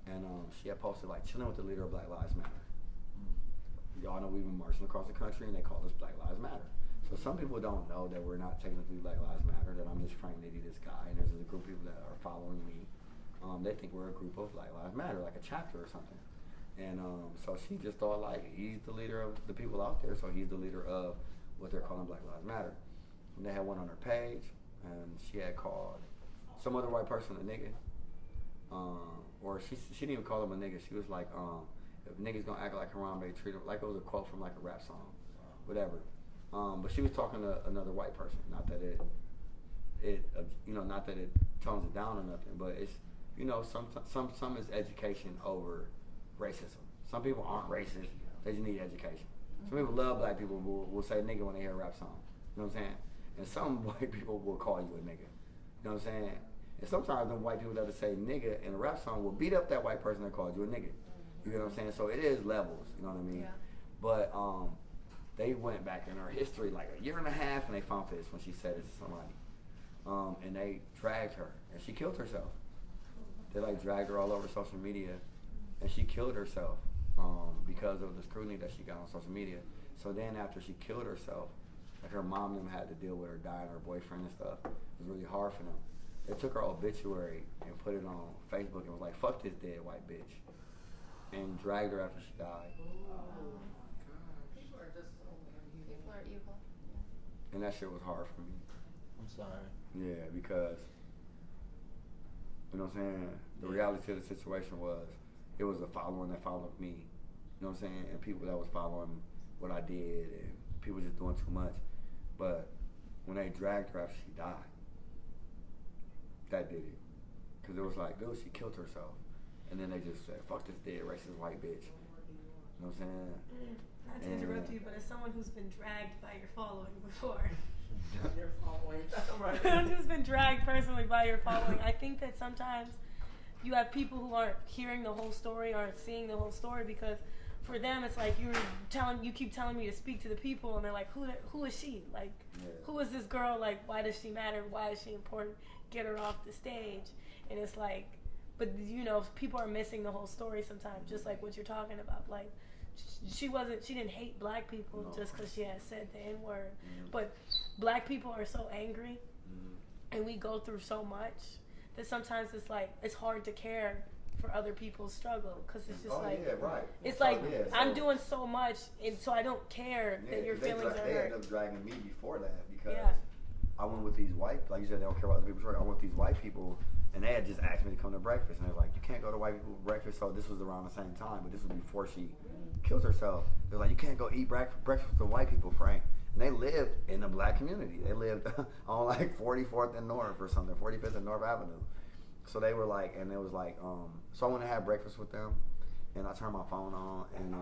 and she had posted, like, chilling with the leader of Black Lives Matter. Y'all know we've been marching across the country, and they call us Black Lives Matter. So some people don't know that we're not technically Black Lives Matter, that I'm just Frank Nitty, this guy, and there's a group of people that are following me. They think we're a group of Black Lives Matter, like a chapter or something. And so she just thought, like, he's the leader of the people out there, so he's the leader of what they're calling Black Lives Matter. And they had one on her page, and she had called some other white person a nigga. Or she didn't even call him a nigga. She was like, if niggas gonna act like Harambe, treat him like it was a quote from like a rap song, whatever. But she was talking to another white person. Not that not that it tones it down or nothing, but it's, some is education over racism. Some people aren't racist; they just need education. Some people love black people, will say nigga when they hear a rap song. You know what I'm saying? And some white people will call you a nigga. You know what I'm saying? And sometimes them white people that say nigga in a rap song will beat up that white person that called you a nigga. You know what I'm saying? So it is levels. You know what I mean? Yeah. But they went back in her history like a year and a half, and they found this when she said it to somebody. And they dragged her, and she killed herself. They like dragged her all over social media, and she killed herself because of the scrutiny that she got on social media. So then after she killed herself, like her mom and them had to deal with her dying, her boyfriend and stuff. It was really hard for them. They took her obituary and put it on Facebook and was like, fuck this dead white bitch. And dragged her after she died. People are evil. And that shit was hard for me. I'm sorry. Yeah, because, you know what I'm saying? The reality of the situation was, it was a following that followed me. You know what I'm saying? And people that was following what I did, and people just doing too much. But when they dragged her after she died, that did it. Because it was like, dude, she killed herself. And then they just said, fuck this dead racist white bitch. You know what I'm saying? Not to interrupt you, but as someone who's been dragged by your following before, Your following. who's been dragged personally by your following, I think that sometimes you have people who aren't hearing the whole story, aren't seeing the whole story, because for them it's like you keep telling me to speak to the people, and they're like, who is she? Like, who is this girl? Like, why does she matter? Why is she important? Get her off the stage. And it's like, but you know, people are missing the whole story sometimes, just like what you're talking about. Like, she didn't hate black people just because she had said the N-word. But black people are so angry, and we go through so much that sometimes it's like, it's hard to care for other people's struggle, because it's just it's like I'm doing so much, and so I don't care that your feelings are hurt. They ended up dragging me before that because I went with these white, like you said, they don't care about other people's story. I went with these white people, and they had just asked me to come to breakfast, and they're like, you can't go to white people breakfast. So this was around the same time, but this was before she killed herself. They're like, you can't go eat breakfast with the white people, Frank. And they lived in the black community. They lived on like 44th and North or something, 45th and North Avenue. So they were like, and it was like, so I went to have breakfast with them, and I turned my phone on, and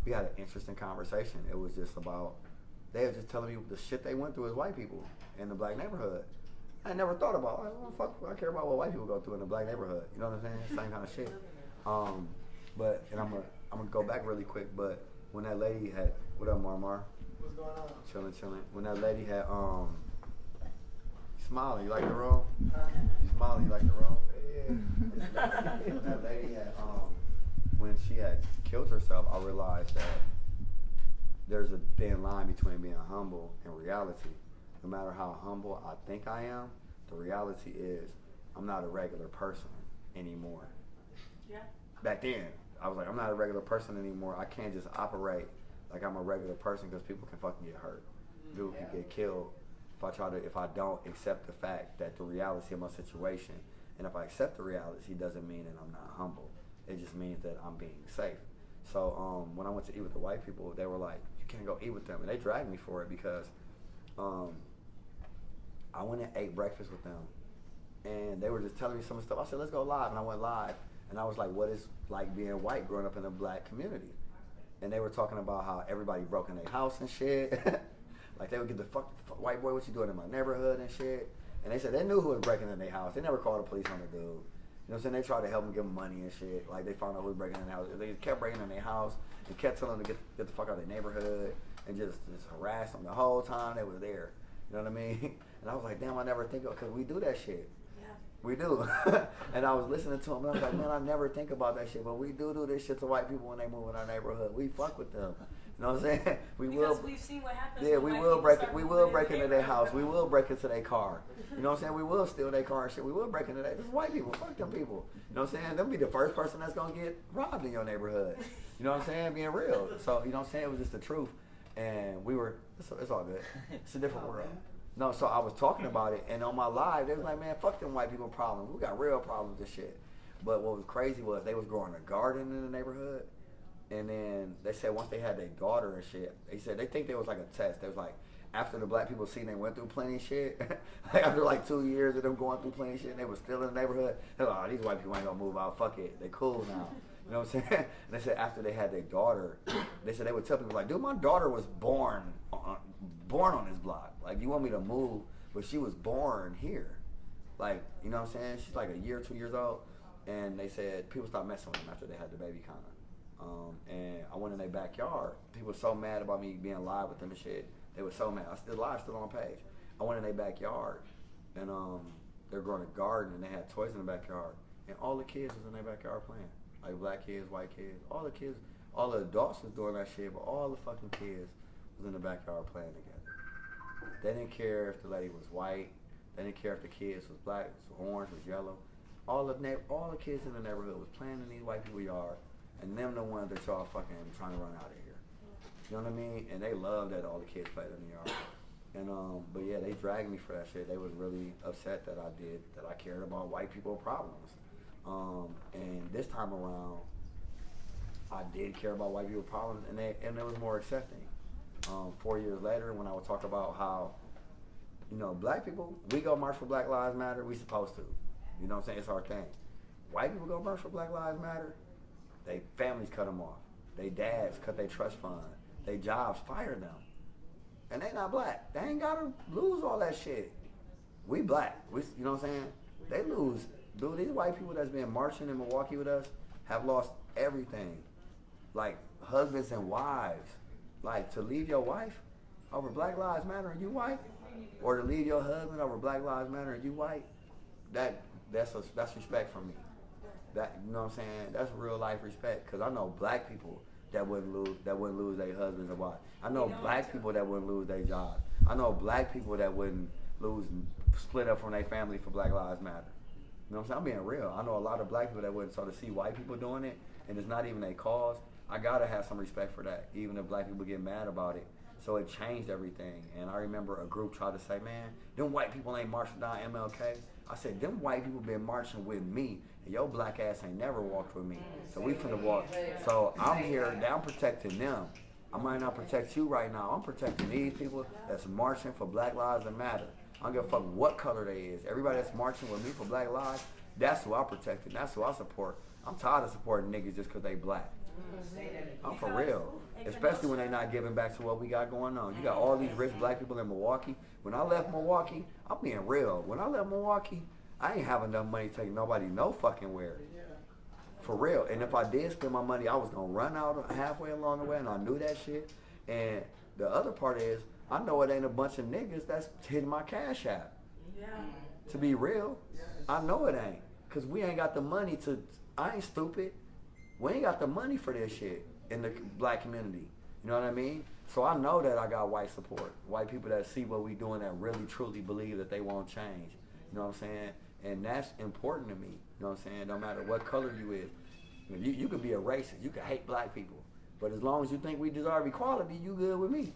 we had an interesting conversation. It was just about, they were just telling me the shit they went through as white people in the black neighborhood. I never thought about, I care about what white people go through in the black neighborhood. You know what I'm saying? Same kind of shit. But, and I'm gonna go back really quick, but when that lady had, what up, Marmar? What's going on? Chilling. When that lady had, smiling, you like the room? You smiling, you like the room? Yeah. When that lady had, when she had killed herself, I realized that there's a thin line between being humble and reality. No matter how humble I think I am, the reality is I'm not a regular person anymore. Yeah. Back then, I was like, I'm not a regular person anymore. I can't just operate like I'm a regular person, because people can fucking get hurt. People can get killed if I don't accept the fact that the reality of my situation, and if I accept the reality, doesn't mean that I'm not humble. It just means that I'm being safe. So when I went to eat with the white people, they were like, you can't go eat with them. And they dragged me for it because I went and ate breakfast with them, and they were just telling me some stuff. I said, let's go live, and I went live, and I was like, what is like being white growing up in a black community? And they were talking about how everybody broke in their house and shit. Like, they would get the fuck, white boy, what you doing in my neighborhood and shit. And they said they knew who was breaking in their house. They never called the police on the dude. You know what I'm saying? They tried to help them, give them money and shit. Like, they found out who was breaking in their house. They kept breaking in their house and kept telling them to get the fuck out of their neighborhood and just harass them the whole time they were there. You know what I mean? And I was like, damn, I never think of, because we do that shit. We do. And I was listening to him, and I was like, man, I never think about that shit, but we do this shit to white people when they move in our neighborhood. We fuck with them. You know what I'm saying? Because we've seen what happens. Yeah, we will break it. We will break into their house. We will break into their car. You know what I'm saying? We will steal their car and shit. We will break into their. This is white people. Fuck them people. You know what I'm saying? They'll be the first person that's gonna get robbed in your neighborhood. You know what I'm saying? Being real. So you know what I'm saying? It was just the truth, and we were. It's all good. It's a different world. No, so I was talking about it, and on my live, they was like, man, fuck them white people problems. We got real problems and shit. But what was crazy was they was growing a garden in the neighborhood, and then they said once they had their daughter and shit, they said they think there was like a test. They was like, after the black people seen they went through plenty of shit, like after like 2 years of them going through plenty of shit, and they was still in the neighborhood, they're like, oh, these white people ain't gonna move out, fuck it, they cool now. You know what I'm saying? And they said after they had their daughter, they said they would tell people like, dude, my daughter was born on this block. Like, you want me to move, but she was born here. Like, you know what I'm saying? She's like a year, 2 years old. And they said people stopped messing with them after they had the baby, kind of. And I went in their backyard. People were so mad about me being live with them and shit. They were so mad. I still live, still on the page. I went in their backyard, and they're growing a garden, and they had toys in the backyard. And all the kids was in their backyard playing. Like black kids, white kids, all the kids, all the adults was doing that shit, but all the fucking kids was in the backyard playing together. They didn't care if the lady was white. They didn't care if the kids was black, was orange, was yellow. All the kids in the neighborhood was playing in these white people's yard, and them the ones that y'all fucking trying to run out of here. You know what I mean? And they loved that all the kids played in the yard. And but yeah, they dragged me for that shit. They was really upset that I cared about white people problems. And this time around, I did care about white people problems, and it was more accepting. 4 years later, when I would talk about how, you know, black people, we go march for Black Lives Matter, we supposed to. You know what I'm saying? It's our thing. White people go march for Black Lives Matter, they families cut them off. They dads cut their trust fund. They jobs fire them. And they not black. They ain't gotta lose all that shit. We black. You know what I'm saying? They lose. Dude, these white people that's been marching in Milwaukee with us have lost everything. Like husbands and wives. Like to leave your wife over Black Lives Matter and you white, or to leave your husband over Black Lives Matter and you white, that's respect from me. That, you know what I'm saying? That's real life respect. Cause I know black people that wouldn't lose their husbands and wives. I know black people that wouldn't lose their jobs. I know black people that wouldn't split up from their family for Black Lives Matter. You know what I'm saying? I'm being real. I know a lot of black people that wouldn't. So to see white people doing it and it's not even a cause, I gotta have some respect for that, even if black people get mad about it. So it changed everything. And I remember a group tried to say, man, them white people ain't marching down MLK. I said, them white people been marching with me, and your black ass ain't never walked with me. So we finna walk. So I'm here, I'm protecting them. I might not protect you right now. I'm protecting these people that's marching for Black Lives That Matter. I don't give a fuck what color they is. Everybody that's marching with me for Black Lives, that's who I protect and that's who I support. I'm tired of supporting niggas just because they black. I'm for real. Especially when they not giving back to what we got going on. You got all these rich black people in Milwaukee. When I left Milwaukee, I'm being real. When I left Milwaukee, I ain't have enough money to take nobody no fucking where. For real. And if I did spend my money, I was going to run out halfway along the way, and I knew that shit. And the other part is, I know it ain't a bunch of niggas that's hitting my cash app. Yeah. To be real, I know it ain't. Because we ain't got the money to, I ain't stupid. We ain't got the money for this shit in the black community. You know what I mean? So I know that I got white support. White people that see what we doing that really truly believe that they won't change. You know what I'm saying? And that's important to me. You know what I'm saying? No matter what color you is. You could be a racist. You could hate black people. But as long as you think we deserve equality, you good with me.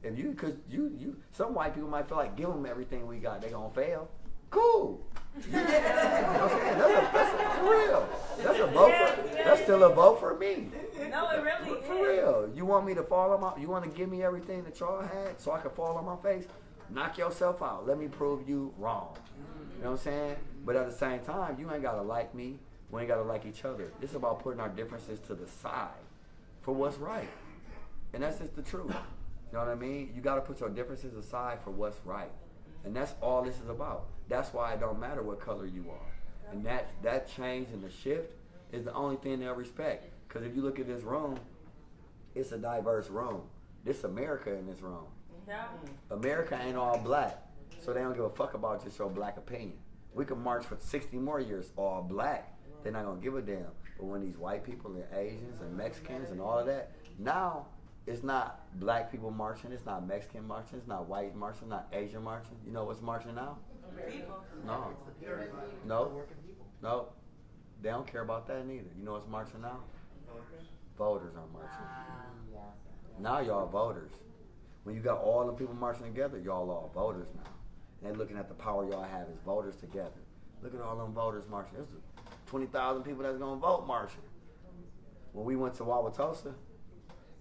If you, cause you, some white people might feel like give them everything we got, they gonna fail. Cool. You know what I'm saying? That's for real. That's a vote for. That's still a vote for me. No, it really is. For real. You want me to fall on my? You want to give me everything that y'all had so I can fall on my face? Knock yourself out. Let me prove you wrong. You know what I'm saying? But at the same time, you ain't gotta like me. We ain't gotta like each other. It's about putting our differences to the side for what's right, and that's just the truth. You know what I mean? You gotta put your differences aside for what's right, and that's all this is about. That's why it don't matter what color you are, and that change and the shift is the only thing they'll respect. Because if you look at this room, it's a diverse room. This America in this room. Yeah. America ain't all black, so they don't give a fuck about just your black opinion. We could march for 60 more years all black. They're not gonna give a damn. But when these white people and Asians and Mexicans and all of that, now it's not black people marching, it's not Mexican marching, it's not white marching, not Asian marching. You know what's marching now? People. No. They don't care about that neither. You know what's marching now? Voters are marching. Now y'all voters. When you got all them people marching together, y'all all voters now. And they looking at the power y'all have as voters together. Look at all them voters marching. There's 20,000 people that's gonna vote marching. When we went to Wauwatosa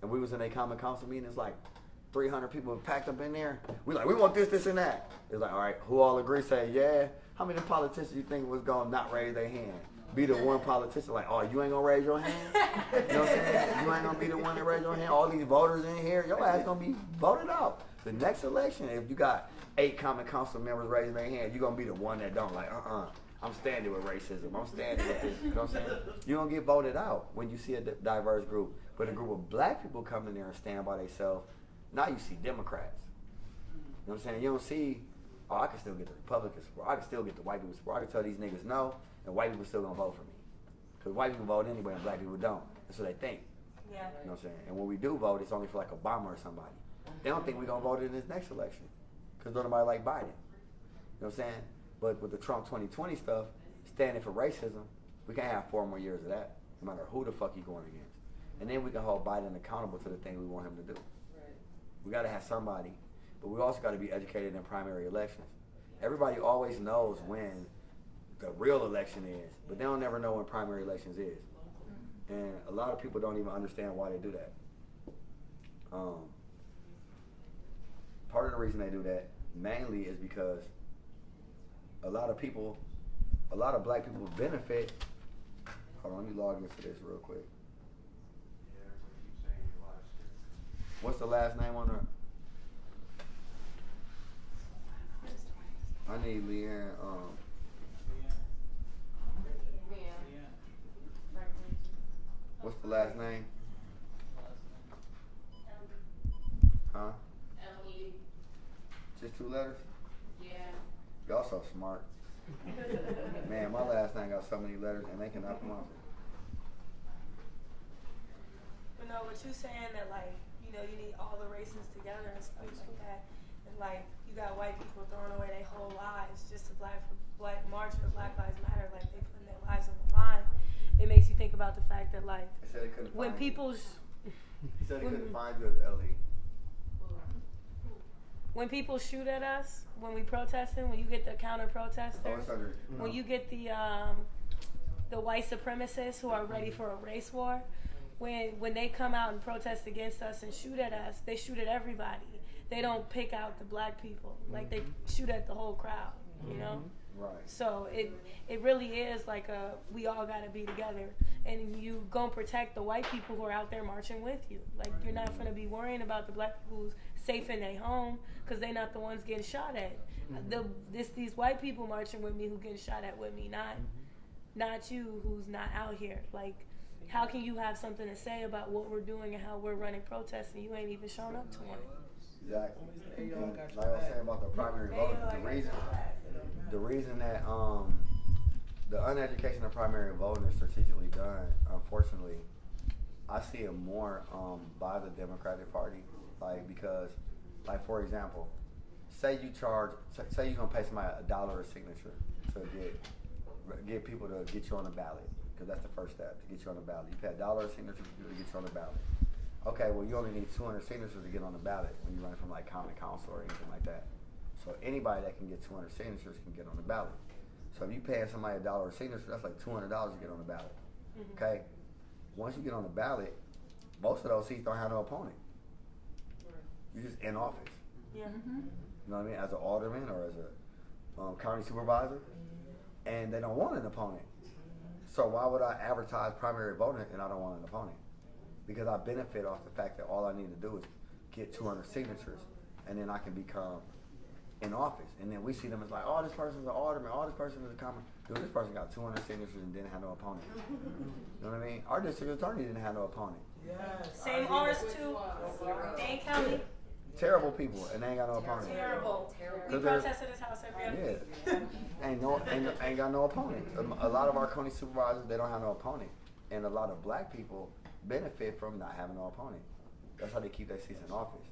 and we was in a common council meeting, it's like 300 people packed up in there. We like, we want this, this, and that. It's like, all right, who all agree? Say, yeah. How many politicians you think was gonna not raise their hand? Be the one politician like, oh, you ain't gonna raise your hand? You know what I'm saying? You ain't gonna be the one to raise your hand. All these voters in here, your ass gonna be voted out. The next election, if you got 8 common council members raising their hand, you're gonna be the one that don't. Like, I'm standing with racism. I'm standing with this. You know what I'm saying? You're going to get voted out when you see a diverse group. But a group of black people come in there and stand by themselves, now you see Democrats. You know what I'm saying? You don't see, oh, I can still get the Republicans support. I can still get the white people support. I can tell these niggas no, and white people still going to vote for me. Because white people vote anyway and black people don't. That's what they think. Yeah. You know what I'm saying? And when we do vote, it's only for like Obama or somebody. They don't think we're going to vote in this next election. Because nobody like Biden. You know what I'm saying? But with the Trump 2020 stuff, standing for racism, we can't have 4 more years of that, no matter who the fuck he's going against. And then we can hold Biden accountable to the thing we want him to do. Right. We got to have somebody, but we also got to be educated in primary elections. Everybody always knows when the real election is, but they don't never know when primary elections is. And a lot of people don't even understand why they do that. Part of the reason they do that mainly is because a lot of black people benefit. Hold on, let me log into this real quick. What's the last name on her? I need Leanne. What's the last name? Huh? L-E. Just 2 letters? Yeah. Y'all so smart. Man, my last name got so many letters and they cannot pronounce it. You know, what you saying that, like, you know, you need all the races together and stuff like that. And, like, you got white people throwing away their whole lives just to march for Black Lives Matter. Like, they putting their lives on the line. It makes you think about the fact that, like, when people... He said he couldn't find you at LE. When people shoot at us, when we protesting, when you get the counter protesters, when you get the white supremacists who are ready for a race war, when they come out and protest against us and shoot at us, they shoot at everybody. They don't pick out the black people. Like, they shoot at the whole crowd, you know? Right. So it really is like we all got to be together, and you gonna protect the white people who are out there marching with you. Like, you're not gonna be worrying about the black people who's safe in their home because they're not the ones getting shot at. These white people marching with me who getting shot at with me, not you who's not out here. Like, how can you have something to say about what we're doing and how we're running protests and you ain't even shown up to one? Exactly. And like I was saying about the primary voting, the reason that the uneducation of primary voting is strategically done, unfortunately, I see it more by the Democratic Party, like, because, like, for example, say you're gonna pay somebody $1 a signature to get people to get you on the ballot, because that's the first step, to get you on the ballot. You pay $1 a signature to get you on the ballot. Okay, well, you only need 200 signatures to get on the ballot when you run from, like, county council or anything like that. So anybody that can get 200 signatures can get on the ballot. So if you pay somebody $1 a signature, that's like $200 to get on the ballot. Mm-hmm. Okay? Once you get on the ballot, most of those seats don't have no opponent. You're just in office. Yeah. Mm-hmm. You know what I mean? As an alderman or as a county supervisor. And they don't want an opponent. So why would I advertise primary voting and I don't want an opponent? Because I benefit off the fact that all I need to do is get 200 signatures and then I can become in office. And then we see them as like, oh, this person's an alderman, oh, this person is a common. Dude, this person got 200 signatures and didn't have no opponent. You know what I mean? Our district attorney didn't have no opponent. Yes. Same ours too. Dane County. Terrible people, and they ain't got no opponent. Terrible. We protest at his house every other week. Yeah. ain't got no opponent. A lot of our county supervisors, they don't have no opponent. And a lot of black people benefit from not having no opponent. That's how they keep their seats in office.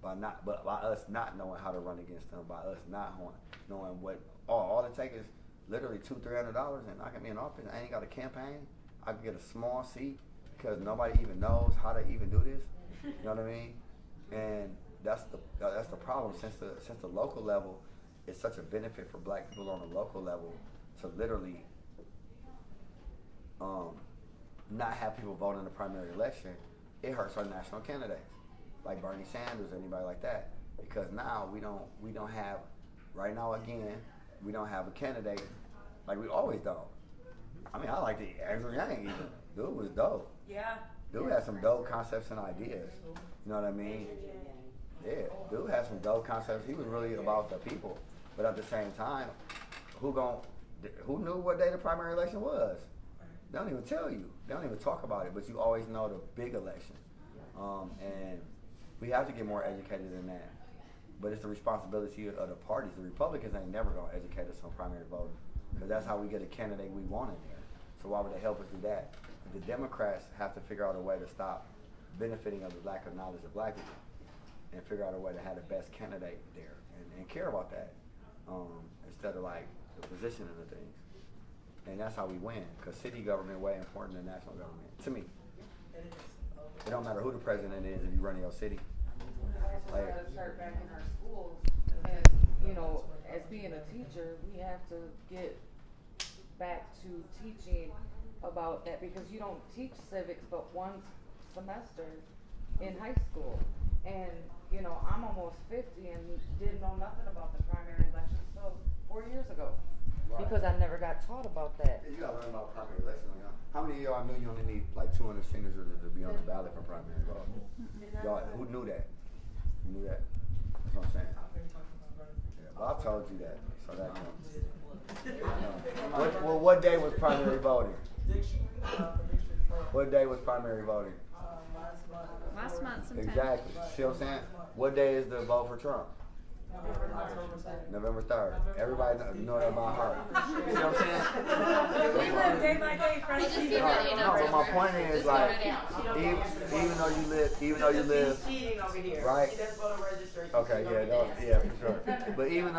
By us not knowing how to run against them, by us not knowing what all it takes is literally $200-300 and I can be in office. I ain't got a campaign. I can get a small seat because nobody even knows how to even do this. You know what I mean? And that's the problem. Since the local level is such a benefit for black people on the local level to literally not have people vote in the primary election, it hurts our national candidates like Bernie Sanders or anybody like that, because now we don't have right now again we don't have a candidate like we always don't. I mean, I like the Andrew Yang even. Dude was dope. Yeah. Dude had some dope concepts and ideas. You know what I mean? Yeah, dude had some dope concepts. He was really about the people. But at the same time, who knew what day the primary election was? They don't even tell you. They don't even talk about it, but you always know the big election. And we have to get more educated than that. But it's the responsibility of the parties. The Republicans ain't never going to educate us on primary voting, because that's how we get a candidate we want in there. So why would they help us do that? The Democrats have to figure out a way to stop benefiting of the lack of knowledge of black people and figure out a way to have the best candidate there and care about that instead of like the position of the things. And that's how we win, because city government way important than national government, to me. It don't matter who the president is if you run your city. We got to start back in our schools. As, you know, as being a teacher, we have to get back to teaching about that, because you don't teach civics but one semester in high school. And, you know, I'm almost 50 and didn't know nothing about the primary election until 4 years ago. because I never got taught about that. You gotta learn about primary election. How many of y'all knew you only need like 200 signatures to be on the ballot for primary vote? Y'all, who knew that? You knew that? That's what I'm saying. Yeah, well, I told you that, so that what day was primary voting? What day was primary voting? Last month sometime. Exactly. See what I'm saying? What day is the vote for Trump? November 3rd. Everybody know that by heart. You know what I'm saying? We live day by day, Frank. No, but my point is like, even though you live, right? Okay, yeah, for sure. But even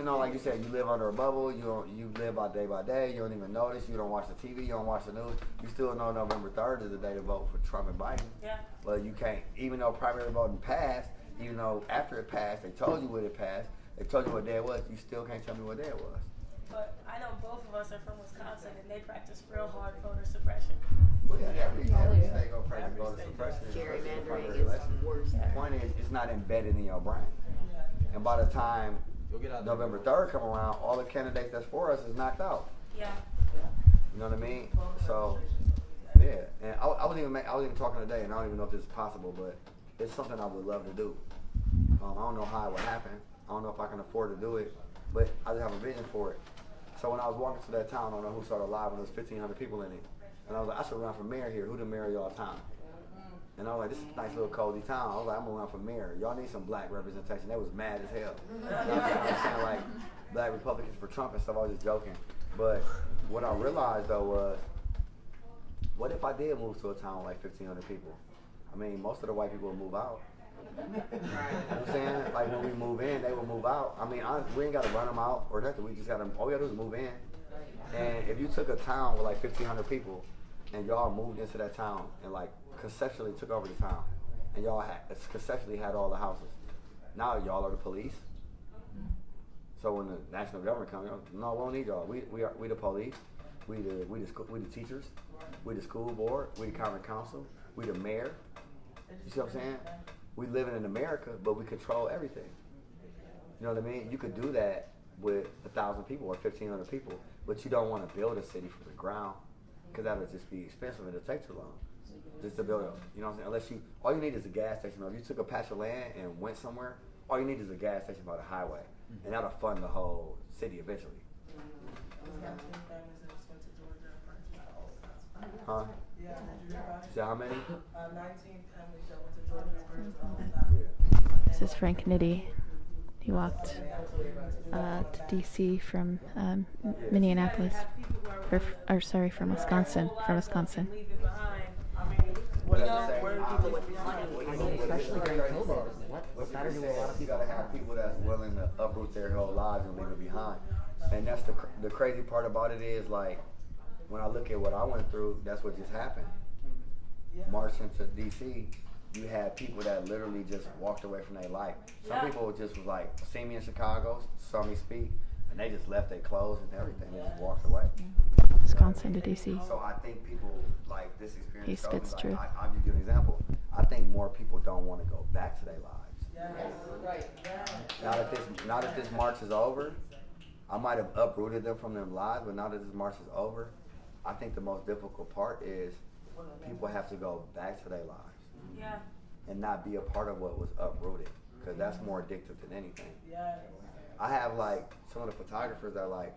though like you said, you live under a bubble, you live by day, you don't even notice, you don't watch the TV, you don't watch the news, you still know November 3rd is the day to vote for Trump and Biden. Yeah. But you can't, even though primary voting passed, even though after it passed, they told you what it passed, they told you what day it was, you still can't tell me what day it was. But I know both of us are from Wisconsin, and they practice real hard voter suppression. Well, yeah, every state gonna practice voter suppression. Gerrymandering is worse. The point is, it's not embedded in your brain. And by the time November 3rd come around, all the candidates that's for us is knocked out. Yeah. You know what I mean? So, yeah. And I was even talking today, and I don't even know if this is possible, but it's something I would love to do. I don't know how it would happen. I don't know if I can afford to do it, but I just have a vision for it. So when I was walking through that town, I don't know who saw it live, when there was 1,500 people in it. And I was like, I should run for mayor here. Who the mayor of y'all town? And I was like, this is a nice little cozy town. I was like, I'm gonna run for mayor. Y'all need some black representation. They was mad as hell. I was saying like black Republicans for Trump and stuff. I was just joking. But what I realized though was, what if I did move to a town with like 1,500 people? I mean, most of the white people would move out. You know what I'm saying? Like when we move in, they will move out. I mean, we ain't got to run them out or nothing. We just got to, all we got to do is move in. And if you took a town with like 1,500 people and y'all moved into that town and like conceptually took over the town and y'all conceptually had all the houses, now y'all are the police. So when the national government comes, no, we don't need y'all. We the police. We the teachers. We the school board. We the common council. We the mayor. You see what I'm saying? We living in America, but we control everything. You know what I mean? You could do that with 1,000 people or 1,500 people, but you don't want to build a city from the ground because that would just be expensive and it'll take too long. Just to build you know what I'm saying? All you need is a gas station. If you took a patch of land and went somewhere, all you need is a gas station by the highway, and that'll fund the whole city eventually. Huh? Yeah. So how many? 19 families that went to Georgia first. This is Frank Nitty. He walked to DC from Minneapolis, or sorry, from Wisconsin. Especially during COVID. What's got to do with a lot of You gotta have people that's willing to uproot their whole lives and leave it behind. And that's the crazy part about it is like, when I look at what I went through, that's what just happened. Marching to DC, you had people that literally just walked away from their life. Some people just was like, see me in Chicago, saw me speak, and they just left their clothes and everything. They just walked away. Wisconsin to DC. So I think people like this experience. He spits truth. I'll give you an example. I think more people don't want to go back to their lives. Right. Now that this march is over, I might have uprooted them from their lives, but now that this march is over, I think the most difficult part is people have to go back to their lives. Yeah. And not be a part of what was uprooted, because that's more addictive than anything. Yeah. I have like some of the photographers that like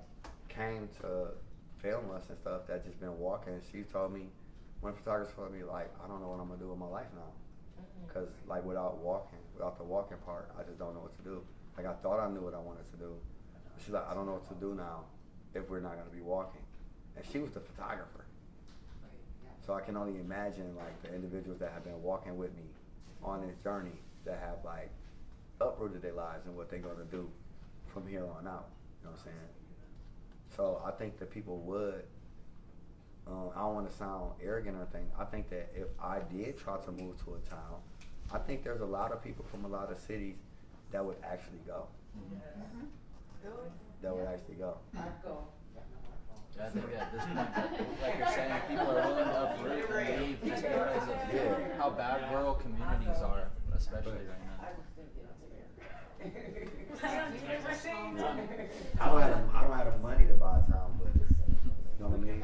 came to film us and stuff that just been walking. She told me, one photographer told me like, I don't know what I'm gonna do with my life now, because like without the walking part, I just don't know what to do. Like I thought I knew what I wanted to do. She's like, I don't know what to do now if we're not gonna be walking. And she was the photographer. So I can only imagine like the individuals that have been walking with me on this journey that have like uprooted their lives and what they're gonna do from here on out. You know what I'm saying? So I think that people would, I don't want to sound arrogant or anything, I think that if I did try to move to a town, I think there's a lot of people from a lot of cities that would actually go. That would actually go. I'd go. I think at this point, like you're saying, people are willing to uproot and leave just because of how bad rural communities are, especially right now. I don't have the money to buy time, but you know what I mean.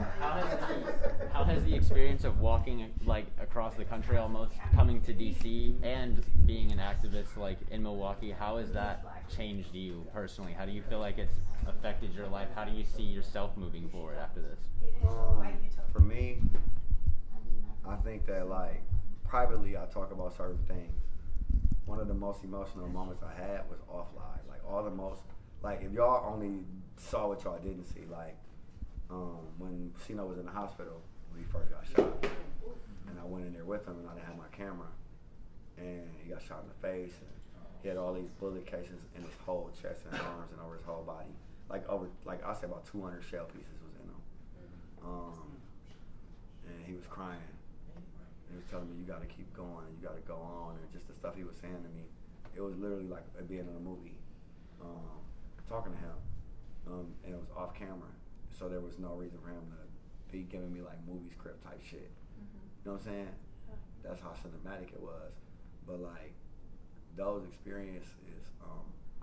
How has the experience of walking like across the country, almost coming to DC and being an activist like in Milwaukee, how has that changed you personally? How do you feel like it's affected your life? How do you see yourself moving forward after this? For me, I think that like privately I talk about certain things. One of the most emotional moments I had was offline. Like all the most, like if y'all only saw what y'all didn't see, like when Sino was in the hospital when he first got shot, and I went in there with him and I didn't have my camera, and he got shot in the face, and he had all these bullet cases in his whole chest and arms and over his whole body. Like I say about 200 shell pieces was in him. And he was crying. He was telling me, you gotta keep going and you gotta go on, and just the stuff he was saying to me, it was literally like being in a movie, talking to him, and it was off camera, so there was no reason for him to be giving me like movie script type shit. You know what I'm saying? That's how cinematic it was. But like those experiences,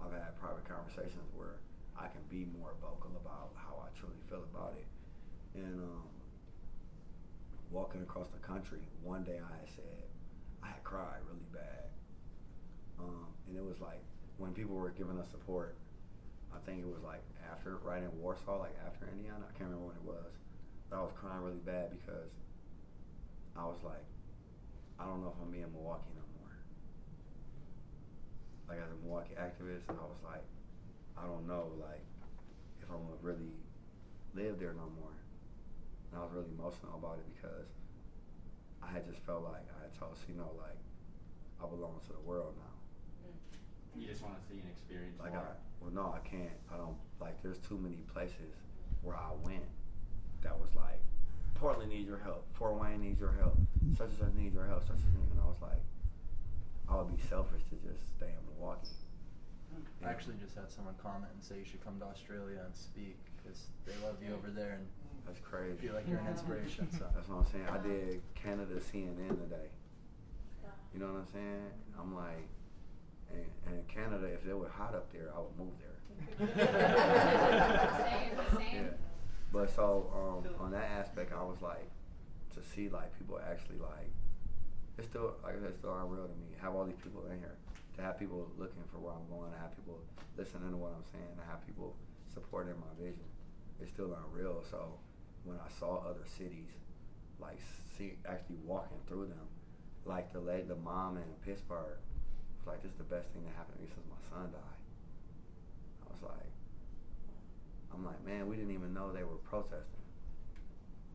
I've had private conversations where I can be more vocal about how I truly feel about it. And walking across the country, one day I had cried really bad. And it was like when people were giving us support, I think it was like after, right in Warsaw, like after Indiana, I can't remember when it was. But I was crying really bad because I was like, I don't know if I'm being Milwaukee no more. Like as a Milwaukee activist, I was like, I don't know, like if I'm gonna really live there no more. And I was really emotional about it because I had just felt like I had told Sino like I belong to the world now. You just want to see and experience like more. Well, no, I can't. I don't, like there's too many places where I went that was like, Portland needs your help, Fort Wayne needs your help, such and such needs your help, such and such, and I was like, I would be selfish to just stay in Milwaukee. I actually just had someone comment and say you should come to Australia and speak because they love you over there and that's crazy. feel like you're an inspiration. So. That's what I'm saying. I did Canada CNN today. You know what I'm saying? I'm like, and Canada, if it were hot up there, I would move there. Yeah. But so on that aspect, I was like, to see like people actually like, it's still, like I said, it's still unreal to me. Have all these people in here, to have people looking for where I'm going, to have people listening to what I'm saying, to have people supporting my vision. It's still unreal. So when I saw other cities, like actually walking through them, like the mom in Pittsburgh was like, this is the best thing that happened to me since my son died. I was like, I'm like, man, we didn't even know they were protesting.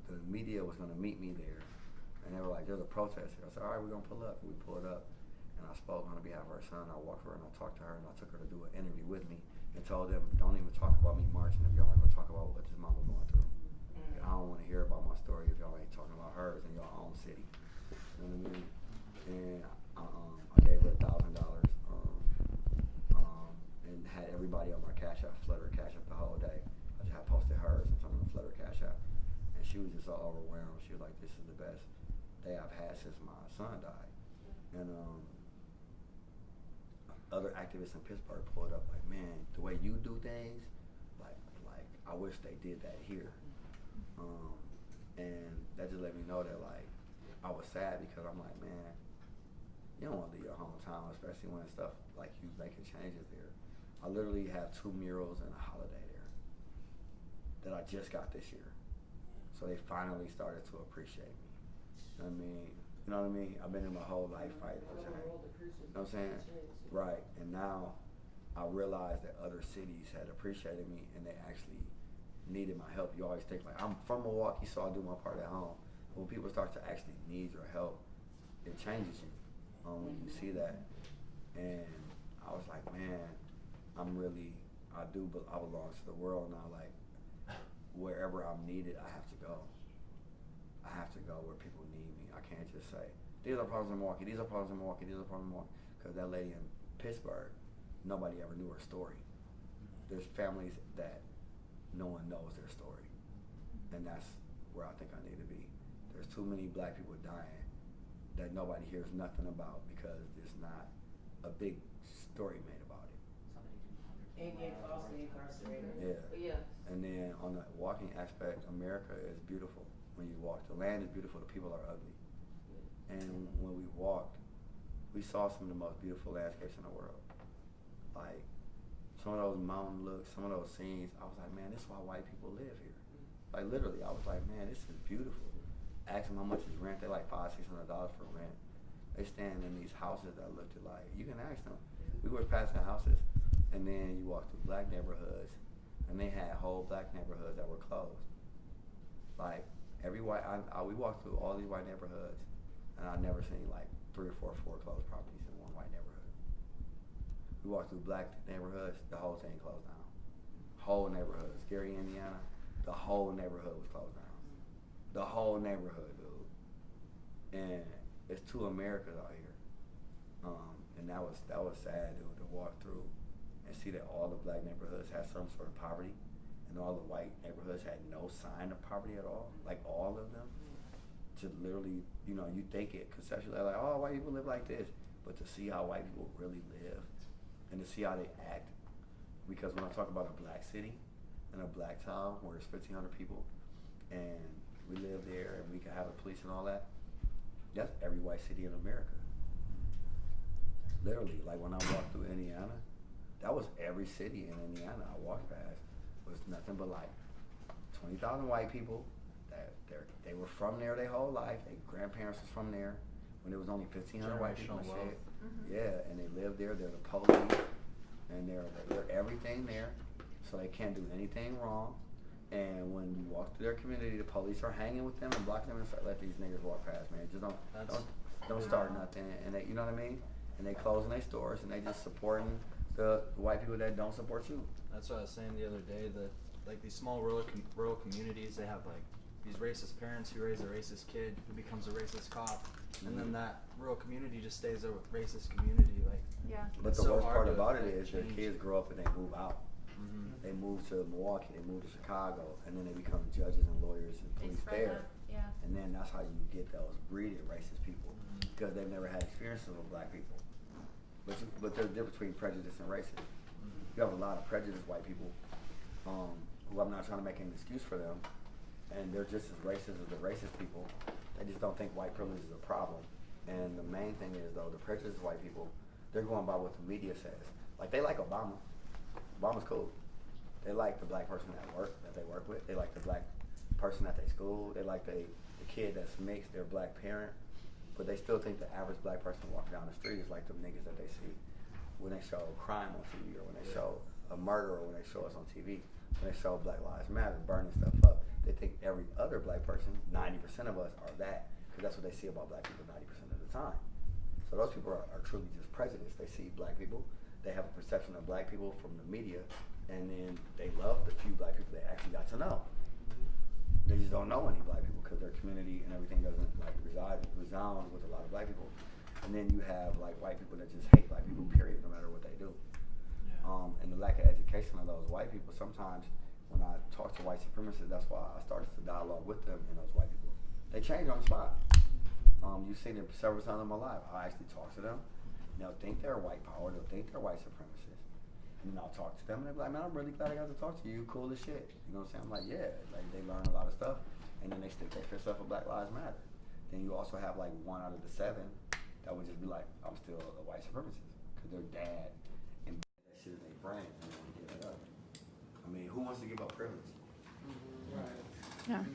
The media was gonna meet me there, and they were like, there's a protest here. I said, all right, we're gonna pull up. And we pulled up, and I spoke on behalf of her son. I walked over and I talked to her, and I took her to do an interview with me, and told them, don't even talk about me marching if y'all aren't gonna talk about what this mama going through. I don't want to hear about my story if y'all ain't talking about hers in your own city. You know what I mean? And I gave her $1,000 and had everybody on my Cash App, Flutter Cash App the whole day. I just had posted hers and some of the Flutter Cash App. And she was just so overwhelmed. She was like, this is the best day I've had since my son died. And other activists in Pittsburgh pulled up like, man, the way you do things, like I wish they did that here. And that just let me know that like I was sad because I'm like, man, you don't want to leave your hometown, especially when stuff like you making changes there. I literally have 2 murals and a holiday there that I just got this year. So they finally started to appreciate me. You know what I mean? You know what I mean? I've been in my whole life fighting for change. You know what I'm saying? Right. And now I realize that other cities had appreciated me and they actually needed my help. You always think like, I'm from Milwaukee, so I'll do my part at home. But when people start to actually need your help, it changes you when you see that. And I was like, man, I belong to the world now. Like, wherever I'm needed, I have to go. I have to go where people need me. I can't just say, these are problems in Milwaukee, these are problems in Milwaukee, these are problems in Milwaukee. Because that lady in Pittsburgh, nobody ever knew her story. There's families that no one knows their story. And that's where I think I need to be. There's too many black people dying that nobody hears nothing about because there's not a big story made about it. And get falsely incarcerated. Yeah. Yeah. And then on the walking aspect, America is beautiful when you walk. The land is beautiful, the people are ugly. And when we walked, we saw some of the most beautiful landscapes in the world. Like some of those mountain looks, some of those scenes, I was like, man, this is why white people live here. Like literally, I was like, man, this is beautiful. Ask them how much is rent, they're like $500-$600 for rent. They stand in these houses that looked like, you can ask them. We were passing houses, and then you walk through black neighborhoods, and they had whole black neighborhoods that were closed. Like every white, we walked through all these white neighborhoods, and I've never seen like 3 or 4 foreclosed properties in one white neighborhood. We walked through black neighborhoods, the whole thing closed down. Whole neighborhoods, Gary, Indiana, the whole neighborhood was closed down. The whole neighborhood, dude. And it's 2 Americas out here. And that was sad, dude, to walk through and see that all the black neighborhoods had some sort of poverty, and all the white neighborhoods had no sign of poverty at all, like all of them. To literally, you know, you think it conceptually like, oh, white people live like this, but to see how white people really live and to see how they act, because when I talk about a black city and a black town where there's 1,500 people and we live there and we can have the police and all that, that's every white city in America. Literally, like when I walked through Indiana, that was every city in Indiana I walked past. It was nothing but like 20,000 white people that they were from there their whole life. Their grandparents was from there when there was only 1,500 white people and shit. Yeah, and they lived there. They're the police, and they're everything there, so they can't do anything wrong. And when you walk through their community, the police are hanging with them and blocking them and start, let these niggas walk past, man. Just don't start nothing. And they, you know what I mean? And they closing their stores and they just supporting the white people that don't support you. That's what I was saying the other day, that like these small rural communities, they have like these racist parents who raise a racist kid who becomes a racist cop, and then that rural community just stays a racist community. Like, yeah. But the worst part about it is their kids grow up and they move out. They move to Milwaukee, they move to Chicago, and then they become judges and lawyers and police there. Yeah. And then that's how you get those breeded racist people, because they've never had experiences with black people. But there's a difference between prejudice and racism. You have a lot of prejudiced white people, who I'm not trying to make an excuse for them, and they're just as racist as the racist people. They just don't think white privilege is a problem. And the main thing is, though, the prejudiced white people, they're going by what the media says. Like, they like Obama. Obama's cool. They like the black person that they work with. They like the black person at their school. They like the kid that's mixed, their black parent. But they still think the average black person walking down the street is like the niggas that they see when they show crime on TV, or when they show a murder, or when they show us on TV, when they show Black Lives Matter, burning stuff up. They think every other black person, 90% of us, are that, because that's what they see about black people 90% of the time. So those people are truly just prejudiced. They see black people, they have a perception of black people from the media, and then they love the few black people they actually got to know. They just don't know any black people because their community and everything doesn't like resound with a lot of black people. And then you have like white people that just hate black people, period, no matter what they do. And the lack of education of those white people, sometimes when I talk to white supremacists, that's why I started to dialogue with them and those white people. They change on the spot. You've seen it several times in my life. I actually talk to them, and they'll think they're white power, they'll think they're white supremacists. And then I'll talk to them and they'll be like, man, I'm really glad I got to talk to you. You cool as shit. You know what I'm saying? I'm like, yeah. Like, they learn a lot of stuff. And then they stick their fist up for Black Lives Matter. Then you also have like 1 out of the 7 that would just be like, I'm still a white supremacist. Because their dad and that shit in their brain and they want to give it up. I mean, who wants to give up privilege? Right. Yeah.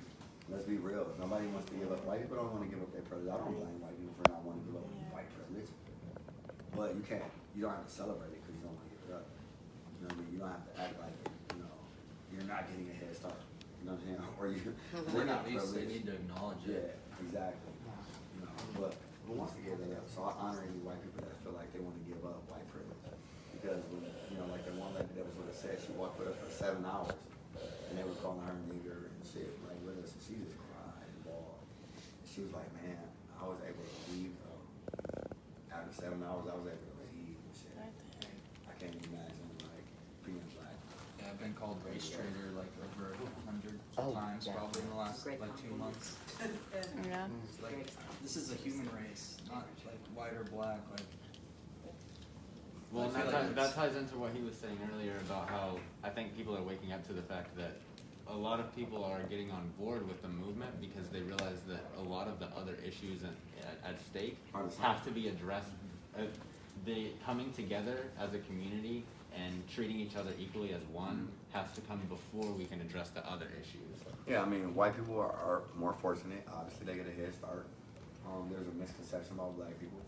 Let's be real. Nobody wants to give up. White people don't want to give up their privilege. I don't blame white people for not wanting to give up white privilege. But you can't. You don't have to celebrate it because you don't want to give it up. You know what I mean? You don't have to act like, you know, you're not getting a head start. You know what I'm saying? Or we're not privileged. They need to acknowledge it. Yeah, exactly. You know, but who wants to give it up? So I honor any white people that feel like they want to give up white privilege. Because when, you know, like the one lady that was with us said, she walked with us for 7 hours, and they were calling her nigger and shit, like with us, and she just cried and bawled. She was like, man, I was able to leave. After 7 hours, I was able to leave and shit. I can't imagine like being black. Yeah, I've been called race traitor like over 100 times probably in the last like 2 months. Yeah. Like, this is a human race, not like white or black. Like, Well, I and feel like that ties into what he was saying earlier about how I think people are waking up to the fact that a lot of people are getting on board with the movement because they realize that a lot of the other issues at stake have to be addressed. The coming together as a community and treating each other equally as one has to come before we can address the other issues. Yeah, I mean, white people are more fortunate. Obviously, they get a head start. There's a misconception about black people.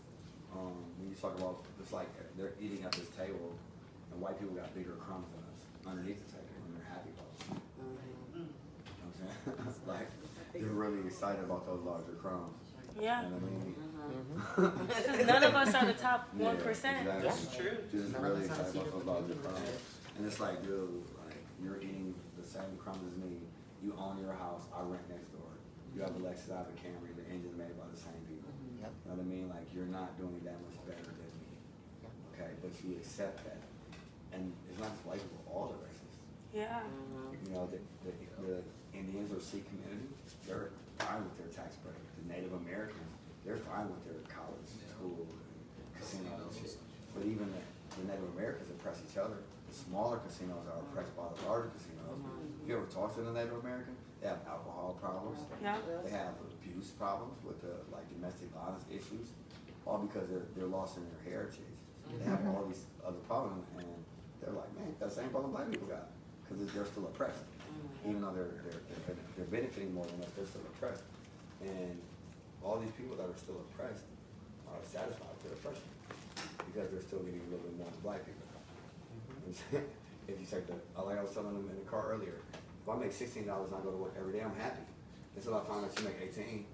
When you talk about, it's like they're eating at this table, and white people got bigger crumbs than us underneath the table, and they're happy about it. You know what I'm saying? It's like, they're really excited about those larger crumbs. Yeah. You know what I mean? Because none of us are the top 1%. Yeah, exactly. That's true. Just really excited about those larger crumbs. And it's like, dude, like, you're eating the same crumbs as me. You own your house. I rent next door. You have a Lexus, I have a Camry. The engine's made by the same people. You know what I mean? Like, you're not doing it that much better than me. Okay? But you accept that. And it's not just white people, all the races. Yeah. You know, the Indians or Sikh community, they're fine with their tax break. The Native Americans, they're fine with their college, school, and casinos and shit. But even the Native Americans oppress each other. The smaller casinos are oppressed by the larger casinos. You ever talk to the Native American? They have alcohol problems. Yeah. They have abuse problems with like domestic violence issues, all because they're lost in their heritage. They have all these other problems, and they're like, man, that's the same problem black people got, because they're still oppressed. Even though they're benefiting more than us, they're still oppressed. And all these people that are still oppressed are satisfied with their oppression because they're still getting a little bit more than black people. If you take like I was telling them in the car earlier, if I make $16 and I go to work every day, I'm happy. Until I find out you make 18,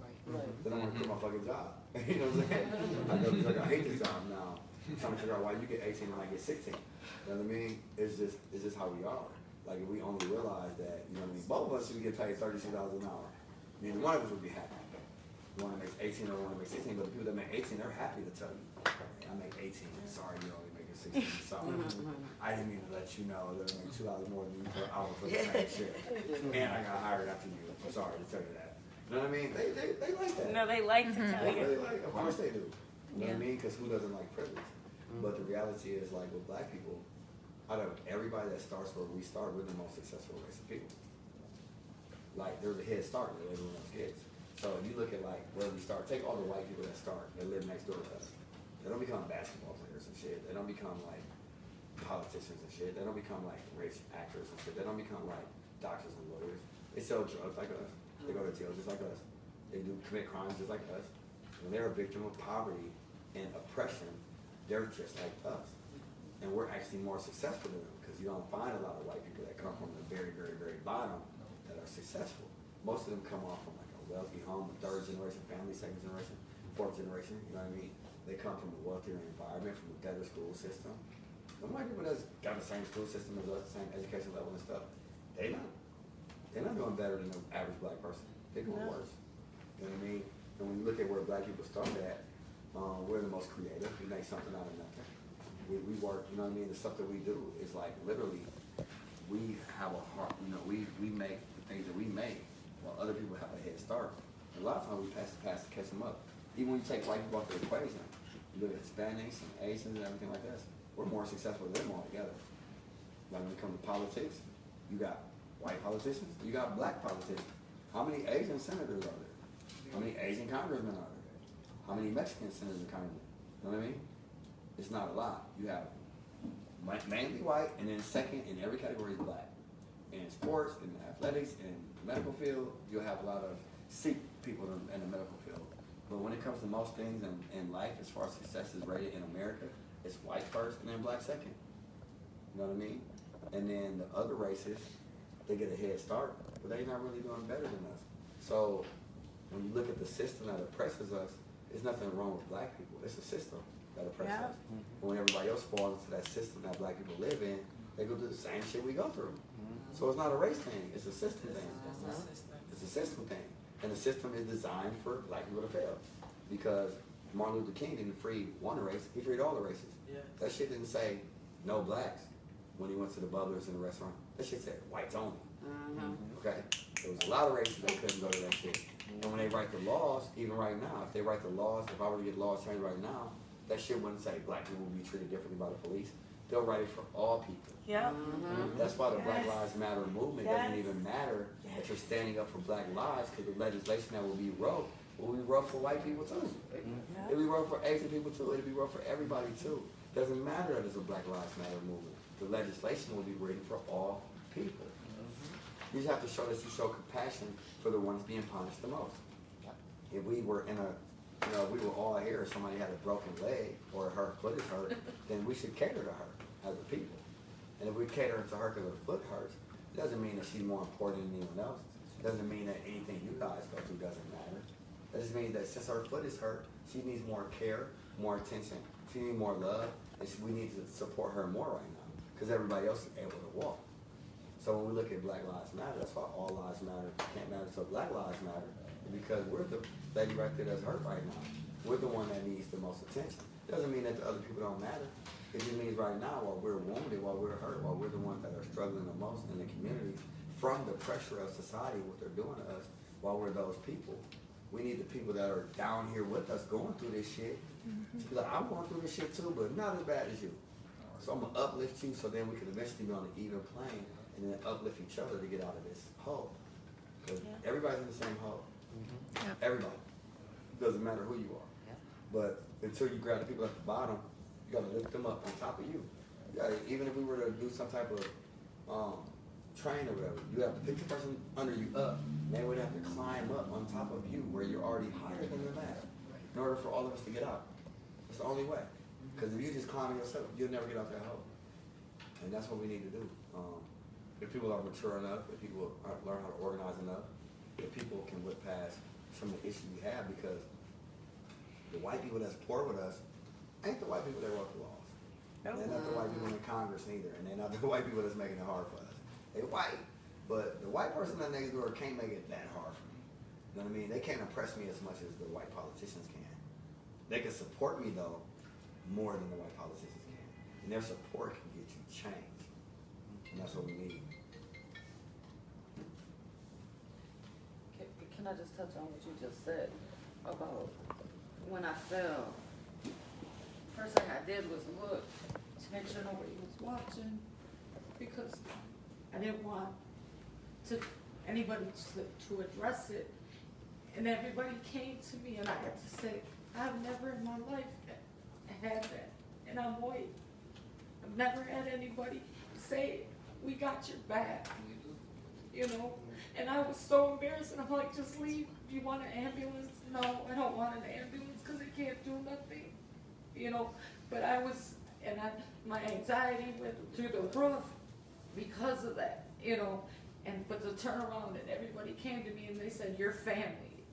then I'm gonna quit my fucking job. You know what I'm saying? I go to work, I hate this job now. I'm trying to figure out why you get 18 and I get 16. You know what I mean? It's just how we are. Like if we only realize that, you know what I mean? Both of us should get paid $36 an hour. Neither one of us would be happy. One that makes 18 or one that makes 16, but the people that make 18, they're happy to tell you, hey, I make 18. Sorry, you only make 16. Sorry. I didn't mean to let you know that I make $2 more than you per hour for the same shit. And I got hired after you. I'm sorry to tell you that. You know what I mean? They like that. No, they like to tell you. Of course they do. You know what I mean? Because who doesn't like privilege? But the reality is, like with black people, out of everybody that starts where we start, we're the most successful race of people. Like there's a head start that everyone else gets. So if you look at like where we start, take all the white people that start, they live next door to us. They don't become basketball players and shit. They don't become like politicians and shit. They don't become like rich actors and shit. They don't become like doctors and lawyers. They sell drugs like us. They go to jail just like us. They do commit crimes just like us. When they're a victim of poverty and oppression, they're just like us. And we're actually more successful than them because you don't find a lot of white people that come from the very, very, very bottom that are successful. Most of them come off from like a wealthy home, a third generation family, second generation, fourth generation, you know what I mean? They come from a wealthier environment, from a better school system. The white people that's got the same school system as us, the same education level and stuff, they're not doing better than the average black person. They're doing worse. You know what I mean? And when you look at where black people start at, we're the most creative. We make something out of nothing. We work, you know what I mean? The stuff that we do is like literally, we have a heart, you know, we make the things that we make while other people have a head start. And a lot of times we pass to catch them up. Even when you take white people off the equation, you look at Hispanics and Asians and everything like that, we're more successful than them all together. Like when it comes to politics, you got white politicians, you got black politicians. How many Asian senators are there? How many Asian congressmen are there? How many Mexican senators and congressmen? You know what I mean? It's not a lot. You have mainly white, and then second in every category is black. In sports, in athletics, in the medical field, you'll have a lot of Sikh people in the medical field. But when it comes to most things in life, as far as success is rated in America, it's white first and then black second. You know what I mean? And then the other races, they get a head start, but they're not really doing better than us. So when you look at the system that oppresses us, there's nothing wrong with black people. It's a system that oppresses us. But when everybody else falls into that system that black people live in, they go through the same shit we go through. So it's not a race thing, it's a system thing. It's a system thing. And the system is designed for black people to fail. Because Martin Luther King didn't free one race, he freed all the races. Yeah. That shit didn't say no blacks when he went to the bubblers in the restaurant. That shit said whites only. Okay? There was a lot of races that couldn't go to that shit. And when they write the laws, even right now, if they write the laws, if I were to get laws changed right now, that shit wouldn't say black people will be treated differently by the police. They'll write it for all people. Yeah. That's why the Black Lives Matter movement doesn't even matter if you're standing up for black lives, because the legislation that will be wrote will be rough for white people too. It'll be rough for Asian people too. It'll be rough for everybody too. Doesn't matter that it's a Black Lives Matter movement. The legislation will be written for all people. You just have to show that you show compassion for the ones being punished the most. If we were in a, if we were all here, somebody had a broken leg or her foot is hurt, then we should cater to her as a people. And if we cater to her because her foot hurts, it doesn't mean that she's more important than anyone else. It doesn't mean that anything you guys go through doesn't matter. That just means that since her foot is hurt, she needs more care, more attention. She needs more love, and we need to support her more right now because everybody else is able to walk. So when we look at Black Lives Matter, that's why all lives matter can't matter. So Black Lives Matter because we're the lady right there that's hurt right now. We're the one that needs the most attention. Doesn't mean that the other people don't matter. It just means right now, while we're wounded, while we're hurt, while we're the ones that are struggling the most in the community from the pressure of society, what they're doing to us, while we're those people, we need the people that are down here with us going through this shit to be like, I'm going through this shit too, but not as bad as you. So I'm going to uplift you so then we can eventually be on an even plane and then uplift each other to get out of this hole. Because everybody's in the same hole. Everybody. Doesn't matter who you are. But until you grab the people at the bottom, you got to lift them up on top of you. You gotta, even if we were to do some type of train or whatever, you have to pick the person under you up. They would have to climb up on top of you where you're already higher than them at in order for all of us to get out. It's the only way. Because if you just climb yourself, you'll never get out that hole. And that's what we need to do. If people are mature enough, if people learn how to organize enough, if people can whip past some of the issues we have, because the white people that's poor with us ain't the white people that wrote the laws. They're not the white people in Congress neither, and they're not the white people that's making it hard for us. They're white, but the white person that next door can't make it that hard for me. You know what I mean? They can't impress me as much as the white politicians can. They can support me though more than the white politicians can, and their support can get you change, and that's what we need. Can I just touch on what you just said about when I fell? First thing I did was look to make sure nobody was watching because I didn't want anybody to address it. And everybody came to me and I had to say, I've never in my life had that. And I'm white. I've never had anybody say, we got your back, you know? And I was so embarrassed and I'm like, just leave. Do you want an ambulance? No, I don't want an ambulance because it can't do nothing. You know, but my anxiety went through the roof because of that, you know, but to turn around and everybody came to me and they said, you're family,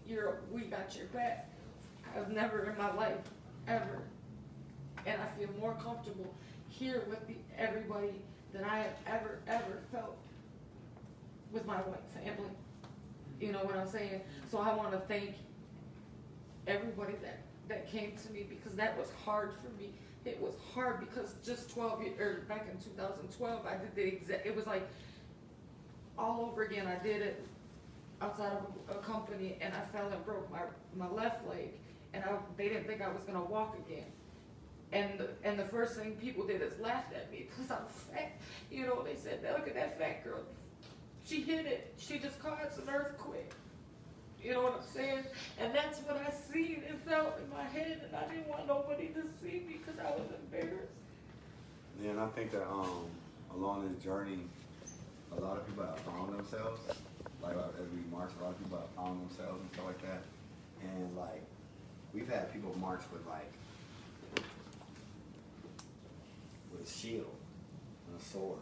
we got your back. I've never in my life, ever, and I feel more comfortable here with everybody than I have ever felt with my white family. You know what I'm saying? So I want to thank everybody that came to me because that was hard for me. It was hard because just back in 2012, I did it was like all over again. I did it outside of a company and I fell and broke my left leg and they didn't think I was gonna walk again. And the first thing people did is laughed at me because I'm fat. You know, they said, look at that fat girl. She hit it. She just caused an earthquake. You know what I'm saying? And that's what I seen and felt in my head, and I didn't want nobody to see me because I was embarrassed. Yeah, and I think that along this journey, a lot of people have found themselves. Like as we march, a lot of people have found themselves and stuff like that. And like, we've had people march with a shield and a sword.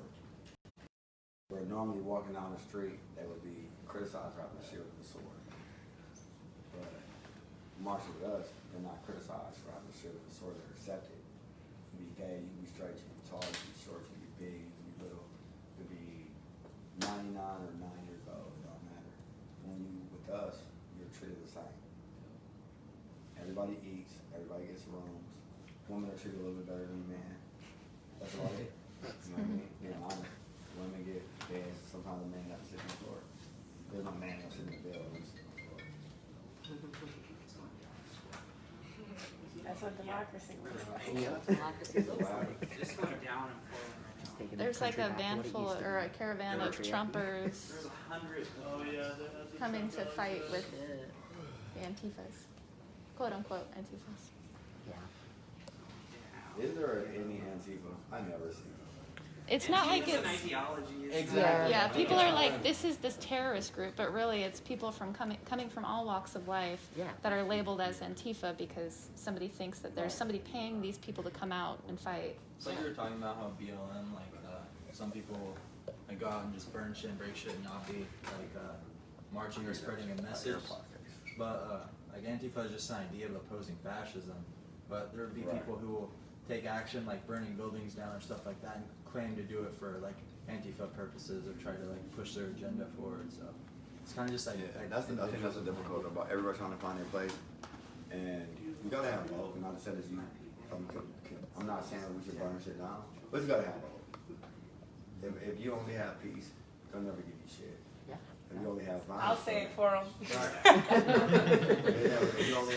Where normally walking down the street, they would be criticized for having a shield and a sword. But marching with us, they're not criticized for having a shield and a sword. They're accepted. You can be gay, you can be straight, you can be tall, you can be short, you can be big, you can be little. You can be 99 or 9 years old, it don't matter. When you with us, you're treated the same. Everybody eats, everybody gets rooms. Women are treated a little bit better than men. That's about it. You know what I mean? Being honest. Women get beds, sometimes the man has to sit on the floor. There's no man that's sitting in the bed, he's sitting on the floor. That's what democracy looks like. Just going down in Portland right now. There's like a van full or a caravan of Trumpers There's 100. Oh yeah. coming to fight with the Antifas, quote unquote Antifas. Is there any Antifa? I never seen them. It's not like Antifa's it's an ideology. Exactly. Yeah, people are like, this is this terrorist group, but really it's people from coming from all walks of life that are labeled as Antifa because somebody thinks that there's somebody paying these people to come out and fight. It's like you were talking about how BLM, like some people like go out and just burn shit and break shit and not be like marching or spreading a message. But like Antifa is just an idea of opposing fascism. But there would be people who will take action like burning buildings down or stuff like that and claim to do it for like Antifa purposes or try to like push their agenda forward. So it's kind of just like I think that's the difficult about everybody trying to find their place, and you gotta have both. And not to say this, I'm not saying we should burn shit down, but you gotta have both. If you only have peace, they'll never give you shit. If you only have violence, I'll say it for them. if you only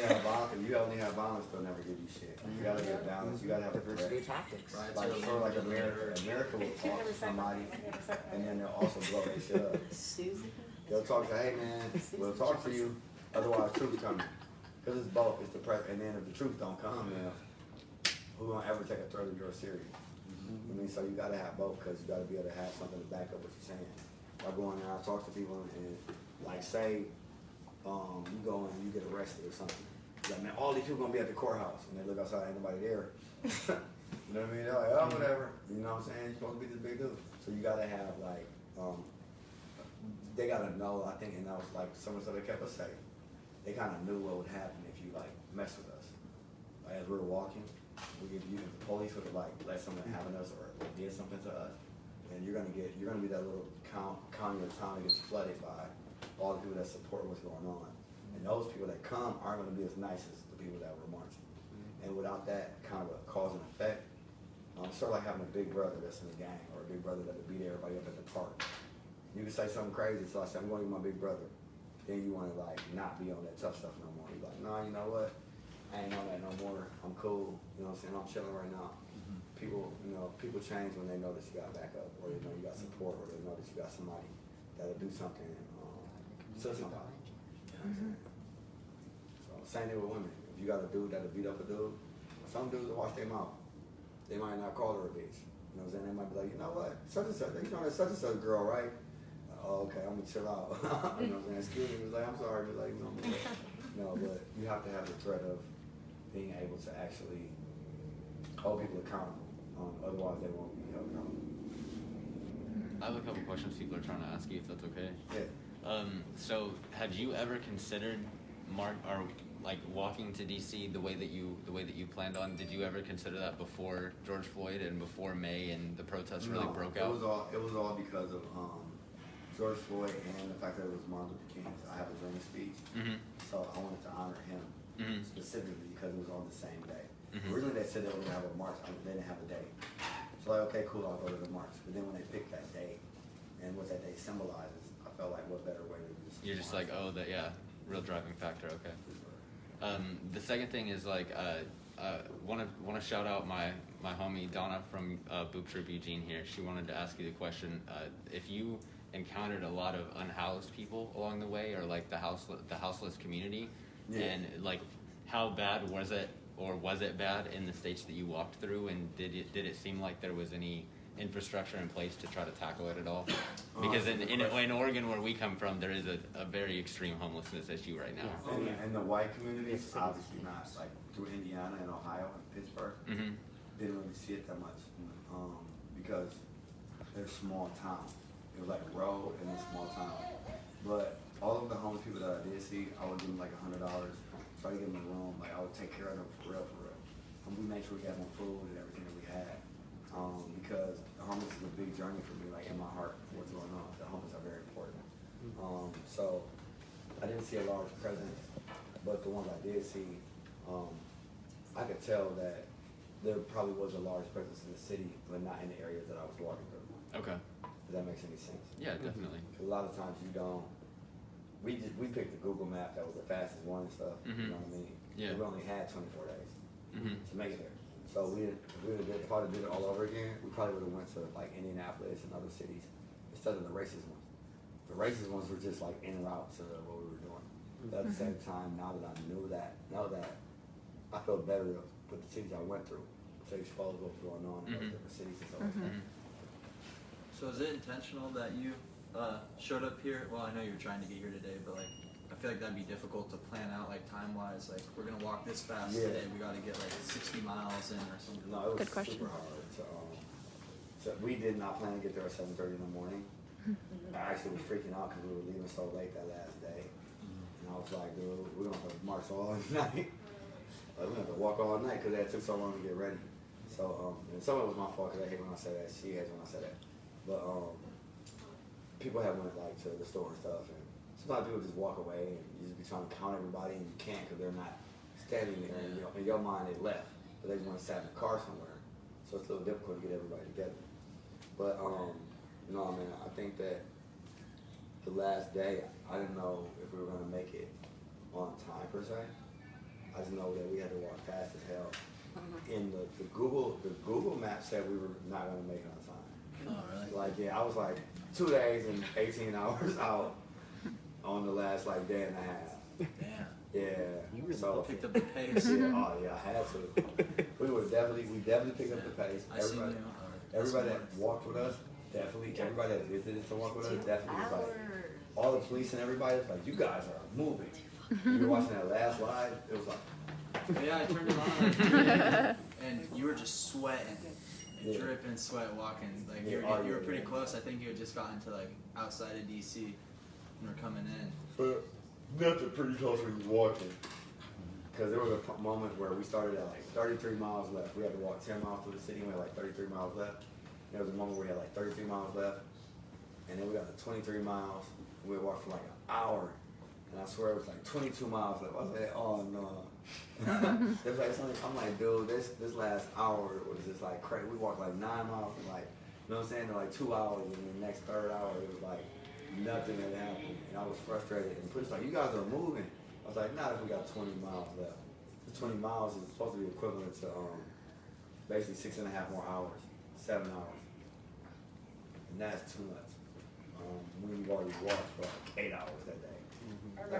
have violence, they'll never give you shit. You gotta get balance. You gotta have diversity tactics. Right? Like sort of like America will talk to somebody, and then they'll also blow their shit up. They'll talk to, hey man, we'll talk to you. Otherwise, truth's coming. Because it's both. It's the press, and then if the truth don't come, then who gonna ever take a threat of yours serious? I mean, so you gotta have both because you gotta be able to have something to back up what you're saying. I go in there, I talk to people, and like say, you go and you get arrested or something. Like, man, all these people gonna be at the courthouse, and they look outside, ain't nobody there. You know what I mean? They're like, oh, whatever. You know what I'm saying? You're supposed to be this big dude. So you gotta have like, they gotta know. I think, and that was like someone said they kept us safe. They kind of knew what would happen if you like mess with us. Like as we were walking, if the police would have like let something happen to us or did something to us, and you're gonna be that little county or town that gets flooded by all the people that support what's going on. And those people that come aren't gonna be as nice as the people that were marching. And without that kind of a cause and effect, sort of like having a big brother that's in the gang or a big brother that would beat everybody up at the park. You can say something crazy, so I say, I'm going to be my big brother. Then you want to like not be on that tough stuff no more. You're like, nah, you know what? I ain't on that no more. I'm cool. You know what I'm saying? I'm chilling right now. People change when they know that you got backup, or they know you got support, or they know that you got somebody that'll do something to somebody. So same thing with women. If you got a dude that'll beat up a dude, some dudes will watch their mouth. They might not call her a bitch. You know what I'm saying? They might be like, you know what? Such and such. You know that such and such girl, right? Oh, okay, I'm gonna chill out. You know what I'm saying? Excuse me. He was like, I'm sorry. He was like, no, but you have to have the threat of being able to actually hold people accountable. Otherwise, they won't be held accountable. I have a couple questions people are trying to ask you, if that's okay. Yeah. So, have you ever considered walking to DC the way that you planned on? Did you ever consider that before George Floyd and before May and the protests really broke out? It was all because of George Floyd and the fact that it was Martin Luther King's I Have a Dream speech. So I wanted to honor him specifically because it was on the same day. Originally they said they were going to have a march, they didn't have a date. So like, okay, cool, I'll go to the march. But then when they picked that date and what that day symbolizes, I felt like what better way to do this. You're just like, oh, real driving factor, okay. The second thing is like, want to shout out my homie Donna from Boop Troop Eugene here. She wanted to ask you the question, if you encountered a lot of unhoused people along the way, or like the houseless community, and like how bad was it, or was it bad in the states that you walked through, and did it seem like there was any infrastructure in place to try to tackle it at all? Because in Oregon, where we come from, there is a very extreme homelessness issue right now. And the white communities, obviously not. Like through Indiana and Ohio and Pittsburgh, didn't really see it that much because they're small towns. It was like a road in a small town. But all of the homeless people that I did see, I would give them like $100. Try to give them a room. Like I would take care of them for real. And we made sure we had more food and everything that we had. Because the homeless is a big journey for me, like in my heart, what's going on. The homeless are very important. So I didn't see a large presence, but the ones I did see, I could tell that there probably was a large presence in the city, but not in the areas that I was walking through. Okay. If that makes any sense. Yeah, definitely. A lot of times you don't. We picked the Google map that was the fastest one and stuff. You know what I mean? Yeah. We only had 24 days. to make it there. So if I would have did it all over again, we probably would have went to like Indianapolis and other cities instead of the racist ones. The racist ones were just like in route to what we were doing. But at the same time, now that I knew that, I felt better with the cities I went through. So you follow what was going on in those different cities and stuff like that. So is it intentional that you showed up here? Well, I know you were trying to get here today, but like, I feel like that'd be difficult to plan out, like time-wise. Like, we're gonna walk this fast today. We got to get like 60 miles in or something. No, it was super hard. So we did not plan to get there at 7:30 in the morning. I actually was freaking out because we were leaving so late that last day, and I was like, dude, we're gonna have to march all night. We're gonna have to walk all night because it took so long to get ready. So and some of it was my fault because I hate when I say that. She hates when I say that. But people have went like to the store and stuff, and sometimes people just walk away and you just be trying to count everybody and you can't because they're not standing there. And in your mind they left, but they just want to sat in the car somewhere. So it's a little difficult to get everybody together. But no, man, I think that the last day I didn't know if we were gonna make it on time per se. I just know that we had to walk fast as hell. In the Google map said we were not gonna make it on time. Oh, really? Like, yeah, I was like 2 days and 18 hours out on the last like day and a half. Damn. Yeah. You really so, picked up the pace. Yeah, oh yeah, I had to. We definitely picked up the pace. Everybody that walked with us, definitely. Everybody that visited to walk with us, definitely was like, all the police and everybody was like, you guys are moving. You were watching that last live, it was like, Yeah, I turned it on, and you were just sweating, dripping sweat walking. Like you were pretty close. I think you had just gotten to like outside of DC and were coming in. But nothing pretty close when you walking. Because there was a moment where we started at like 33 miles left. We had to walk 10 miles through the city and we had like 33 miles left. There was a moment where we had like 33 miles left. And then we got to 23 miles. And we walked for like an hour. And I swear it was like 22 miles left. I was like, oh no. It was like something, I'm like, dude, this last hour was just like crazy. We walked like 9 miles and like, you know what I'm saying, to like 2 hours. And then the next third hour, it was like nothing had happened. And I was frustrated. And the police was like, you guys are moving. I was like, not if we got 20 miles left. The 20 miles is supposed to be equivalent to basically 6.5 more hours, 7 hours. And that's too much. We've already walked for like 8 hours that day.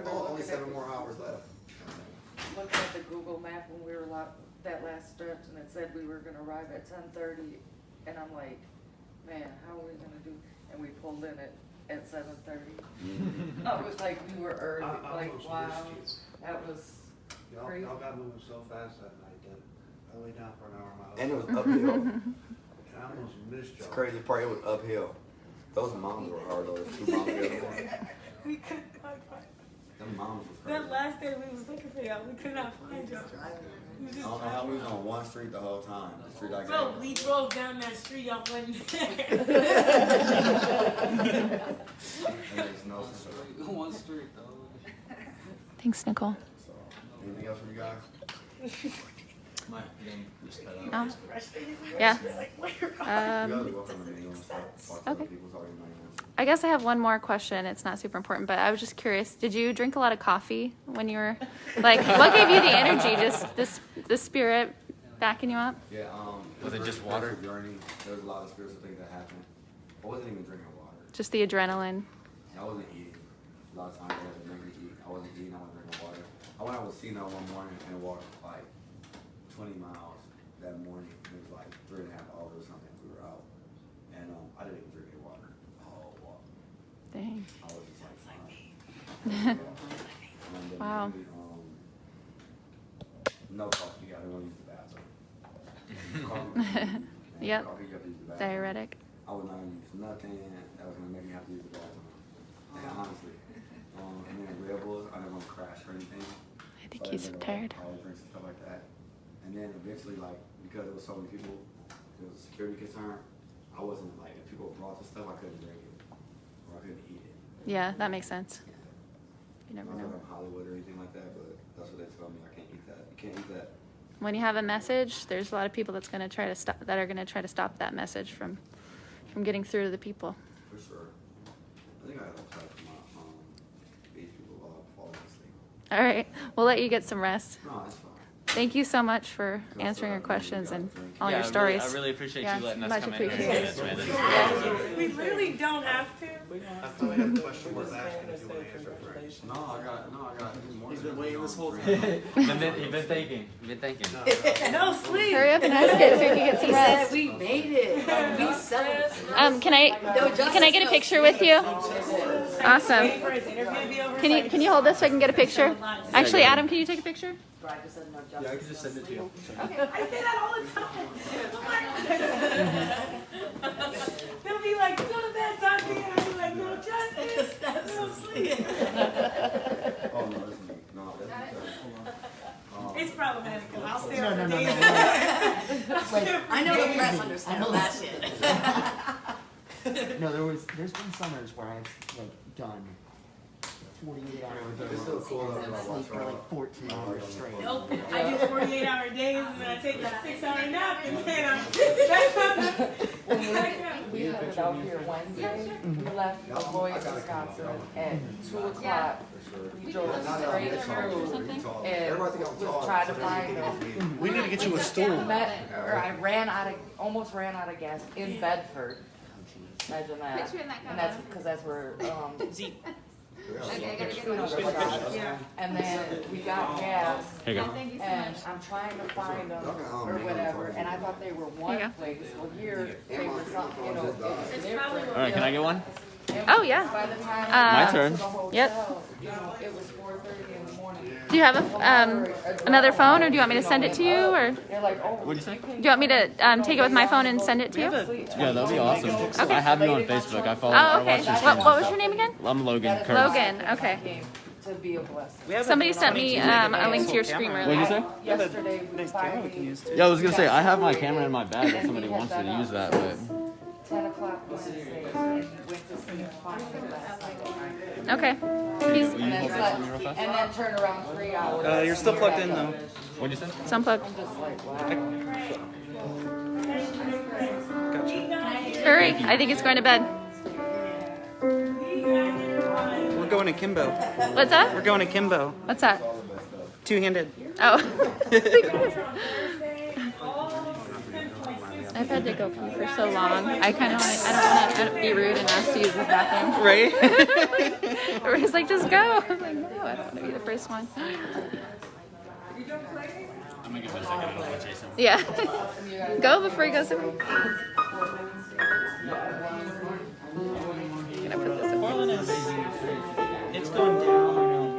Only 7 more hours left. Looking at the Google map when we were that last stretch and it said we were gonna arrive at 10:30 and I'm like, man, how are we gonna do? And we pulled in at 7:30. I was like, we were early. Like, wow, that was crazy. Y'all got moving so fast that night that I lay down for an hour. And it was uphill. And I almost missed y'all. The crazy part, it was uphill. Those moms were hard, those 2 moms. We couldn't find Them moms were crazy. that last day we was looking for y'all. We could not find y'all. We I just don't know how we was on one street the whole time. The street I Bro, got. we drove down that street, y'all wasn't there. Makes no sense. One street though. Thanks, Nicole. So, anything else from you guys? My name just cut out. No. Yeah. You guys are welcome to me. You want to talk to Okay. other people's arguments. I guess I have one more question. It's not super important, but I was just curious. Did you drink a lot of coffee when you were, like, what gave you the energy? Just the spirit backing you up? Yeah, Was it just a water? journey. There was a lot of spiritual things that happened. I wasn't even drinking water. Just the adrenaline. I wasn't eating. A lot of times I had to make me eat. I wasn't eating, I wasn't drinking water. I went out with Cena one morning and walked like 20 miles that morning. It was like 3.5 hours or something. We were out. And I didn't even drink any water the whole walk. Dang. I was just like, fine. Wow. No coffee. I didn't want to use the bathroom. Coffee, Yep. coffee, you have to use the bathroom. Diuretic. I would not use nothing that was going to make me have to use the bathroom. And honestly. And then Red Bulls, I didn't want to crash or anything. I think he's tired. All drinks and stuff like that. And then eventually, like, because there was so many people, there was a security concern. I wasn't, like, if people brought the stuff, I couldn't drink it. Or I couldn't eat it. Yeah, that makes sense. You never I know. was from Hollywood or anything like that, but that's what they told me. I can't eat that. You can't eat that. When you have a message, there's a lot of people that are going to try to stop that message from getting through to the people. For sure. I think I have a type for my these people while I'm falling asleep. All right, we'll let you get some rest. No, it's fine. Thank you so much for answering our questions and all your stories. I really appreciate Yeah, you letting us much come in here and appreciated. say this, man. We literally don't have to. No, I got more. He's been waiting this whole time. He's been thinking. No sleep. Hurry up and ask it so we can get some rest. We made it. We said Can I get a picture with you? Awesome. Can you hold this so I can get a picture? Actually, Adam, can you take a picture? I just said no justice. Yeah, I can just send it to you. Okay, I say that all the time. They'll be like, go to bed, Dante. And I'll be like, no justice. No sleep. Oh, no, that's me. No, It's problematic. I'll stay No, up no, for no, days. no, I know the press understands that shit. No, there's been summers where I've like done 48-hour days and sleep for like 14 hours straight. Nope, I do 48-hour days and then I take a 6-hour nap and then I'm We headed out here Wednesday. We left Beloit, Wisconsin at 2 o'clock. We drove straight through and was trying to find them. We need to get you a stool. I almost ran out of gas in Bedford. Imagine that. Picture in that And that's because that's where Okay, I gotta get my and then we got gas. Here you go. Thank you so And much. I'm trying to find them or whatever, and I thought they were one place. Well, here they were something, you know, it's different. All right, can I get one? Oh yeah. By the time My turn. to the hotel, Yep. you know, it was 4:30 in the morning. Do you have another phone, or do you want me to send it to you, or They're like, oh, What'd you say? do you want me to take it with my phone and send it to you? Yeah, that'd be awesome. Okay. I have you on Facebook. I follow. Oh, I okay. watch your What streams. was your name again? I'm Logan. Curtis. Logan. Okay. to be a blessing. Somebody sent me a link to your stream What'd earlier. you say? Yesterday we finally. Yeah, I was gonna say I have my camera in my bag if somebody wants to use that, but 10 o'clock Wednesday, and went to sleep finally last night. Okay. And then slept, and then turned around 3 hours. You're still plugged in though. What'd you say? It's unplugged. I'm just like, wow. Hurry. I think it's going to bed. We're going to Kimbo. What's that? We're going to Kimbo. What's that? Two-handed. Oh. I've had to go pee for so long. I don't want to be rude and ask to use the bathroom. Right? It's like, just go. I'm like, no, I don't want to be the first one. I'm gonna give it a second. I don't want to chase him. Yeah. Go before he goes away. It's going down.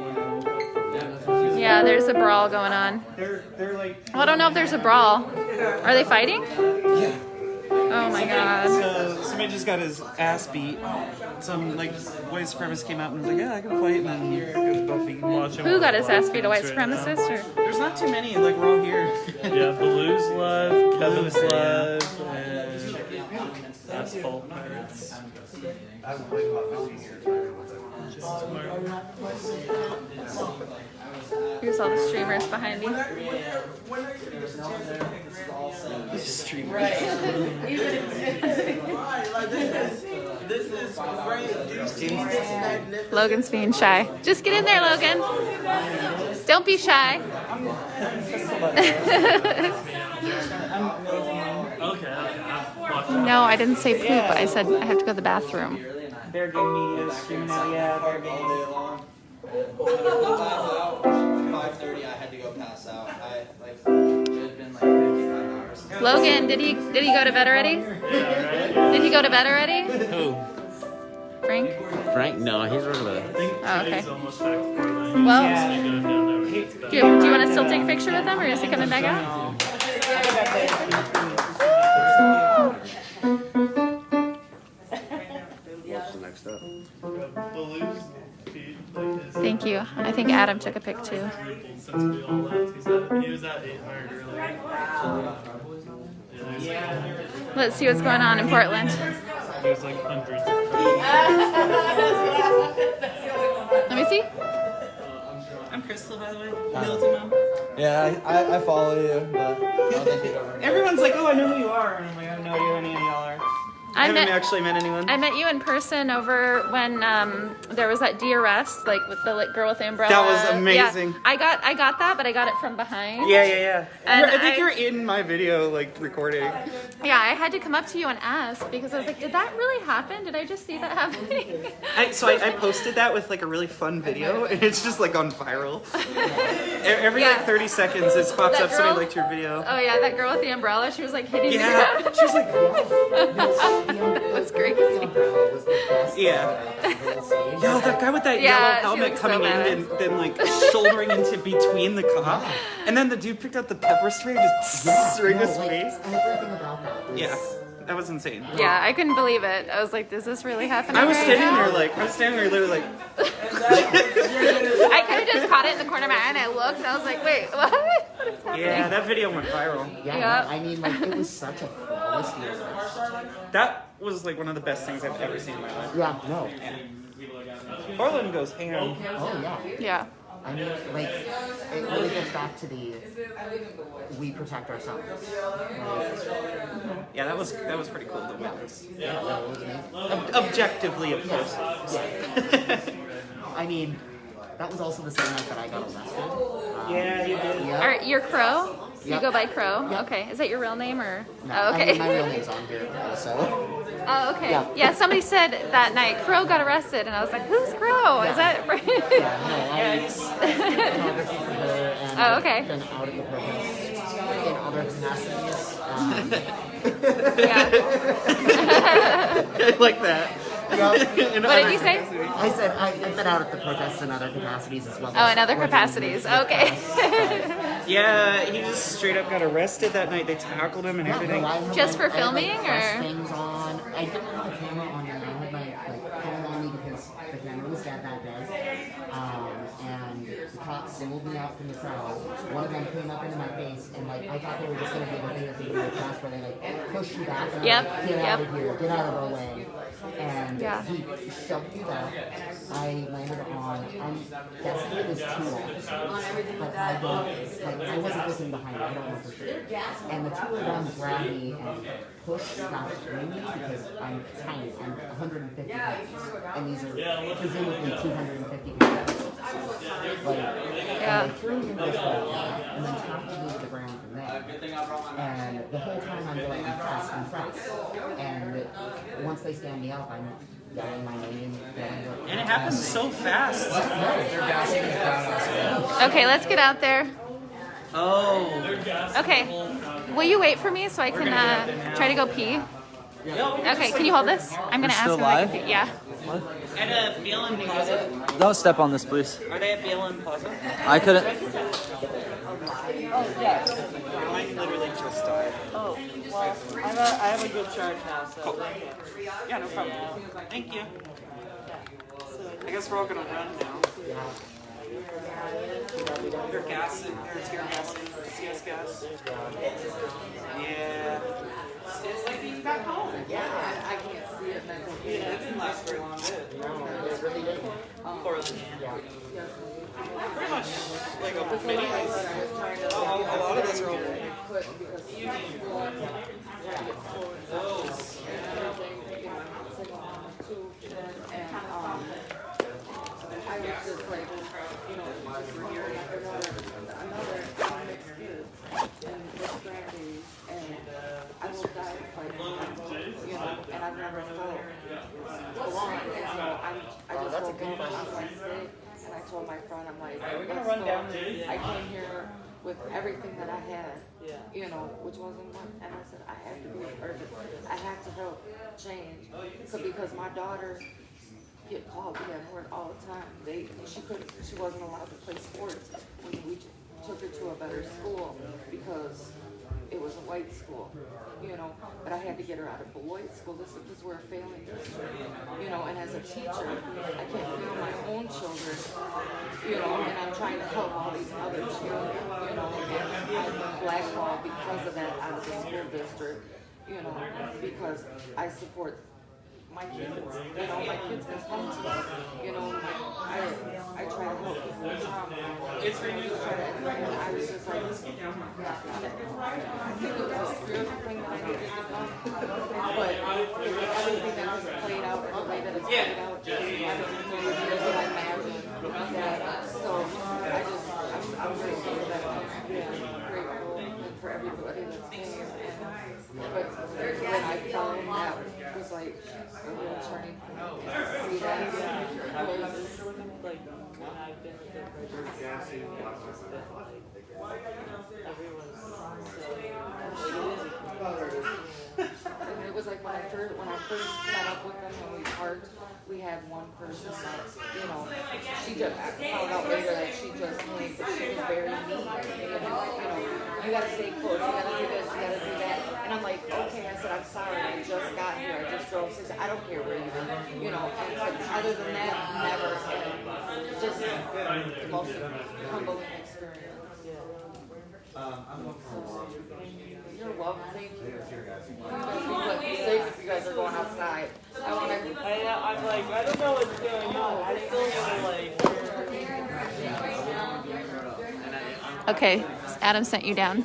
Yeah, there's a brawl going on. They're like. Well, I don't know if there's a brawl. Are they fighting? Yeah. Oh my god. So somebody just got his ass beat. Some like white supremacist came out and was like, "Yeah, I can fight." And then it was both being watching. Who got his ass beat? A white supremacist? Or? There's not too many. Like we're all here. Yeah, Baloo's live, Kevin's live, and Asphalt. Here's all the streamers behind me. Streamers. This is great. Logan's being shy. Just get in there, Logan. Don't be shy. No, I didn't say poop. I said I have to go to the bathroom. Bear Gang Media streaming out. Yeah, Bear Gang. 5:30, I had to go pass out. It had been like 55 hours. Logan, did he go to bed already? Did he go to bed already? Who? Frank? Frank? No, he's right over there. Oh, okay. Well, do you want to still take a picture with him, or is he coming back out? What's the next step? Thank you. I think Adam took a pic too. Since we all left, he was at 800 earlier. Let's see what's going on in Portland. There's like hundreds. Let me see. I'm Crystal, by the way. Milton Mom. Yeah, I follow you, but I don't think you ever. Everyone's like, "Oh, I know who you are," and I'm like, "I have no idea who any of y'all are." I haven't actually met anyone. I met you in person over when there was that DRS, like with the girl with the umbrella. That was amazing. Yeah, I got that, but I got it from behind. Yeah. And I think you're in my video, like, recording. Yeah, I had to come up to you and ask because I was like, did that really happen? Did I just see that happening? I posted that with, like, a really fun video, and it's just, like, gone viral. Every, like, 30 seconds, it pops up, somebody liked your video. Oh, yeah, that girl with the umbrella, she was, like, hitting the Yeah, ground. she was like, That's crazy. Yeah. Yo, that guy with that yellow helmet coming in and then like shouldering into between the cop. And then the dude picked up the pepper spray and just sprayed his face. Everything about that was... Yeah. That was insane. Yeah, I couldn't believe it. I was like, is this really happening? I was right standing now? there literally like I kind of just caught it in the corner of my eye and I looked and I was like, wait, what? What is happening? yeah, that video went viral. Yeah, I mean, like, it was such a flawless DRS. That was like one of the best things I've ever seen in my life. Yeah, no. Portland goes ham. Oh, yeah. Yeah. I mean, like, it really gets back to the we protect ourselves. Yeah, that was pretty cool to witness. Yeah, that was amazing. Objectively, of course. Yeah. I mean, that was also the same night that I got arrested. Yeah, you did. Are you're Crow? You Yep. go by Crow? Yep. Okay. Is that your real name or? No, Oh, okay. I mean, my real name's on here also. Oh, okay. Yeah. Yeah, somebody said that night Crow got arrested, and I was like, "Who's Crow? Is that right?" Photography for her, and Oh, okay. been out at the protest in other capacities. I like that. What did you say? I said I've been out at the protests in other capacities as well. Oh, in other capacities. Okay. Yeah, he just straight up got arrested that night. They tackled him and everything. Just for filming, I had, like, or? things on. I didn't have the camera on me. I had my phone on me because the camera was dead that day. And the cops singled me out from the crowd. One of them came up into my face, and like I thought they were just gonna be the thing that they do in class where they like push you back and Yep, like, get out of here, get out of our way. And Yeah. he shoved me back. I landed on. I'm guessing it was 2 officers, but I wasn't looking behind me. I don't know for sure. And the 2 of them grabbed me and pushed slash threw me because I'm tiny. I'm 150 pounds, and these are presumably 250 pounds. Like, and they threw me into this hole, and then tackled me to the ground from there. And the whole time I'm going, impressed. And once they stand me up, I'm yelling my name. And it happens so fast. Okay, let's get out there. Oh. Okay. Will you wait for me so I can try to go pee? Okay. Can you hold this? I'm gonna ask still him. if I live? can pee. Yeah. At a BLM Plaza. Don't step on this, please. Are they at BLM Plaza? I couldn't. Oh, yes. Mine literally just died. Oh, well, I have a good charge now, so. Cool. Yeah, no problem. Thank you. I guess we're all gonna run now. Your gas and your tear gas and CS gas. Yeah. It's like being back home. Yeah, I can't see it. Yeah, it didn't last very long, did it? Portland. Pretty much like a mini ice. A lot of those are open. I was just like, you know, another excuse and this grandbaby, and I will die fighting, you know, and I've never felt alone, and so I just woke up on Wednesday, and I told my friend, I'm like, let's go. I came here with everything that I had, you know, which wasn't one, and I said, I have to be a person, I have to help change, because my daughter get called B-word all the time. She wasn't allowed to play sports when we took her to a better school because it was a white school, you know. But I had to get her out of Beloit school. This we're a failing district, you know. And as a teacher, I can't feel my own children, you know. And I'm trying to help all these other children, you know. And I'm blackballed because of that out of the school district, you know, because I support my kids, you know, my kids can come to me, you know, I try to help people. It's for you. I was just like, think it was a spiritual thing that I needed to come, but everything that has played out and the way that it's played out, just everything is what I imagined. So I'm grateful for that. I'm grateful for everybody that's came. But when I found that was like a real turning point. See that was like when I've been with the person, everyone's and it was like when I first met up with them when we parked, we had one person that, you know, she just I found out later that she just like, she was very mean. You know, you gotta stay close, you gotta do this, you gotta do that. And I'm like, okay, I said, I'm sorry, I just got here, I just drove 6, I don't care where you are, you know, but other than that, never had just the most humbling experience. You're welcome, thank you. Be safe if you guys are going outside. I'm like, I don't know what's going on. I still want to like. Okay, Adam sent you down.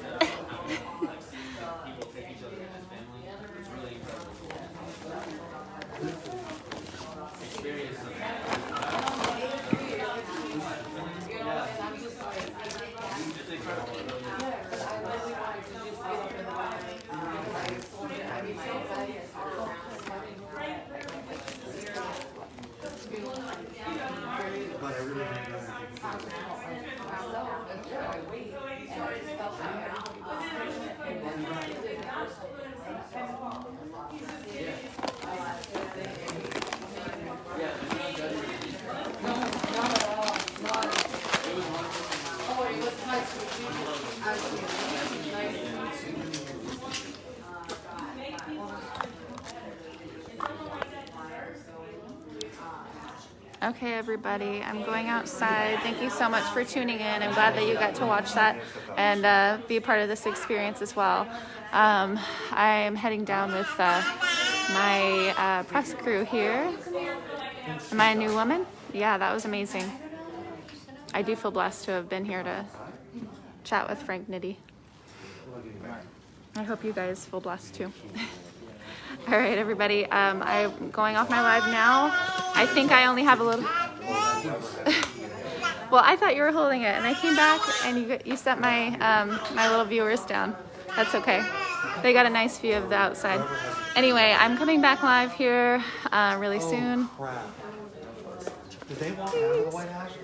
Okay, everybody, I'm going outside. Thank you so much for tuning in. I'm glad that you got to watch that and be a part of this experience as well. I am heading down with my press crew here. Am I a new woman? Yeah, that was amazing. I do feel blessed to have been here to chat with Frank Nitty. I hope you guys feel blessed too. All right, everybody, I'm going off my live now. I think I only have a little... Well, I thought you were holding it, and I came back, and you set my my little viewers down. That's okay. They got a nice view of the outside. Anyway, I'm coming back live here really soon. Crap. Did they walk out of the White House?